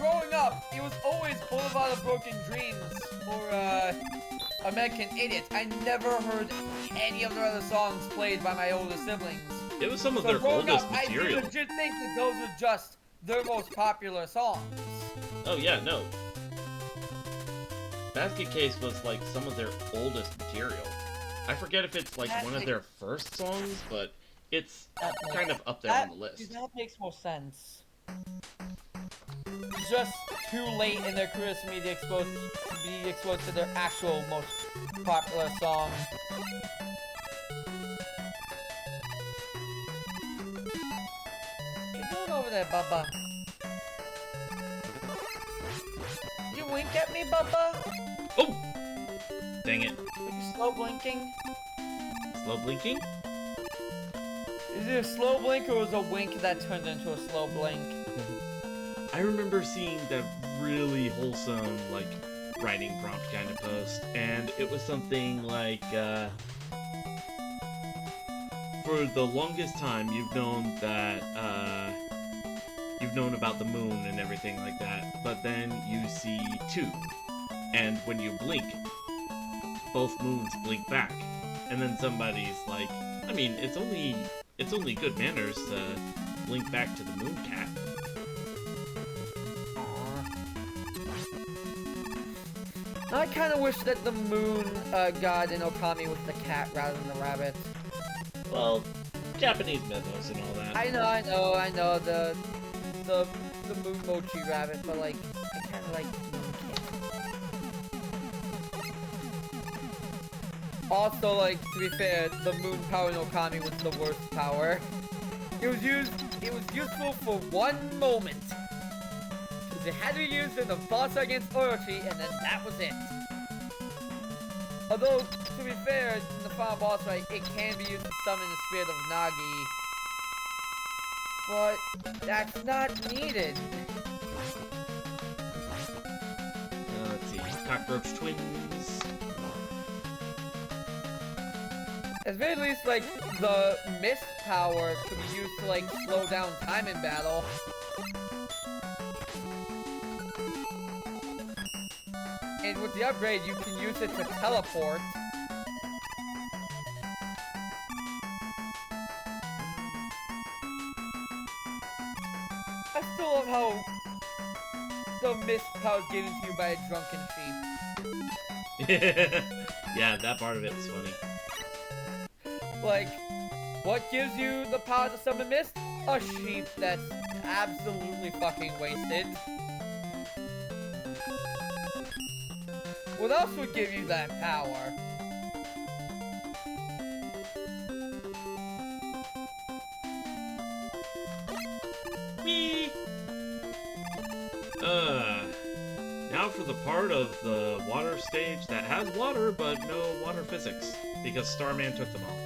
Growing up, it was always Boulevard of Broken Dreams or American Idiot. I never heard any of their other songs played by my older siblings. It was some of So their growing oldest up, material. I legit think that those are just their most popular songs. Oh yeah, no. Basket Case was like some of their oldest material. I forget if it's like one of their first songs, but it's kind of up there on the list. That makes more sense. Just too late in their careers for me to be exposed to their actual most popular song. What you doing over there, Bubba? Did you wink at me, Bubba? Oh! Dang it. Were you slow blinking? Slow blinking? Is it a slow blink or was it a wink that turned into a slow blink? I remember seeing that really wholesome, like, writing prompt kind of post, and it was something like, for the longest time you've known that, you've known about the moon and everything like that, but then you see two, and when you blink, both moons blink back, and then somebody's like, I mean, it's only good manners to blink back to the moon cat. I kind of wish that the moon god in Okami was the cat rather than the rabbit. Well, Japanese mythos and all that. I know the moon mochi rabbit, but like I kind of like moon cat. Also, like to be fair, the moon power in Okami was the worst power. It was useful for one moment. It had to be used in the boss against Orochi, and then that was it. Although, to be fair, in the final boss fight, it can be used to summon the spirit of Nagi. But that's not needed. Let's see. Cockroach Twins. At the very least, like, the mist power could be used to, like, slow down time in battle. And with the upgrade, you can use it to teleport. I still love how the mist power is given to you by a drunken sheep. Yeah, that part of it was funny. Like, what gives you the power to summon mist? A sheep that's absolutely fucking wasted. What else would give you that power? Whee! Now for the part of the water stage that has water, but no water physics, because Starman took them all.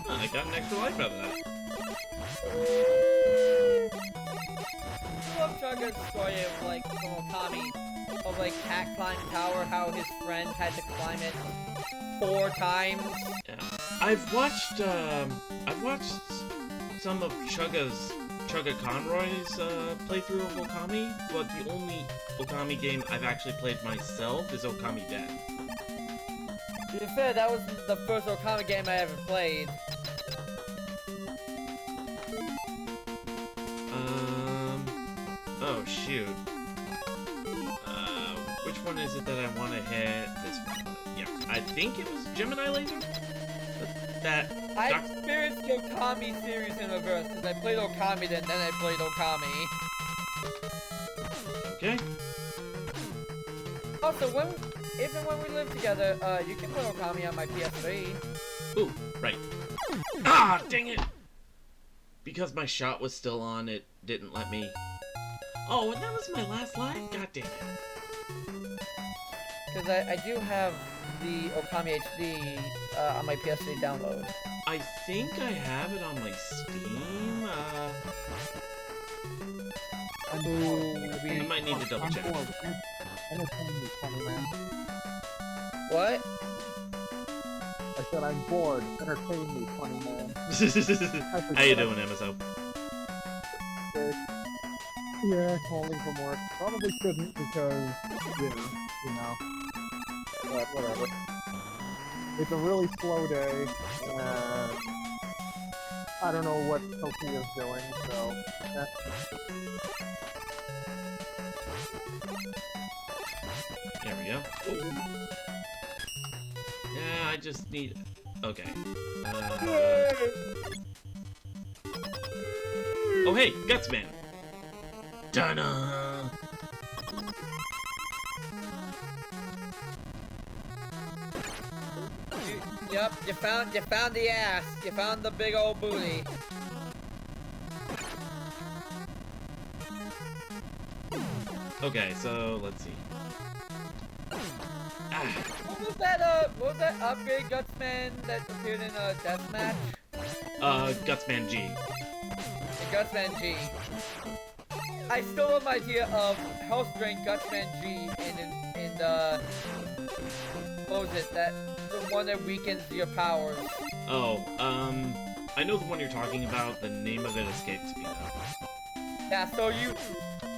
I got an extra life out of that. I love Chugga's story of, like, from Okami, of, like, Cat climbing tower, how his friend had to climb it 4 times. Yeah. I've watched some of Chugga Conroy's playthrough of Okami, but the only Okami game I've actually played myself is Okami Dead. To be fair, that was the first Okami game I ever played. Oh shit. want to hit this one. Yeah, I think it was Gemini Laser? That... I experienced the Okami series in reverse, because I played Okami then I played Okami. Okay. Also, even when we live together, you can play Okami on my PS3. Ooh, right. Ah, dang it! Because my shot was still on, it didn't let me... Oh, and that was my last life? God damn it. Because I do have the Okami HD on my PS3 download. I think I have it on my Steam, I might need to double check. What? I said I'm bored. Entertain me, funny man. How you doing, MSO? Yeah, calling from work. Probably shouldn't because, you know. But whatever. It's a really slow day, and I don't know what Sophie is doing, so... There we go. Ooh. Yeah, I just need... Okay. Oh hey, Gutsman! Ta-da! Yep, you found the ass. You found the big old booty. Okay, so let's see. What was that upgrade Gutsman that appeared in Deathmatch? Gutsman G. The Gutsman G. I still love my idea of Health Drain Gutsman G in the... What was it? The one that weakens your powers. Oh, I know the one you're talking about. The name of it escapes me though. Yeah, so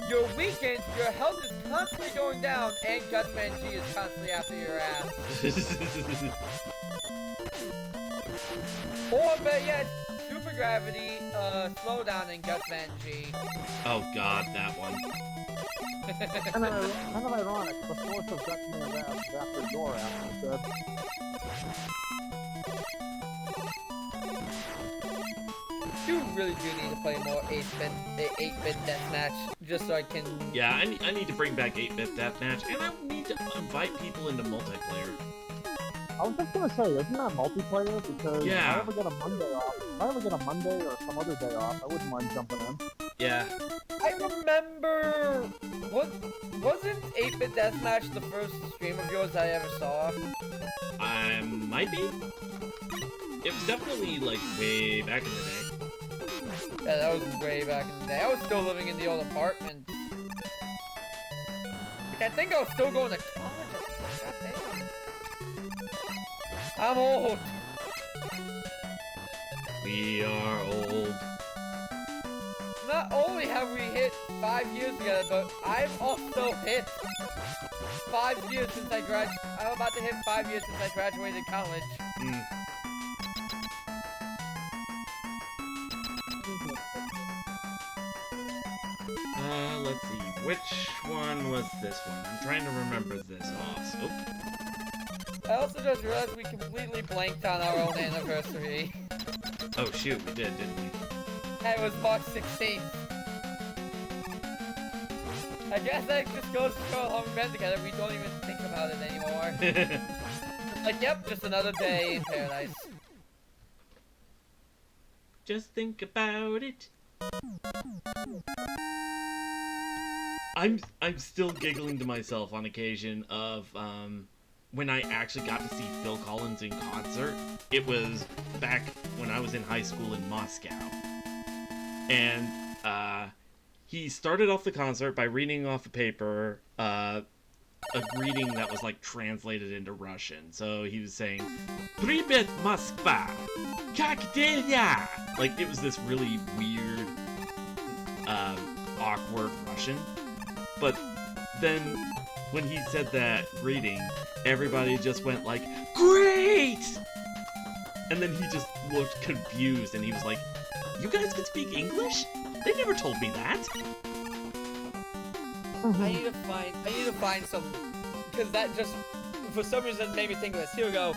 you're weakened, your health is constantly going down, and Gutsman G is constantly after your ass. Or better yet, Super Gravity, slowdown in Gutsman G. Oh god, that one. Kind of ironic. The force of Gutsman's ass is after your ass, instead. You really do need to play more 8-bit deathmatch, just so I can... Yeah, I need to bring back 8-bit deathmatch, and I need to invite people into multiplayer. I was just gonna say, isn't that multiplayer? Because Yeah. if I ever get a Monday off, if I ever get a Monday or some other day off, I wouldn't mind jumping in. Yeah. I remember... Wasn't 8-bit deathmatch the first stream of yours I ever saw? I might be. It was definitely, like, way back in the day. Yeah, that was way back in the day. I was still living in the old apartment. Like, I think I was still going to college. God damn. I'm old. We are old. Not only have we hit 5 years together, but I've also hit 5 years since I graduated. I'm about to hit 5 years since I graduated college. Mm. Let's see. Which one was this one? I'm trying to remember this. Oh, I also just realized we completely blanked on our own anniversary. oh shoot, we did, didn't we? It was March 16th. I guess that just goes to show how long we've been together. We don't even think about it anymore. Like, yep, just another day in paradise. Just think about it. I'm still giggling to myself on occasion of when I actually got to see Phil Collins in concert. It was back when I was in high school in Moscow. And he started off the concert by reading off a paper, a greeting that was like translated into Russian. So he was saying, "Привет, Moskva! Как дела?" Like, it was this really weird, awkward Russian. But then, when he said that greeting, everybody just went like, "Great!" And then he just looked confused, and he was like, "You guys can speak English? They never told me that." I need to find some because that just, for some reason, made me think of this. Here we go.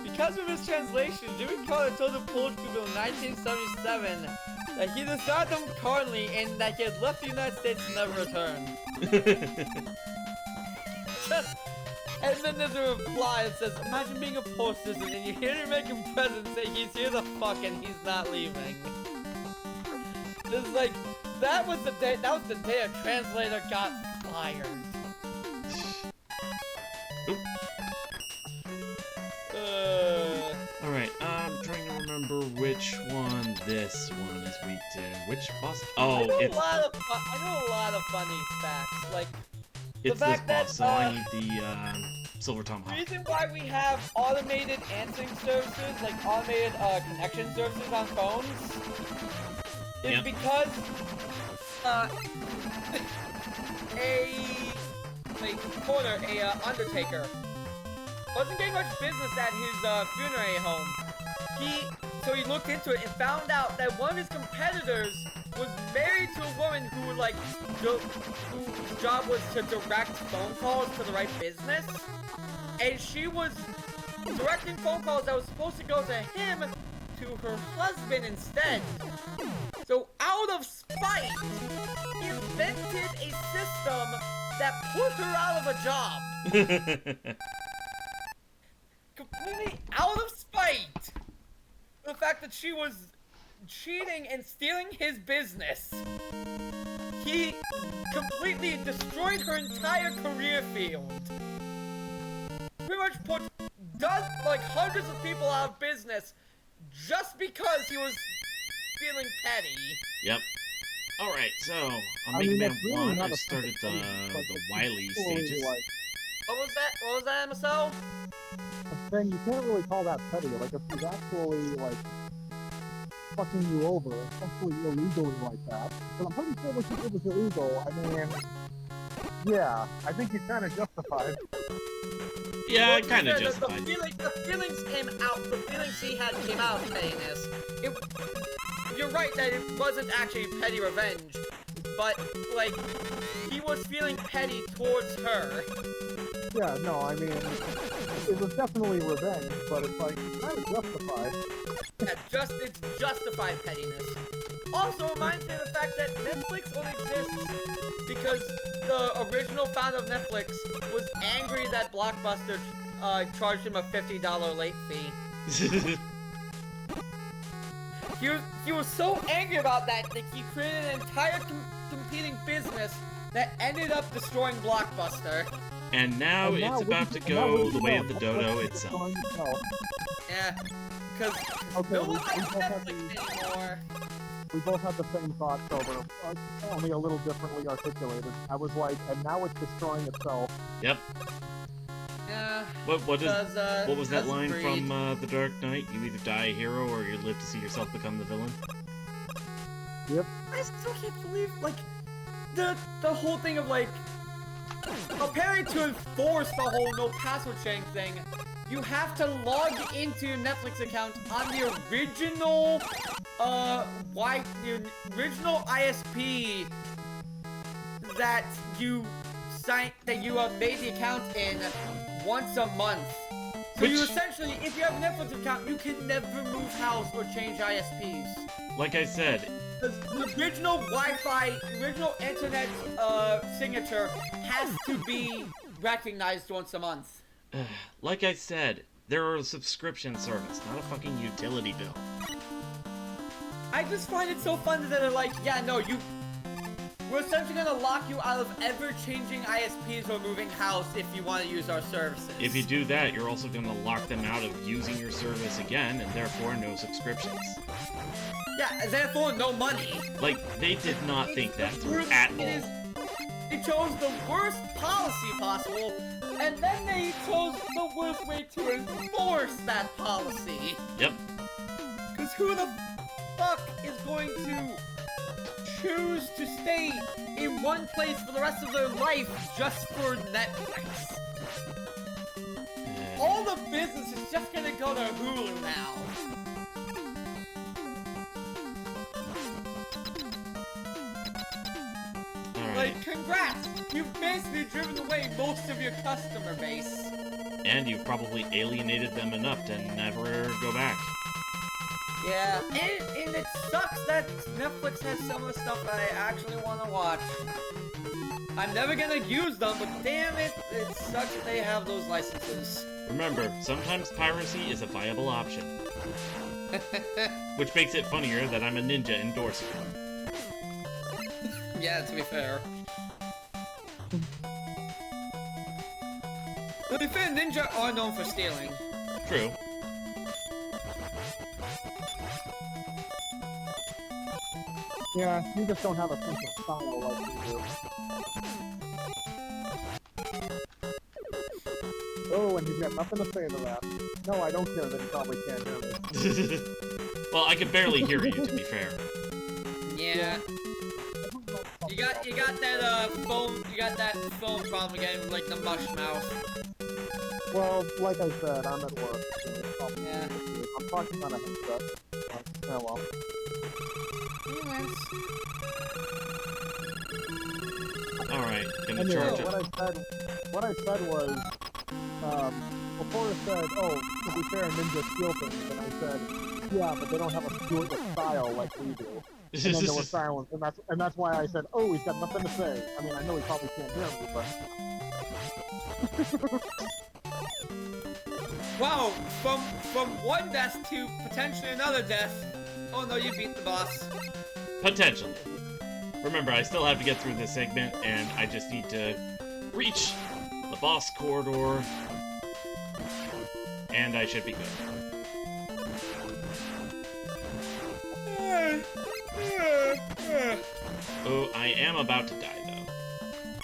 Because of his translation, Jimmy Carter told the Polish people in 1977 that he decided them currently and that he had left the United States and never returned. And then there's a reply that says, imagine being a post citizen and you hear your American president say he's here to fuck and he's not leaving. It's like, that was the day a translator got fired. Alright, I'm trying to remember which one this one is weak to. Which boss? Oh, I know it's a lot of funny facts, like it's the this fact that, boss, so I need the Silver the Tomahawk. reason why we have automated answering services, like automated connection services on phones, is Yep. because a undertaker wasn't getting much business at his funerary home. So he looked into it and found out that one of his competitors was married to a woman who whose job was to direct phone calls to the right business, and she was directing phone calls that was supposed to go to him to her husband instead. So out of spite, he invented a system that put her out of a job. Completely out of spite. The fact that she was cheating and stealing his business. He completely destroyed her entire career field. Pretty much put hundreds of people out of business just because he was feeling petty. Yep. Alright, so on I Mega mean, Man that's really 1, not I a started fucking the thing, Wily Totally, stages. like, What was that, MSO? I'm saying you can't really call that petty. Like, if he's actually, like, fucking you over, especially illegally like that, but I'm pretty sure what she did was illegal. I mean, yeah, I think you kind of justified. Yeah, Well, kind of the justified. feelings came out. The feelings he had came out of pettiness. You're right that it wasn't actually petty revenge, but like he was feeling petty towards her. Yeah, no, I mean, it was definitely revenge, but it's like, kind of justified. Yeah, it's justified pettiness. Also reminds me of the fact that Netflix only exists because the original founder of Netflix was angry that Blockbuster charged him a $50 late fee. He was so angry about that he created an entire competing business that ended up destroying Blockbuster. And now And it's about to go the way of the dodo itself. Yeah, because Okay, no we one likes both have Netflix anymore. We both had the same thoughts over, only a little differently articulated. I was like, and now it's destroying itself. Yep. Yeah. What was that line greed. from The Dark Knight? You either die a hero or you live to see yourself become the villain. Yep. I still can't believe, like, the whole thing of, like, apparently to enforce the whole no password sharing thing, you have to log into your Netflix account on the original, the original ISP that you made the account in once a month. So you essentially, if you have a Netflix account, you can never move house or change ISPs. Like I said, The original Wi-Fi, original internet signature has to be recognized once a month. like I said, they're a subscription service, not a fucking utility bill. I just find it so fun that they're like, yeah, no, we're essentially gonna lock you out of ever changing ISPs or moving house if you want to use our services. If you do that, you're also going to lock them out of using your service again, and therefore no subscriptions. Yeah, therefore no money. Like, they did not think that through at all. They chose the worst policy possible, and then they chose the worst way to enforce that policy. Yep. Because who the fuck is going to choose to stay in one place for the rest of their life just for Netflix? All the business is just gonna go to Hulu now. Alright. Like, congrats! You've basically driven away most of your customer base. And you've probably alienated them enough to never go back. Yeah, and it sucks that Netflix has some of the stuff that I actually want to watch. I'm never gonna use them, but damn it, it sucks that they have those licenses. Remember, sometimes piracy is a viable option. Which makes it funnier that I'm a ninja endorsing it. Yeah, to be fair. To be fair, ninja are known for stealing. True. Yeah, you just don't have a sense of style like you do. Oh, and he's got nothing to say to that. No, I don't care that he probably can't hear me. Well, I can barely hear you, to be fair. Yeah. You got that phone problem again with like the mush mouth. Well, like I said, I'm at work. So it's probably Yeah. I'm talking on a headset. Oh well. Alright, gonna Anyway, charge it. what I said was, before it said, oh, to be fair, ninja steal things, and I said, yeah, but they don't have a steal style like we do. And then there was silence, and that's why I said, oh, he's got nothing to say. I mean, I know he probably can't hear me, but... Wow, from one death to potentially another death. Oh no, you beat the boss. Potentially. Remember, I still have to get through this segment, and I just need to reach the boss corridor, and I should be good. Oh, I am about to die,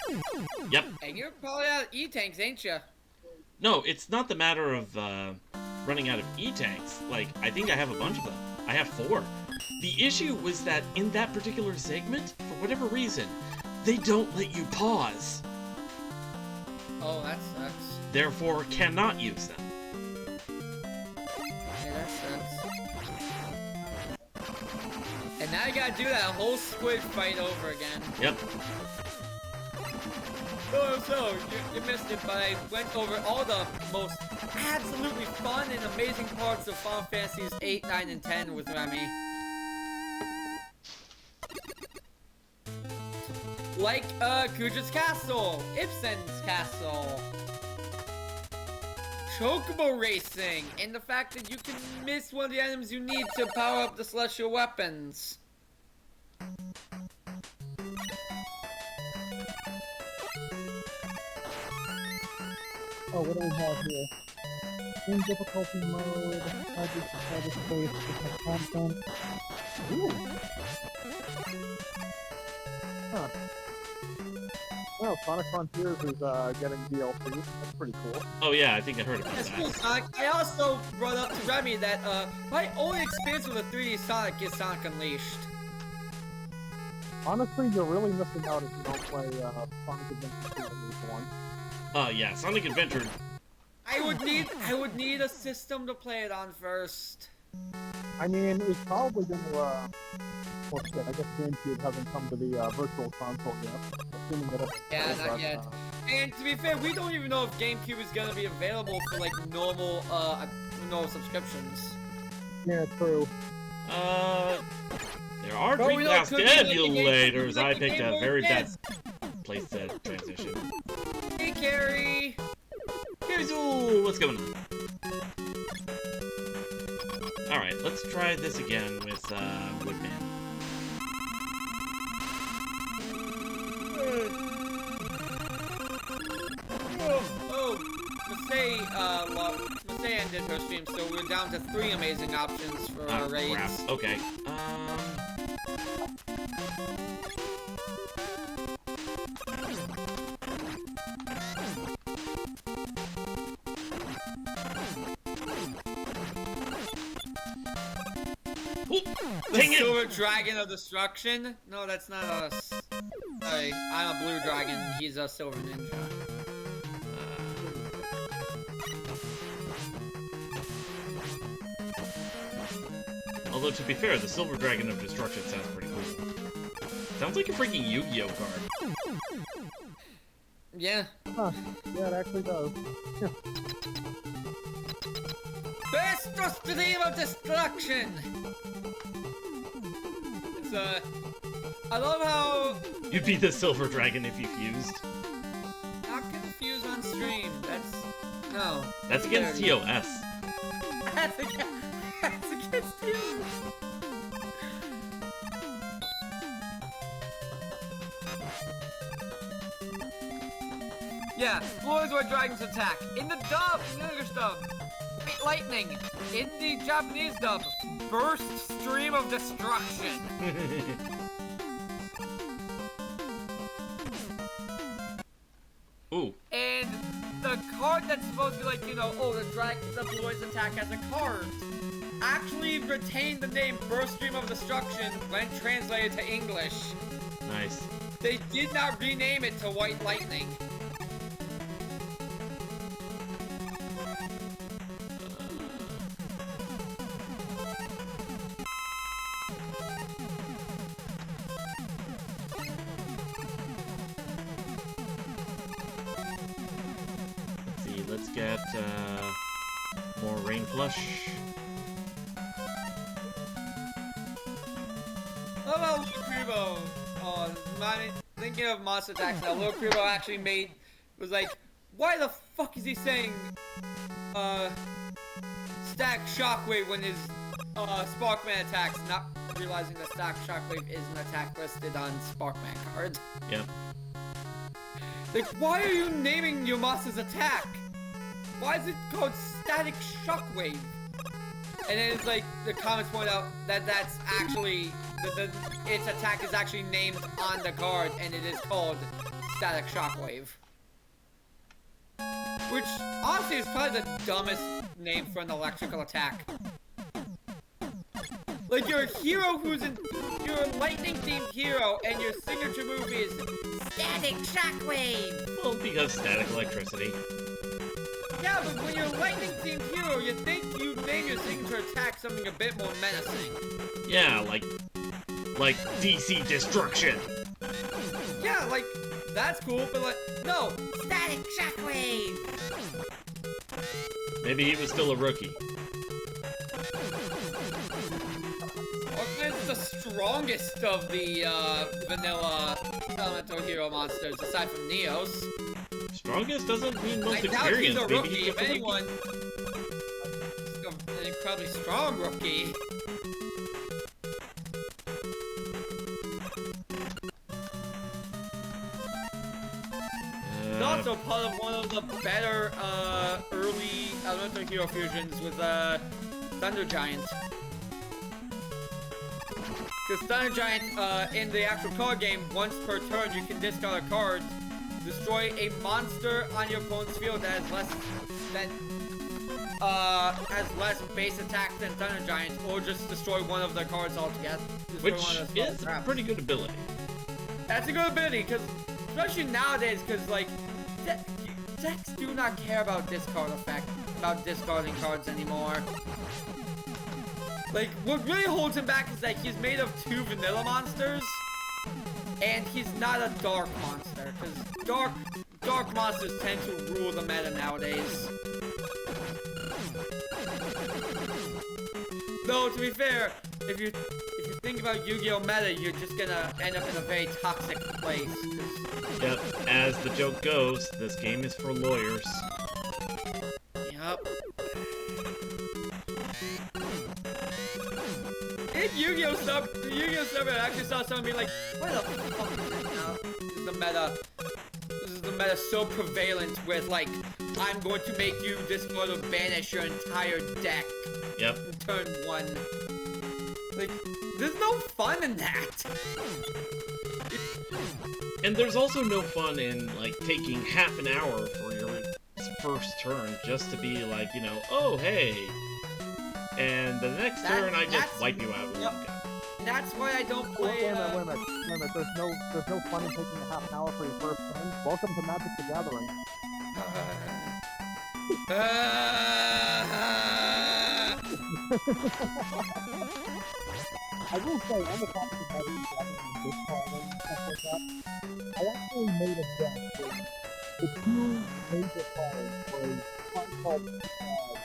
though. Yep. And you're probably out of E-tanks, ain't ya? No, it's not the matter of running out of E-tanks. Like, I think I have a bunch of them. I have 4. The issue was that in that particular segment, for whatever reason, they don't let you pause. Oh, that sucks. Therefore, cannot use them. Yeah, that sucks. And now you gotta do that whole squid fight over again. Yep. So you missed it, but I went over all the most absolutely fun and amazing parts of Final Fantasies 8, 9, and 10 with Remy. Like, Kuja's Castle, Ibsen's Castle, Chocobo Racing, and the fact that you can miss one of the items you need to power up the celestial weapons. Oh, what do we have here? In difficulty mode, hardest space, different content. Ooh. Huh. Well, Sonic Frontiers is getting DLC. That's pretty cool. Oh yeah, I think I heard about That's that. cool, Sonic. I also brought up to Remy that my only experience with a 3D Sonic is Sonic Unleashed. Honestly, you're really missing out if you don't play Sonic Adventure 2 at least once. Yeah, Sonic Adventure. I would need a system to play it on first. I mean, it's probably going to, well shit, I guess GameCube hasn't come to the virtual console yet. Assuming that it's Not yet. And to be fair, we don't even know if GameCube is gonna be available for like normal subscriptions. Yeah, true. There are But we know it could be like a emulators. Game- I picked a Game Boy very bad Advance. place to transition. Hey, Carrie. Here's ooh, what's going on? Alright, let's try this again with Woodman. Masay ended her stream, so we're down to 3 amazing options for our raids. Crap. Okay. Oh, The dang it! Silver Dragon of Destruction? No, that's not us. Sorry, I'm a blue dragon. He's a silver ninja. Although, to be fair, the Silver Dragon of Destruction sounds pretty cool. Sounds like a freaking Yu-Gi-Oh card. Yeah. Huh. Yeah, it actually does. Best stream of destruction! It's, I love how... You'd be the silver dragon if you fused. How can you fuse on stream? That's... No. That's against TOS. That's against TOS. Yeah, floor is where dragons attack. In the dub, in the English dub, lightning. In the Japanese dub, burst stream of destruction. Ooh. And the card that's supposed to be like, you know, oh, the Bloids attack as a card, actually retained the name Burst Stream of Destruction when translated to English. Nice. They did not rename it to White Lightning. Let's get more Rain Flush. How about Lil Kubo? Thinking of Monster Attacks now, Lil Kubo actually was like, why the fuck is he saying Static Shockwave when his Sparkman attacks, not realizing that Static Shockwave is an attack listed on Sparkman card. Yep. Like, why are you naming your monster's attack? Why is it called Static Shockwave? And then it's like, the comments point out that that's actually, its attack is actually named on the card, and it is called Static Shockwave. Which, honestly, is probably the dumbest name for an electrical attack. Like, you're a hero you're a lightning-themed hero, and your signature move is Static Shockwave! Well, because static electricity. Yeah, but when you're a lightning-themed hero, you think you'd name your signature attack something a bit more menacing. Yeah, like DC Destruction. Yeah, like, that's cool, but like, no! Static Shockwave! Maybe he was still a rookie. It's the strongest of the vanilla elemental hero monsters, aside from Neos. Strongest doesn't mean most I doubt he's experienced. a Maybe rookie, he's if just a anyone. He's an incredibly strong rookie. He's also part of one of the better early elemental hero fusions with Thunder Giant. Because Thunder Giant, in the actual card game, once per turn you can discard a card, destroy a monster on your opponent's field that has less base attack than Thunder Giant, or just destroy one of their cards altogether. Which is a pretty good ability. That's a good ability, because especially nowadays, because like decks do not care about discard effect, about discarding cards anymore. Like, what really holds him back is that he's made of 2 vanilla monsters, and he's not a dark monster, because dark monsters tend to rule the meta nowadays. Though, to be fair, if you think about Yu-Gi-Oh! Meta, you're just gonna end up in a very toxic place. Yep, as the joke goes, this game is for lawyers. Yup. In Yu-Gi-Oh! Stuff, I actually saw someone be like, why the fuck is this now? This is the meta so prevalent with, like, I'm going to make you discard or banish your entire deck. Yep. In turn 1. Like, there's no fun in that. And there's also no fun in, like, taking half an hour for your first turn just to be like, you know, oh, hey. And the next turn, I just wipe you out. Yep. That's why I don't play, Wait a minute. There's no fun in taking a half an hour for your first turn. Welcome to Magic the Gathering. I will say, on the topic of Magic the Gathering and discarding and stuff like that, I actually made a deck with the two major cards was one called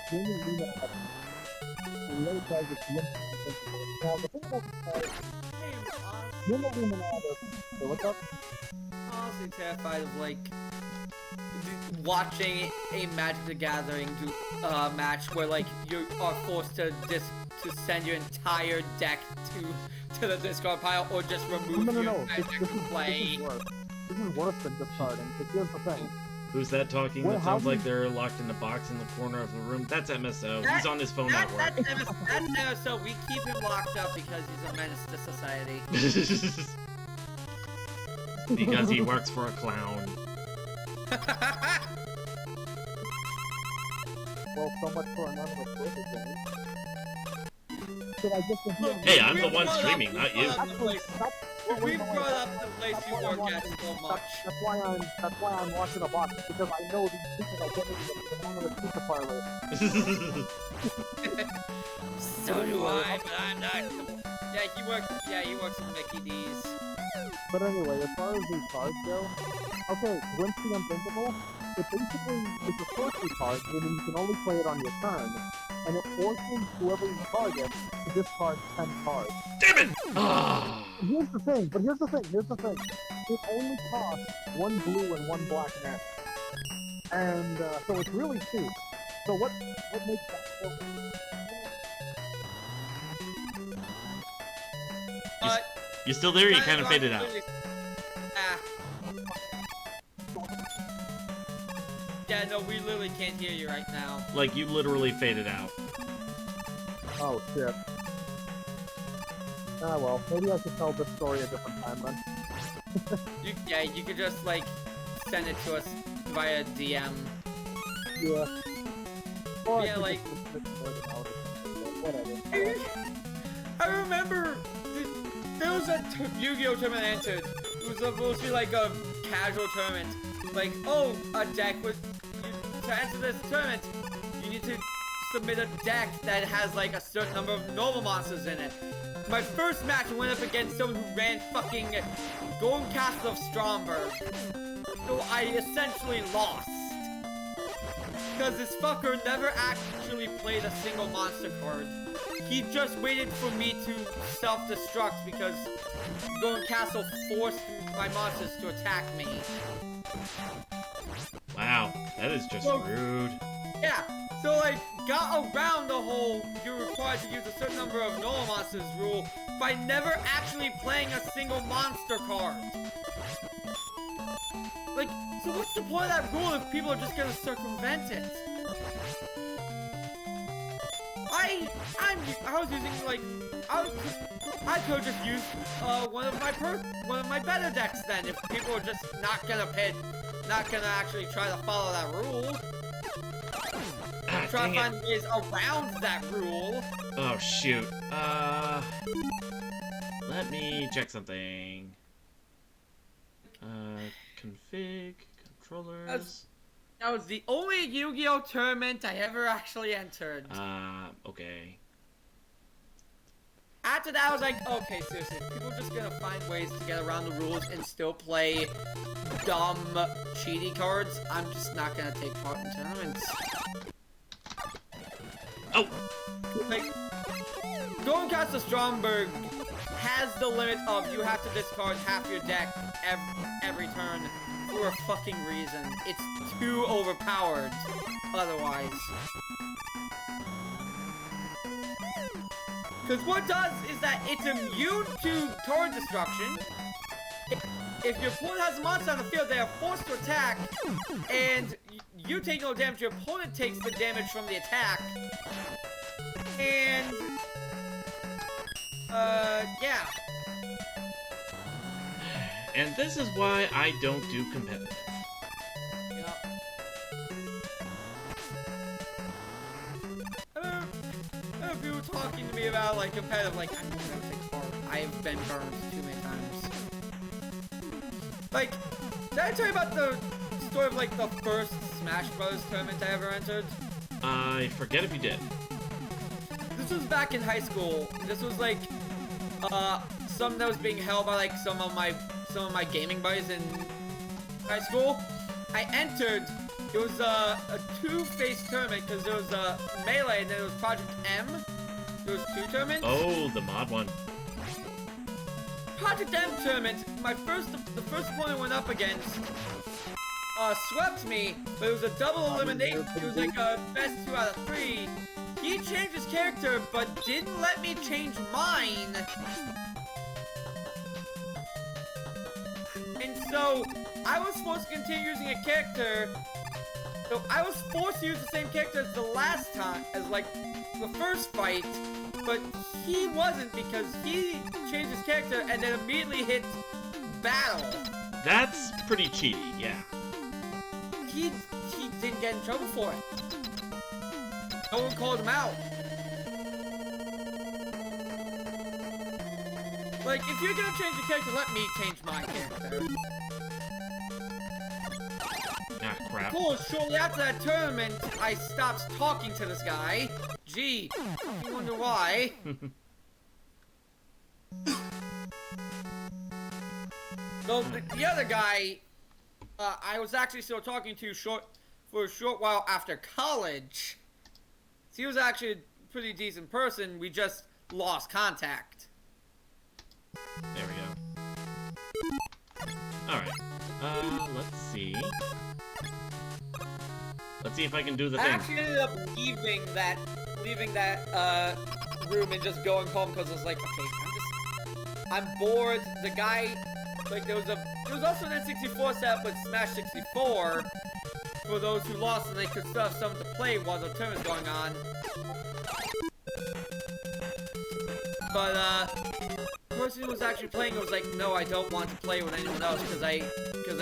Jim Illuminati, and the other card was Limp Invincible. Now, the thing about the card, Jim Illuminati, so what's up? Honestly terrified of like watching a Magic the Gathering match where like you are forced to send your entire deck to the discard pile or just remove No. your This Magic is play. worse. This is worse than discarding, because here's the thing. Who's that talking? Well, That how sounds like do- they're locked in a box in the corner of the room. That's MSO. He's on his phone at work. That's so we keep him locked up because he's a menace to society. Because he works for a clown. Well, so much for anonymous Twitter game. Should I just Look, Hey, I'm we the one brought up- streaming, not you. Actually, We brought up the place you work at so much. That's why I'm watching a box, because I know these people are getting the anonymous pizza parlor. So do I, but I'm not. Yeah, he works with Mickey D's. But anyway, as far as these cards go, okay, Glimpse the Invincible, it basically is a sorcery card, meaning you can only play it on your turn, and it forces whoever you target to discard 10 cards. Damn it! Ah. And here's the thing, it only costs 1 blue and 1 black net. And, so it's really cheap. So what makes that so You still there? You kind of faded out. Yeah, no, we literally can't hear you right now. Like, you literally faded out. Oh, shit. Ah, well, maybe I should tell this story a different time then. You could just like send it to us via DM. Yeah. Or I Yeah, could like- just whatever. I remember there was a Yu-Gi-Oh tournament entered. It was supposed to be like a casual tournament. Like, oh, a deck with to enter this tournament, you need to submit a deck that has like a certain number of normal monsters in it. My first match I went up against someone who ran fucking Golden Castle of Stromberg. So I essentially lost. Because this fucker never actually played a single monster card. He just waited for me to self-destruct because Golden Castle forced my monsters to attack me. Wow, that is just Well- rude. Yeah, so like, got around the whole you're required to use a certain number of normal monsters rule by never actually playing a single monster card. Like, so what's the point of that rule if people are just gonna circumvent it? I was using like I could just use one of my better decks then if people are just not gonna actually try to follow that rule. Ah, Try dang to it. find ways around that rule. Oh, shoot. Let me check something. Config, controllers. That was the only Yu-Gi-Oh tournament I ever actually entered. Okay. After that, I was like, okay, seriously, people are just gonna find ways to get around the rules and still play dumb, cheaty cards. I'm just not gonna take part in tournaments. Oh! Like, Golden Castle Stromberg has the limit of you have to discard half your deck every turn for a fucking reason. It's too overpowered otherwise. Because what it does is that it's immune to card destruction. If your opponent has a monster on the field, they are forced to attack, and you take no damage, your opponent takes the damage from the attack. And, yeah. And this is why I don't do competitive. Yeah. I remember people talking to me about, like, competitive, like, I'm not gonna take part. I've been burned too many times. Like, did I tell you about the story of, like, the first Smash Bros. Tournament I ever entered? I forget if you did. This was back in high school. This was, like, something that was being held by, like, some of my gaming buddies in high school. I entered. It was a two-phase tournament because there was a Melee and then there was Project M. There was 2 tournaments. Oh, the mod one. Project M tournament. The first opponent I went up against swept me, but it was a double elimination. It was like a best 2 out of 3. He changed his character, but didn't let me change mine. And so, I was forced to continue using a character. So, I was forced to use the same character as the last time, as like, the first fight. But he wasn't because he changed his character and then immediately hit battle. That's pretty cheaty, yeah. He didn't get in trouble for it. No one called him out. Like, if you're gonna change your character, let me change my character. Ah, crap. Of course, shortly after that tournament, I stopped talking to this guy. Gee, I wonder why. So, the other guy, I was actually still talking to for a short while after college. He was actually a pretty decent person, we just lost contact. There we go. Alright. Let's see. Let's see if I can do the I thing. actually ended up leaving that room and just going home because I was like, okay, I'm bored. The guy, like, there was also an N64 setup with Smash 64 for those who lost and they could still have something to play while the tournament was going on. But, the person who was actually playing was like, no, I don't want to play with anyone else because I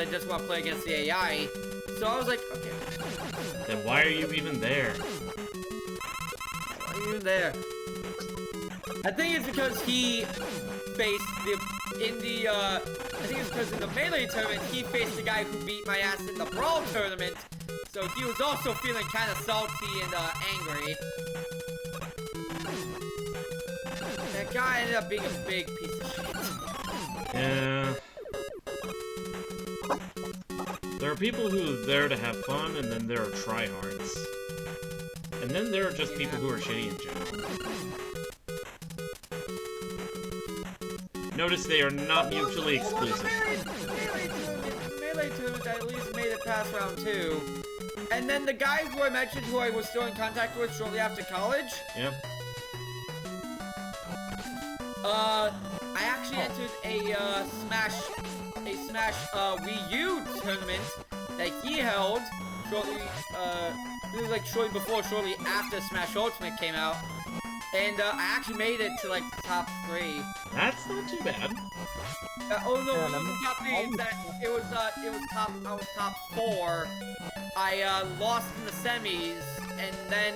just want to play against the AI. So I was like, okay. Then why are you even there? Why are you even there? I think it's because he faced in the Melee tournament, he faced the guy who beat my ass in the Brawl tournament. So he was also feeling kind of salty and angry. That guy ended up being a big piece of shit. Yeah. There are people who are there to have fun, and then there are tryhards. And then there are just people who are shitty in general. Notice they are not mutually exclusive. Melee tournament at least made it past round 2. And then the guy who I mentioned who I was still in contact with shortly after college. Yep. I actually entered a Smash Wii U tournament that he held shortly, this was like shortly after Smash Ultimate came out. And, I actually made it to, like, the top 3. That's not too bad. Oh no, it wasn't top 3, I was top 4. I, lost in the semis, and then,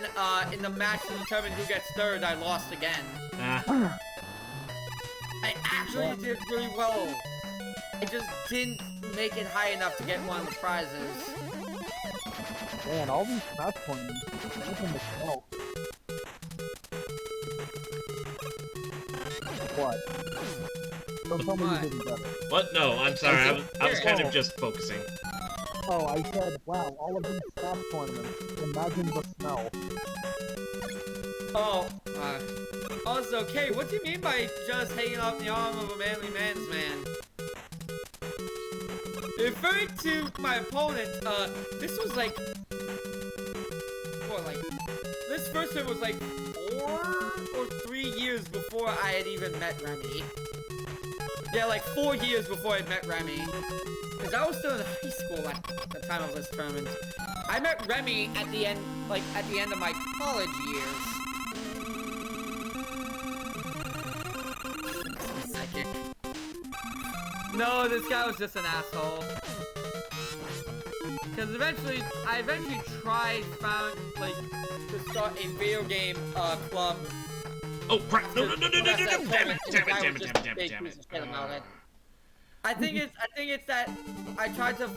in the match to determine who gets third, I lost again. Ah. I actually did really well. I just didn't make it high enough to get one of the prizes. Man, all these Smash points, even the smoke. What? Don't tell me you didn't get it. What? No, I'm sorry. I was kind of just focusing. Oh, I said, wow, all of these Smash tournaments. Imagine the smell. Oh, also, okay, what do you mean by just hanging off the arm of a manly man's man? Referring to my opponent, this was like, this first time was like 4 or 3 years before I had even met Remy. Yeah, like 4 years before I met Remy. Because I was still in high school at the time of this tournament. I met Remy at the end of my college years. No, this guy was just an asshole. Because I eventually found, to start a video game, club. Oh, crap! No! Damn it! I think it's that I tried to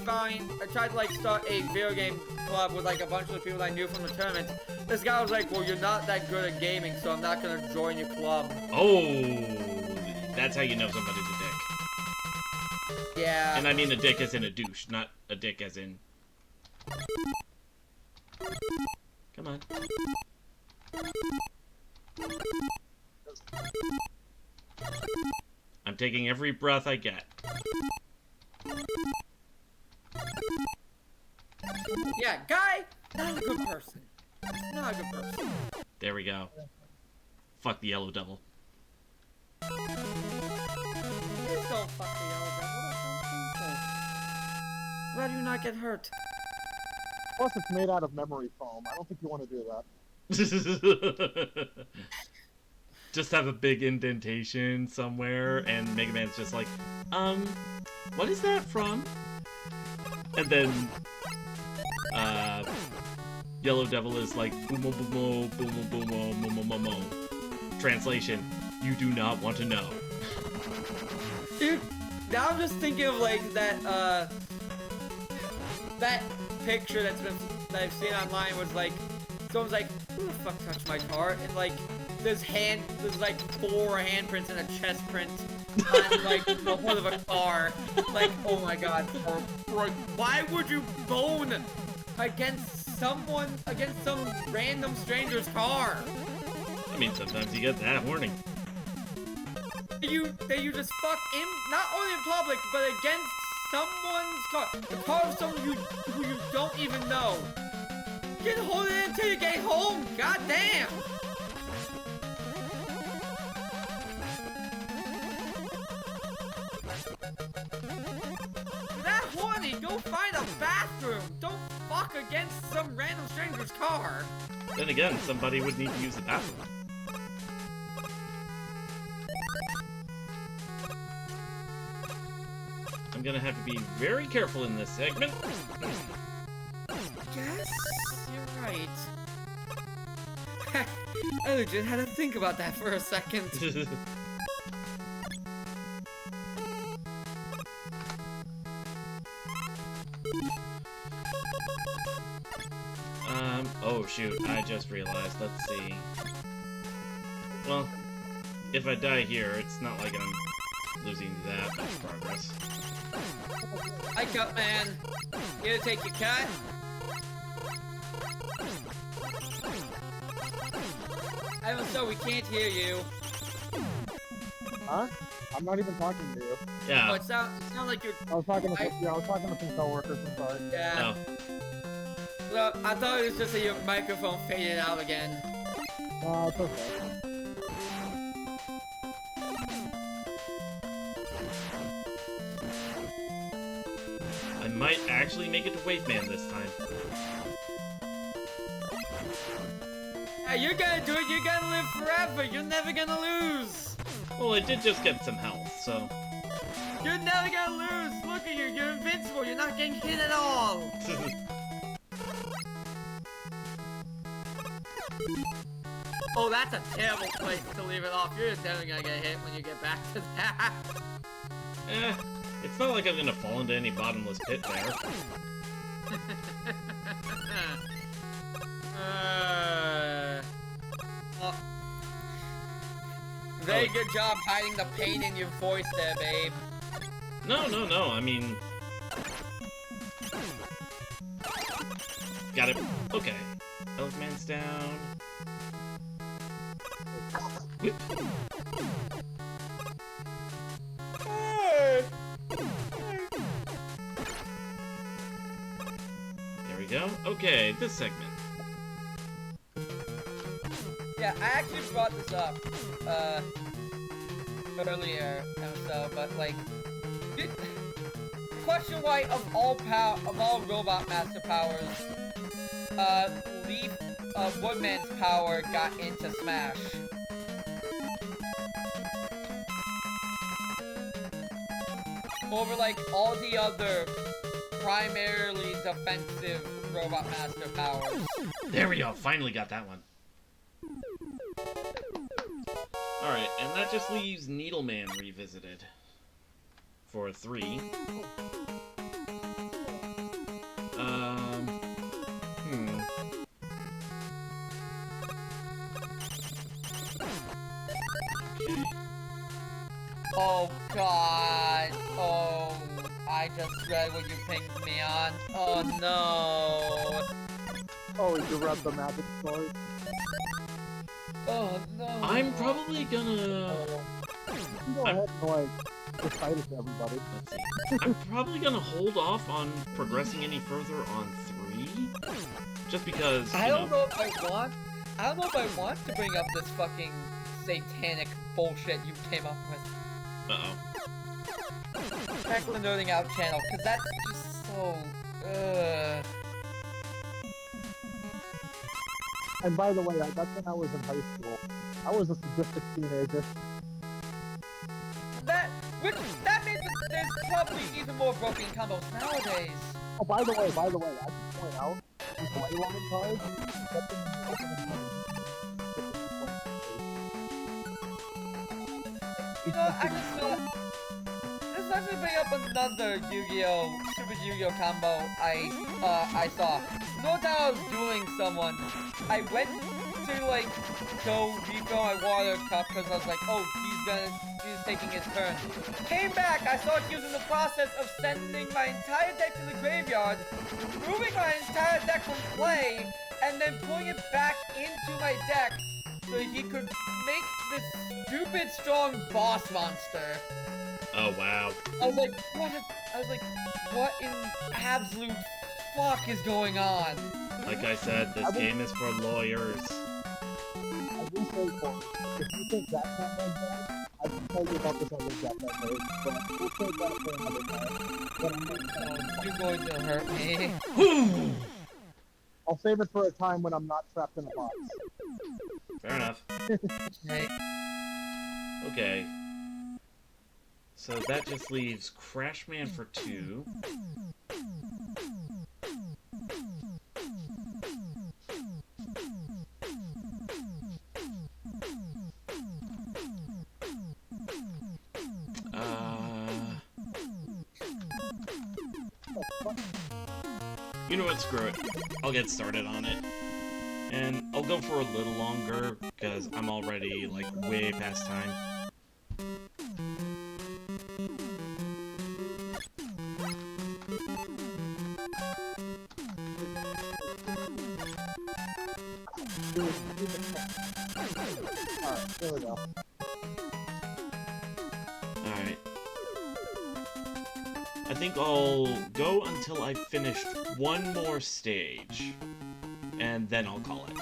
start a video game club with, like, a bunch of the people I knew from the tournament. This guy was like, well, you're not that good at gaming, so I'm not gonna join your club. Oh, that's how you know somebody's a dick. Yeah. And I mean a dick as in a douche, not a dick as in Come on. I'm taking every breath I get. Yeah, guy, not a good person. Not a good person. There we go. Fuck the Yellow Devil. Please don't fuck the Yellow Devil. That sounds painful. Why do you not get hurt? Plus, it's made out of memory foam. I don't think you want to do that. Just have a big indentation somewhere, and Mega Man's just like, what is that from? And then, Yellow Devil is like, boomo boomo, boomo boomo, momo momo. Translation, you do not want to know. Dude, now I'm just thinking of like that picture that I've seen online was like, someone's like, who the fuck touched my car? And like, there's like 4 handprints and a chest print on like the hood of a car. Like, oh my god, why would you bone against some random stranger's car? I mean, sometimes you get that warning. That you just fuck in, not only in public, but against someone's car. The car of someone who you don't even know. You can hold it until you get home, god damn! That horny, go find a bathroom! Don't fuck against some random stranger's car! Then again, somebody would need to use the bathroom. I'm gonna have to be very careful in this segment. Yes, you're right. I legit had to think about that for a second. Oh shoot, I just realized, let's see. Well, if I die here, it's not like I'm losing that much progress. Hi, Cutman. You gonna take your cut? Even so, we can't hear you. Huh? I'm not even talking to you. Yeah. Oh, it sounds like you're... I was talking to some coworkers. I'm sorry. Yeah. No. Well, I thought it was just that your microphone faded out again. It's okay. I might actually make it to Wave Man this time. Yeah, you're gonna do it. You're gonna live forever. You're never gonna lose. Well, I did just get some health, so... You're never gonna lose. Look at you. You're invincible. You're not getting hit at all. Oh, that's a terrible place to leave it off. You're just never gonna get hit when you get back to that. It's not like I'm gonna fall into any bottomless pit there. Very good job hiding the pain in your voice there, babe. No, I mean... Got it. Okay. Elfman's down. Whoop. There we go. Okay, this segment. Yeah, I actually brought this up, earlier, so, but like, question why of all Robot Master powers, Woodman's power got into Smash. Over like all the other primarily defensive Robot Master powers. There we go. Finally got that one. Alright, and that just leaves Needleman Revisited for 3. Okay. Oh god. Oh, I just read what you pinged me on. Oh no. Oh, you read the magic story? Oh no. I'm probably gonna... You go ahead and, like, recite it to everybody. Let's see. I'm probably gonna hold off on progressing any further on 3. Just because, I don't know if I want to bring up this fucking satanic bullshit you came up with. Uh-oh. Check the Nerding Out channel, because that's just so... And by the way, that's when I was in high school. I was a sadistic teenager. That means that there's probably even more broken combos nowadays. Oh, by the way, I should point out, the Playline cards, get them in the opening You know, I just feel like... This actually bring up another Yu-Gi-Oh! Super Yu-Gi-Oh! Combo I saw. No doubt I was dueling someone. I went to, like, go refill my water cup because I was like, oh, he's taking his turn. Came back, I saw he was in the process of sending my entire deck to the graveyard, moving my entire deck from play, and then pulling it back into my deck so he could make this stupid strong boss monster. Oh, wow. I was like, what? What in absolute fuck is going on? Like I said, this game is for lawyers. I will say, folks, if you think that's not my bad, I can tell you about this other deck I made, but we'll take that for another time. But I'm not You're going to hurt me. I'll save it for a time when I'm not trapped in a box. Fair enough. Hey. Okay. So that just leaves Crashman for 2. You know what, screw it. I'll get started on it. And I'll go for a little longer, because I'm already, like, way past time. Alright, there we go. Alright. I think I'll go until I've finished one more stage, and then I'll call it.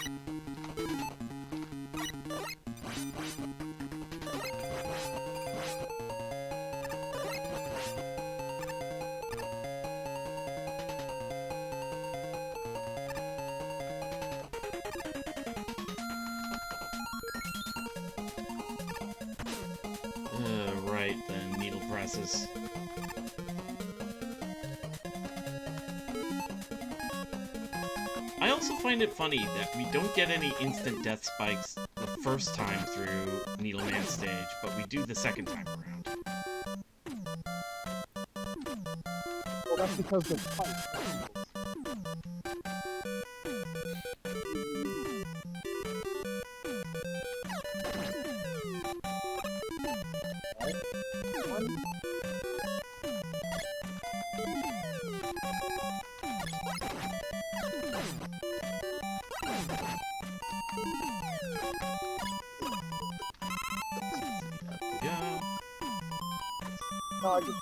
Right, the needle presses. I also find it funny that we don't get any instant death spikes the first time through Needleman stage, but we do the second time around. Well, that's because there's fights. No, I just...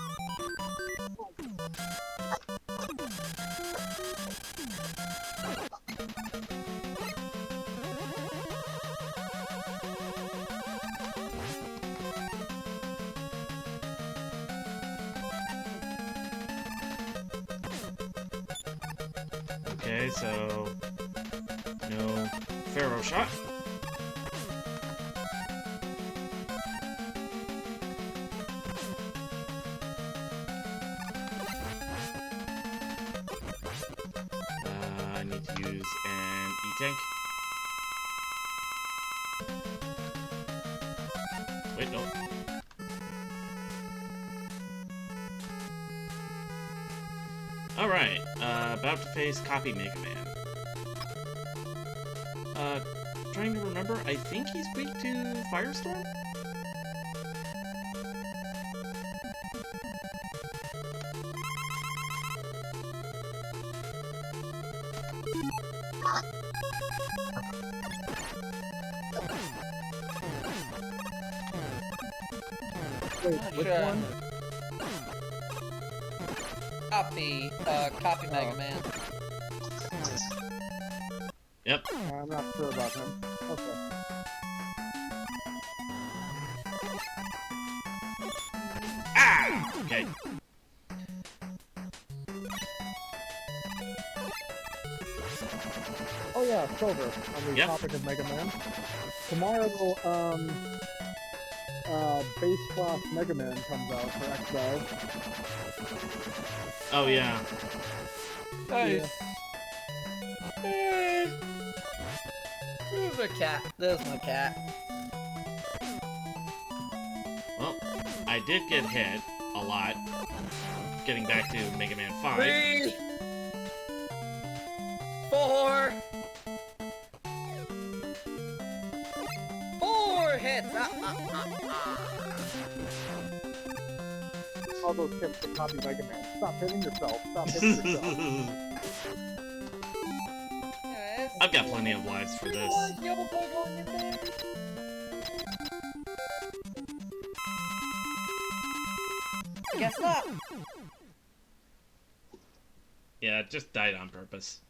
Okay, so... no Pharaoh shot. I need to use an E-Tank. Wait, no. Alright, about to face Copy Mega Man. Trying to remember, I think he's weak to Firestorm? Wait, Not which sure. one? Copy Mega Man. Yep. I'm not sure about him. Okay. Ah! Okay. Oh yeah, Silver, on the Yep. topic of Mega Man. Tomorrow, Base Class Mega Man comes out for Xbox. Oh, yeah. Nice. Where's my cat? There's my cat. Well, I did get hit a lot. Getting back to Mega Man 5. 3, 4. 4 hits. All those tips to copy Mega Man. Stop hitting yourself. Stop hitting yourself. Anyways. I've got plenty of lives for this. Yellow boy going in there. I guess not. Yeah, it just died on purpose.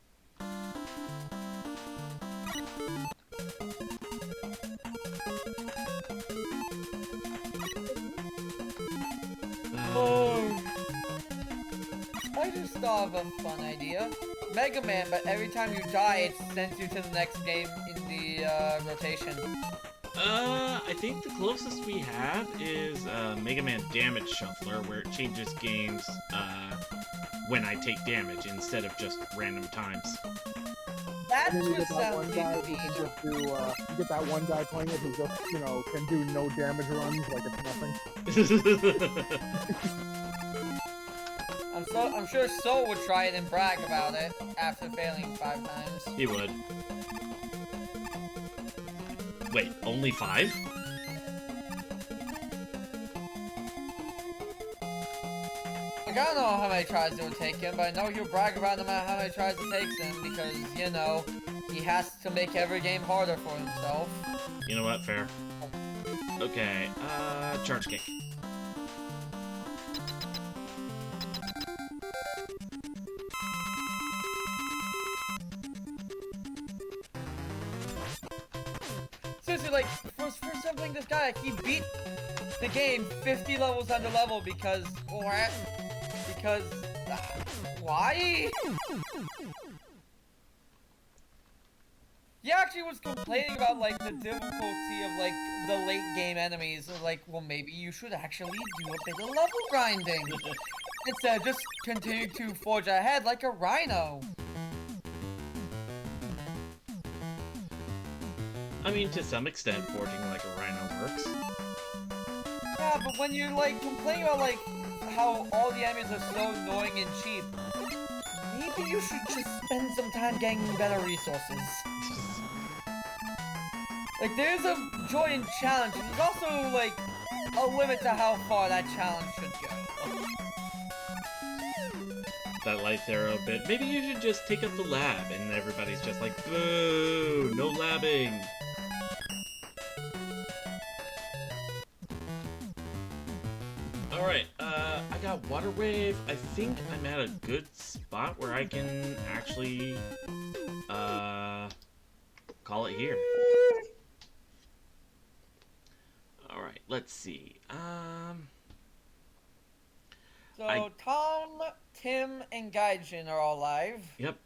Oh. I just thought of a fun idea. Mega Man, but every time you die, it sends you to the next game in the rotation. I think the closest we have is Mega Man Damage Shuffler, where it changes games when I take damage instead of just random times. That And then you get just that sounds one guy who can inconvenient. just do, you get that one guy playing it who just, you know, can do no damage runs like it's nothing. I'm sure Soul would try it and brag about it after failing 5 times. He would. Wait, only 5? Like, I don't know how many tries it would take him, but I know he'll brag about no matter how many tries it takes him because, you know, he has to make every game harder for himself. You know what? Fair. Okay, Charge Kick. Seriously, like, for something this guy, like, he beat the game 50 levels under level because, what? Because, why? He actually was complaining about, like, the difficulty of, like, the late game enemies. Like, well, maybe you should actually do a bit of level grinding. Instead of just continue to forge ahead like a rhino. I mean, to some extent, forging like a rhino works. Yeah, but when you're, like, complaining about, like, how all the enemies are so annoying and cheap, maybe you should just spend some time getting better resources. Like, there's a joy in challenge, and there's also, like, a limit to how far that challenge should go. That light arrow bit. Maybe you should just take up the lab, and everybody's just like, boo, no labbing. Alright, I got Water Wave. I think I'm at a good spot where I can actually, call it here. Alright, let's see. So, Tom, Tim, and Gaijin are all live. Yep.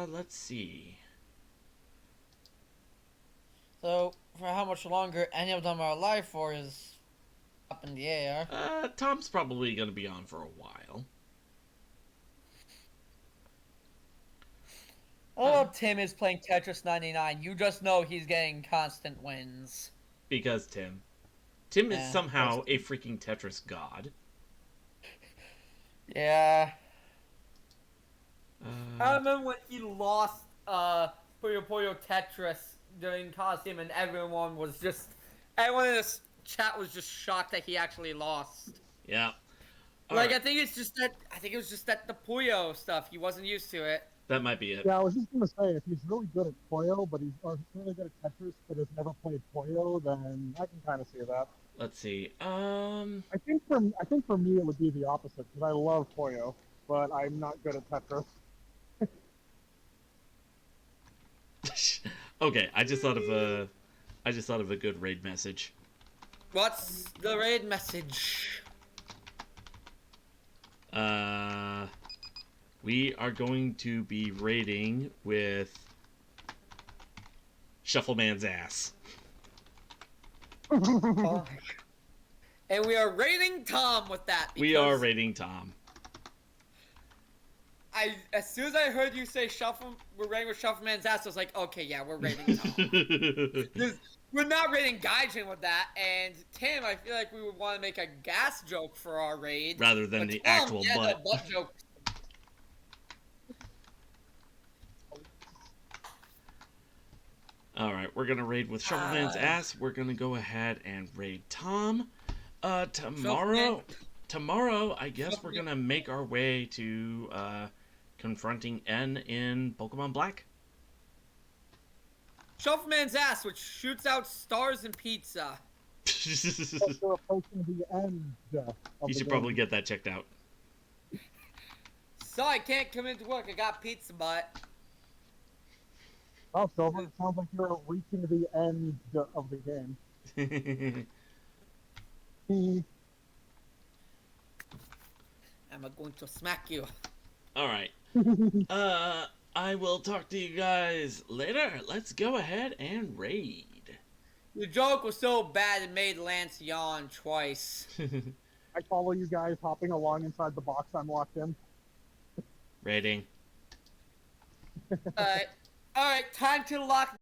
Let's see. So, for how much longer any of them are alive for is up in the air. Tom's probably gonna be on for a while. Oh, Tim is playing Tetris 99. You just know he's getting constant wins. Because Tim. Tim is Yeah, somehow a freaking Tetris god. Yeah. I remember when he lost Puyo Puyo Tetris during Coliseum and everyone in this chat was just shocked that he actually lost. Yeah. Like, Alright. I think it was just that the Puyo stuff, he wasn't used to it. That might be it. Yeah, I was just gonna say, if he's really good at Puyo, or he's really good at Tetris, but has never played Puyo, then I can kind of see that. Let's see. I think for me it would be the opposite because I love Puyo, but I'm not good at Tetris. Okay, I just thought of a good raid message. What's the raid message? We are going to be raiding with Shuffleman's ass. Oh. And we are raiding Tom with that. We are raiding Tom. As soon as I heard you say we're raiding with Shuffleman's ass, I was like, okay, yeah, we're raiding Tom. We're not raiding Gaijin with that, and Tim, I feel like we would want to make a gas joke for our raid. Rather than the actual butt. The butt joke. Alright, we're gonna raid with Shuffleman's ass. We're gonna go ahead and raid Tom. Tomorrow, I guess we're gonna make our way to, confronting N in Pokemon Black. Shuffleman's ass, which shoots out stars and pizza. We're approaching the end. You should probably get that checked out. So I can't come into work. I got pizza butt. Oh, Silver, it sounds like you're reaching the end of the game. I'm going to smack you. Alright. I will talk to you guys later. Let's go ahead and raid. The joke was so bad it made Lance yawn twice. I follow you guys hopping along inside the box I'm locked in. Raiding. Alright, time to lock